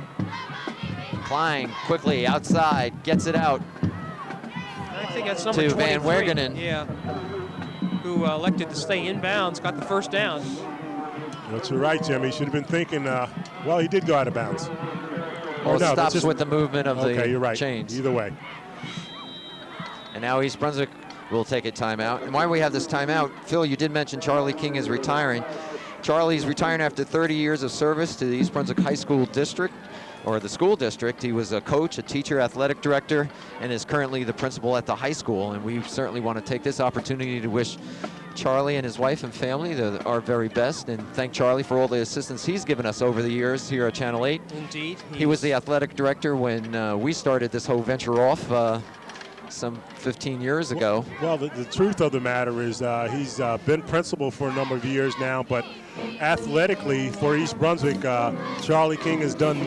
Klein quickly outside, gets it out I think that's number to 23. Van Wergenen. Yeah. Who elected to stay inbounds, got the first down. That's right, Jim. He should have been thinking, well, he did go out of bounds. Well, it no, stops with the movement of the you're right. chains. Either way. And now East Brunswick will take a timeout. And why we have this timeout, Phil, you did mention Charlie King is retiring. Charlie's retiring after 30 years of service to the East Brunswick High School District, or the school district. He was a coach, a teacher, athletic director, and is currently the principal at the high school. And we certainly want to take this opportunity to wish Charlie and his wife and family our very best, and thank Charlie for all the assistance he's given us over the years here at Channel 8. Indeed. He was the athletic director when we started this whole venture off some 15 years ago. Well, the truth of the matter is he's been principal for a number of years now, but athletically for East Brunswick, Charlie King has done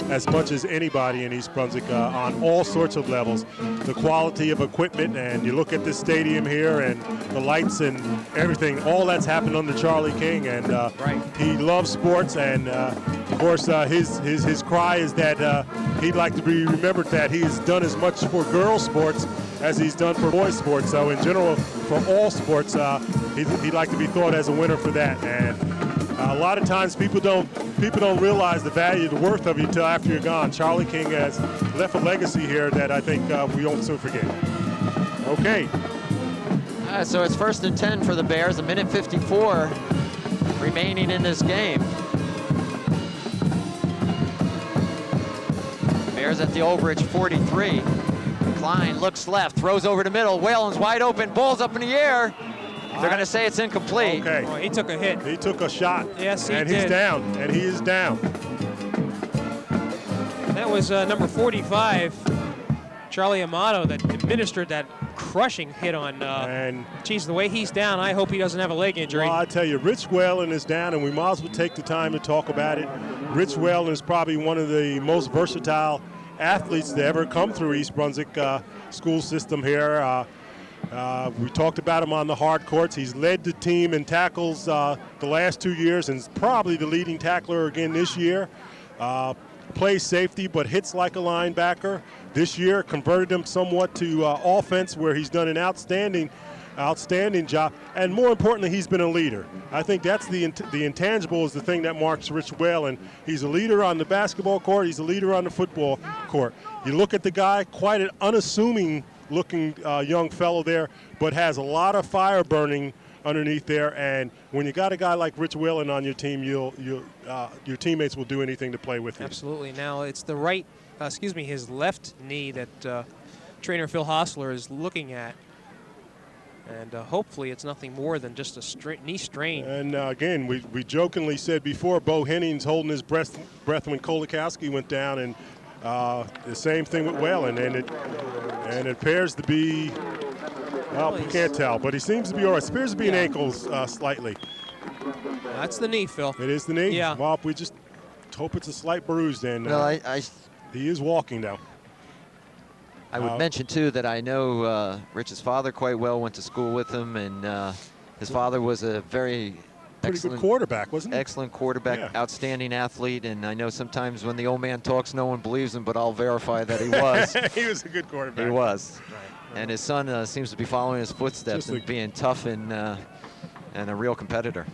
as much as anybody in East Brunswick on all sorts of levels. The quality of equipment, and you look at this stadium here and the lights and everything, all that's happened under Charlie King, and he loves sports, and of course his cry is that he'd like to be remembered that he has done as much for girls sports as he's done for boys sports. So in general, for all sports, he'd like to be thought as a winner for that. And a lot of times people don't realize the value, the worth of you until after you're gone. Charlie King has left a legacy here that I think we won't soon forget. Okay. So it's first and 10 for the Bears, a minute 54 remaining in this game. Bears at the Overage 43. Klein looks left, throws over the middle. Whalen's wide open, ball's up in the air. They're going to say it's incomplete. Okay. Oh, he took a hit. He took a shot. Yes, he and did. He's down, and he is down. That was number 45, Charlie Amato, that administered that crushing hit on. Geez, the way he's down, I hope he doesn't have a leg injury. Well, I tell you, Rich Whalen is down, and we might as well take the time to talk about it. Rich Whalen is probably one of the most versatile athletes to ever come through East Brunswick school system here. We talked about him on the hard courts. He's led the team in tackles the last 2 years and is probably the leading tackler again this year. Plays safety but hits like a linebacker. This year converted him somewhat to offense, where he's done an outstanding job. And more importantly, he's been a leader. I think that's the intangible is the thing that marks Rich Whalen. He's a leader on the basketball court. He's a leader on the football court. You look at the guy, quite an unassuming looking young fellow there, but has a lot of fire burning underneath there. And when you got a guy like Rich Whalen on your team, your teammates will do anything to play with you. Absolutely. Now it's the his left knee that trainer Phil Hostler is looking at. And hopefully it's nothing more than just a knee strain. And again, we jokingly said before, Bo Henning's holding his breath when Kolakowski went down, and the same thing with Whalen. And it appears to be, well, we can't tell, but he seems to be all right. It appears to be an ankle slightly. That's the knee, Phil. It is the knee? Yeah. Well, we just hope it's a slight bruise then. Well, he is walking now. I would mention, too, that I know Rich's father quite well, went to school with him, and his father was a very good quarterback, wasn't he? Excellent quarterback, outstanding athlete, and I know sometimes when the old man talks, no one believes him, but I'll verify that he was. He was a good quarterback. He was. Right. And his son seems to be following his footsteps and being tough and a real competitor.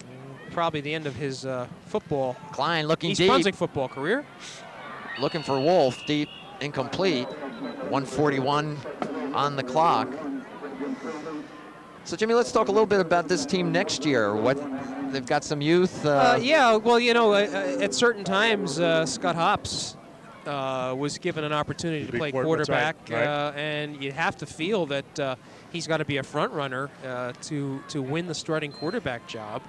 Probably the end of his football. Klein looking East deep. Brunswick football career. Looking for Wolf, deep, incomplete. 1:41 on the clock. So, Jimmy, let's talk a little bit about this team next year. They've got some youth. Yeah, well, at certain times, Scott Hops was given an opportunity to play quarterback, right. and you have to feel that he's got to be a front runner to win the starting quarterback job.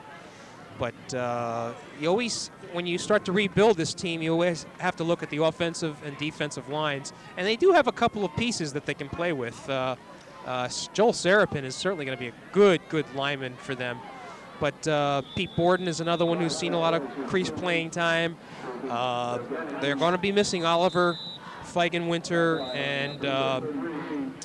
But you always, when you start to rebuild this team, you always have to look at the offensive and defensive lines. And they do have a couple of pieces that they can play with. Joel Serapin is certainly going to be a good lineman for them. But Pete Borden is another one who's seen a lot of crease playing time. They're going to be missing Oliver Feigenwinter and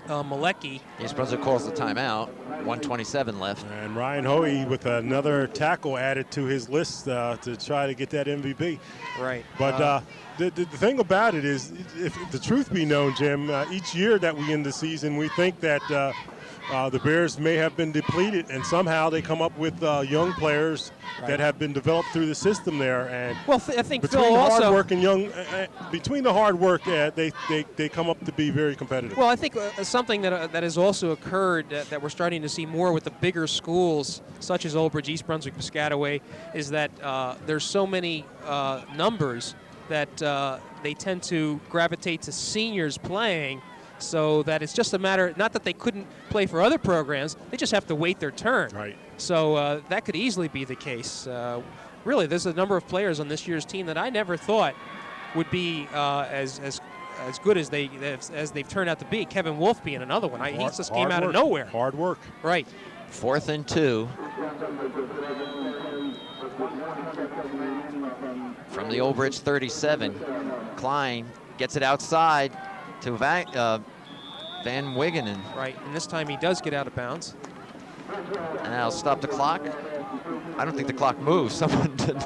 Malecki. East Brunswick calls the timeout. 1:27 left. And Ryan Hoey with another tackle added to his list to try to get that MVP. Right. But the thing about it is, if the truth be known, Jim, each year that we end the season, we think that the Bears may have been depleted, and somehow they come up with young players that have been developed through the system there. And well, I think between Phil the also hard work and between the hard work, they come up to be very competitive. Well, I think something that has also occurred that we're starting to see more with the bigger schools, such as Old Bridge, East Brunswick, Piscataway, is that there's so many numbers that they tend to gravitate to seniors playing. So that it's just a matter, not that they couldn't play for other programs, they just have to wait their turn. Right. So that could easily be the case. Really, there's a number of players on this year's team that I never thought would be as good as they've turned out to be. Kevin Wolf being another one. He just came out of nowhere. Hard work. Right. 4th and 2. From the Old Bridge 37, Klein gets it outside to Van Wigenen. Right, and this time he does get out of bounds. And I'll stop the clock. I don't think the clock moves. Someone did.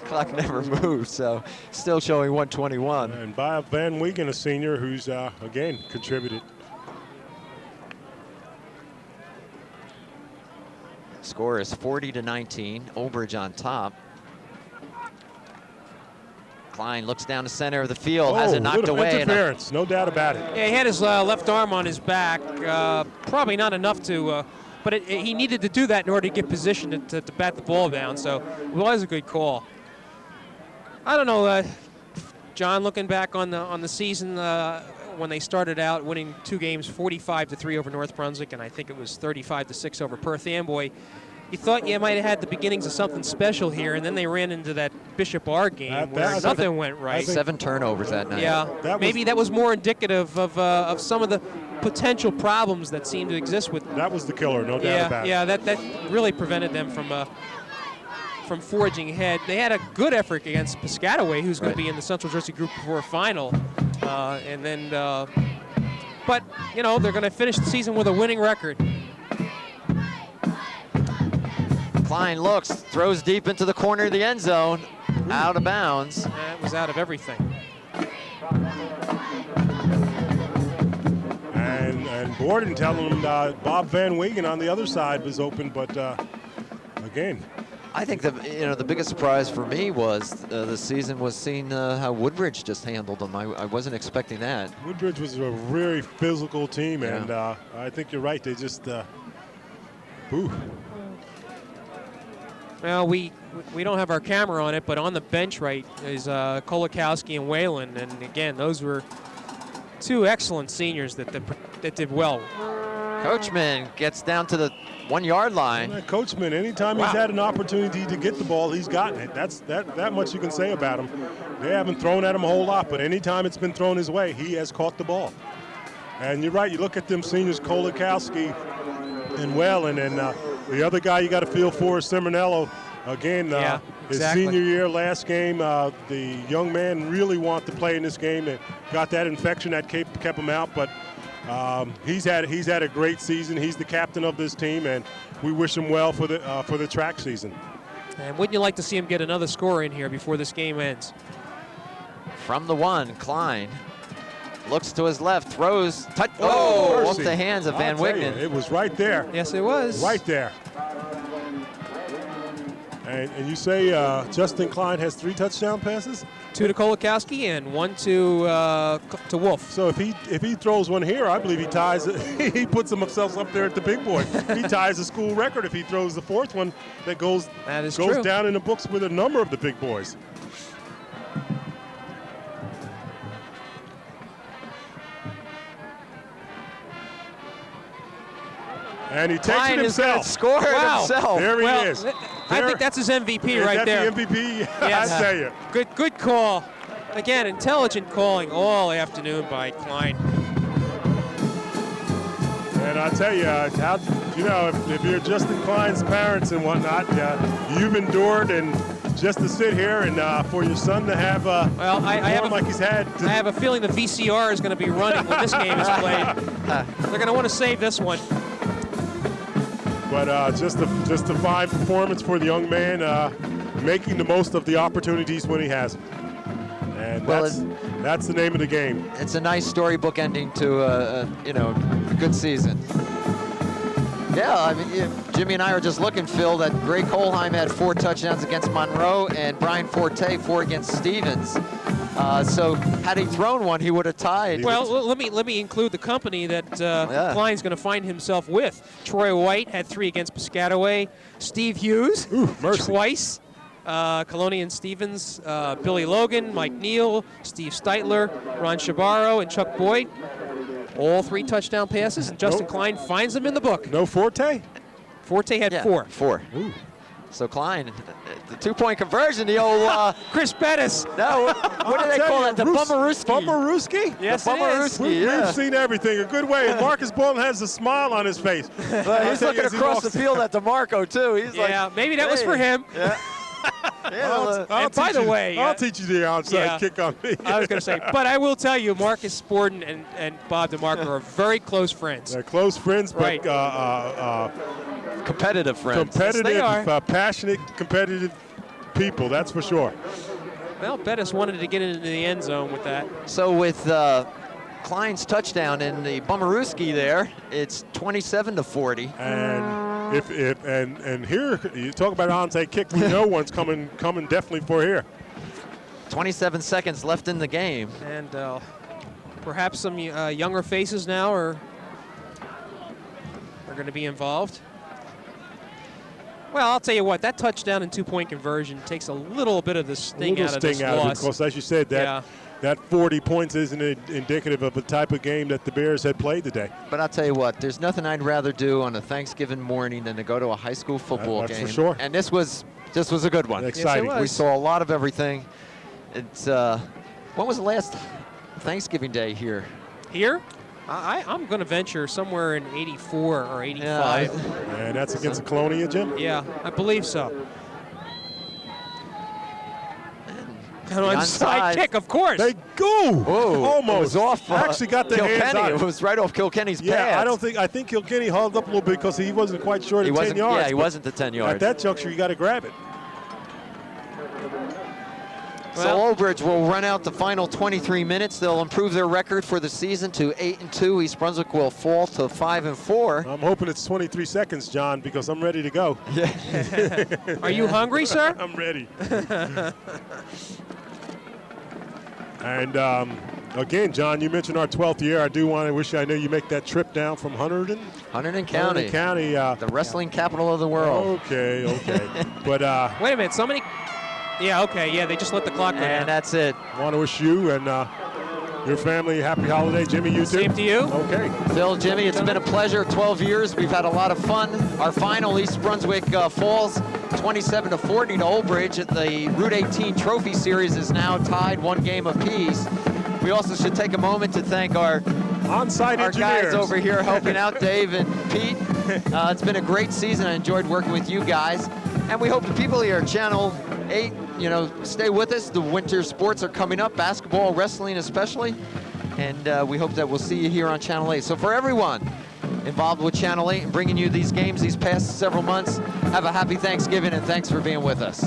Clock never moved, so still showing 1:21. And by Van Wiegen, a senior who's, again, contributed. Score is 40-19. Old Bridge on top. Klein looks down the center of the field, has it knocked away. Interference, no doubt about it. Yeah, he had his left arm on his back. Probably not enough to, but he needed to do that in order to get position to bat the ball down. So it was a good call. I don't know, John. Looking back on the season when they started out winning 2 games, 45-3 over North Brunswick, and I think it was 35-6 over Perth Amboy. You thought you might have had the beginnings of something special here, and then they ran into that Bishop R game where nothing went right. 7 turnovers that night. Yeah, maybe that was more indicative of some of the potential problems that seemed to exist with. That was the killer, no doubt about it. Yeah, that really prevented them from forging ahead. They had a good effort against Piscataway, who's going to be in the Central Jersey Group 4 final, and then, but you know they're going to finish the season with a winning record. Klein looks, throws deep into the corner of the end zone, out of bounds. That was out of everything. And Borden telling him Bob Van Wiegen on the other side was open, but again. I think the biggest surprise for me was the season was seeing how Woodbridge just handled them. I wasn't expecting that. Woodbridge was a very physical team, and I think you're right. They just, Well, we don't have our camera on it, but on the bench right is Kolakowski and Whalen, and again, those were 2 excellent seniors that did well. Coachman gets down to the 1-yard line. Coachman, anytime he's had an opportunity to get the ball, he's gotten it. That much you can say about him. They haven't thrown at him a whole lot, but anytime it's been thrown his way, he has caught the ball. And you're right, you look at them seniors, Kolakowski and Whalen, and the other guy you got to feel for is Simonello. Again, his senior year, last game, the young man really wanted to play in this game and got that infection that kept him out. But he's had a great season. He's the captain of this team, and we wish him well for the track season. And wouldn't you like to see him get another score in here before this game ends? From the 1, Klein looks to his left, throws, off the hands of Van Wiegen. It was right there. Yes, it was. Right there. And you say Justin Klein has 3 touchdown passes? 2 to Kolakowski and 1 to Wolf. So if he throws one here, I believe he ties it. He puts himself up there at the big boy. He ties the school record if he throws the 4th one that goes down in the books with a number of the big boys. And he takes Klein it is going to himself. score it Wow. himself. There he is. I think that's his MVP Is right that there. the MVP? Yes. I tell you. Good call. Again, intelligent calling all afternoon by Klein. And I tell you, if you're Justin Klein's parents and whatnot, you've endured, and just to sit here and for your son to have well, I have like he's had. I have a feeling the VCR is going to be running when this game is played. They're going to want to save this one. But just a fine performance for the young man, making the most of the opportunities when he has them. And that's the name of the game. It's a nice storybook ending to a good season. Yeah, I mean, Jimmy and I were just looking, Phil, that Gray Colheim had 4 touchdowns against Monroe and Brian Forte 4 against Stevens. So had he thrown one, he would have tied. Well, let me include the company that Klein's going to find himself with. Troy White had 3 against Piscataway. Steve Hughes twice. Colonian Stevens, Billy Logan, Mike Neal, Steve Steitler, Ron Shabaro, and Chuck Boyd. All 3 touchdown passes, and Justin Klein finds them in the book. No Forte? Forte had 4. 4. Ooh. So Klein, the 2-point conversion, the old... Chris Bettis. No, what do they call that? The Bummerooski. Bummerooski? Yes, the Bummerooski, We've seen everything a good way. And Marcus Bolton has a smile on his face. But he's looking across the field at DeMarco, too. He's like, maybe that was for him. Yeah. And by the way, I'll teach you the outside kick on me. I was going to say, but I will tell you, Marcus Borden and Bob DeMarco are very close friends. They're close friends, but right. Competitive friends. Competitive, Yes, they are. passionate, competitive people, that's for sure. Well, Bettis wanted to get into the end zone with that. So with Klein's touchdown in the Bummerooski there, it's 27-40. And here you talk about onside kick. We know one's coming definitely for here. 27 seconds left in the game. And perhaps some younger faces now are going to be involved. Well, I'll tell you what, that touchdown and 2-point conversion takes a little bit of the sting out of this loss. Of course, as you said, that 40 points isn't indicative of the type of game that the Bears had played today. But I'll tell you what, there's nothing I'd rather do on a Thanksgiving morning than to go to a high school football game. That's for sure. And this was a good one. Exciting. Yes, it was. We saw a lot of everything. It's when was the last Thanksgiving Day here? Here? I'm going to venture somewhere in 84 or 85. And that's against the Colonia, Jim? Yeah, I believe so. And onside kick, of course. They go. Whoa, almost. It was off. Actually got the hands on it. It was right off Kilkenny's pads. I think Kilkenny hauled up a little bit because he wasn't quite sure the 10 yards. Yeah, he wasn't the 10 yards. At that juncture, you got to grab it. So Old Bridge will run out the final 23 minutes. They'll improve their record for the season to 8-2. East Brunswick will fall to 5-4. I'm hoping it's 23 seconds, John, because I'm ready to go. Yeah. Are you hungry, sir? I'm ready. And again, John, you mentioned our 12th year. I do want to wish I knew you make that trip down from Hunterdon County. The wrestling capital of the world. Okay. But wait a minute, somebody. Yeah, okay, yeah, they just let the clock go down. And that's it. Want to wish you and your family a happy holiday. Jimmy, you too. Same to you. Okay. Phil, Jimmy, it's been a pleasure. 12 years. We've had a lot of fun. Our final, East Brunswick falls 27-40 to Old Bridge. The Route 18 Trophy Series is now tied 1 game apiece. We also should take a moment to thank our engineers. Guys over here helping out, Dave and Pete. It's been a great season. I enjoyed working with you guys. And we hope the people here at Channel 8, stay with us. The winter sports are coming up, basketball, wrestling especially. And we hope that we'll see you here on Channel 8. So for everyone involved with Channel 8 and bringing you these games these past several months, have a happy Thanksgiving and thanks for being with us.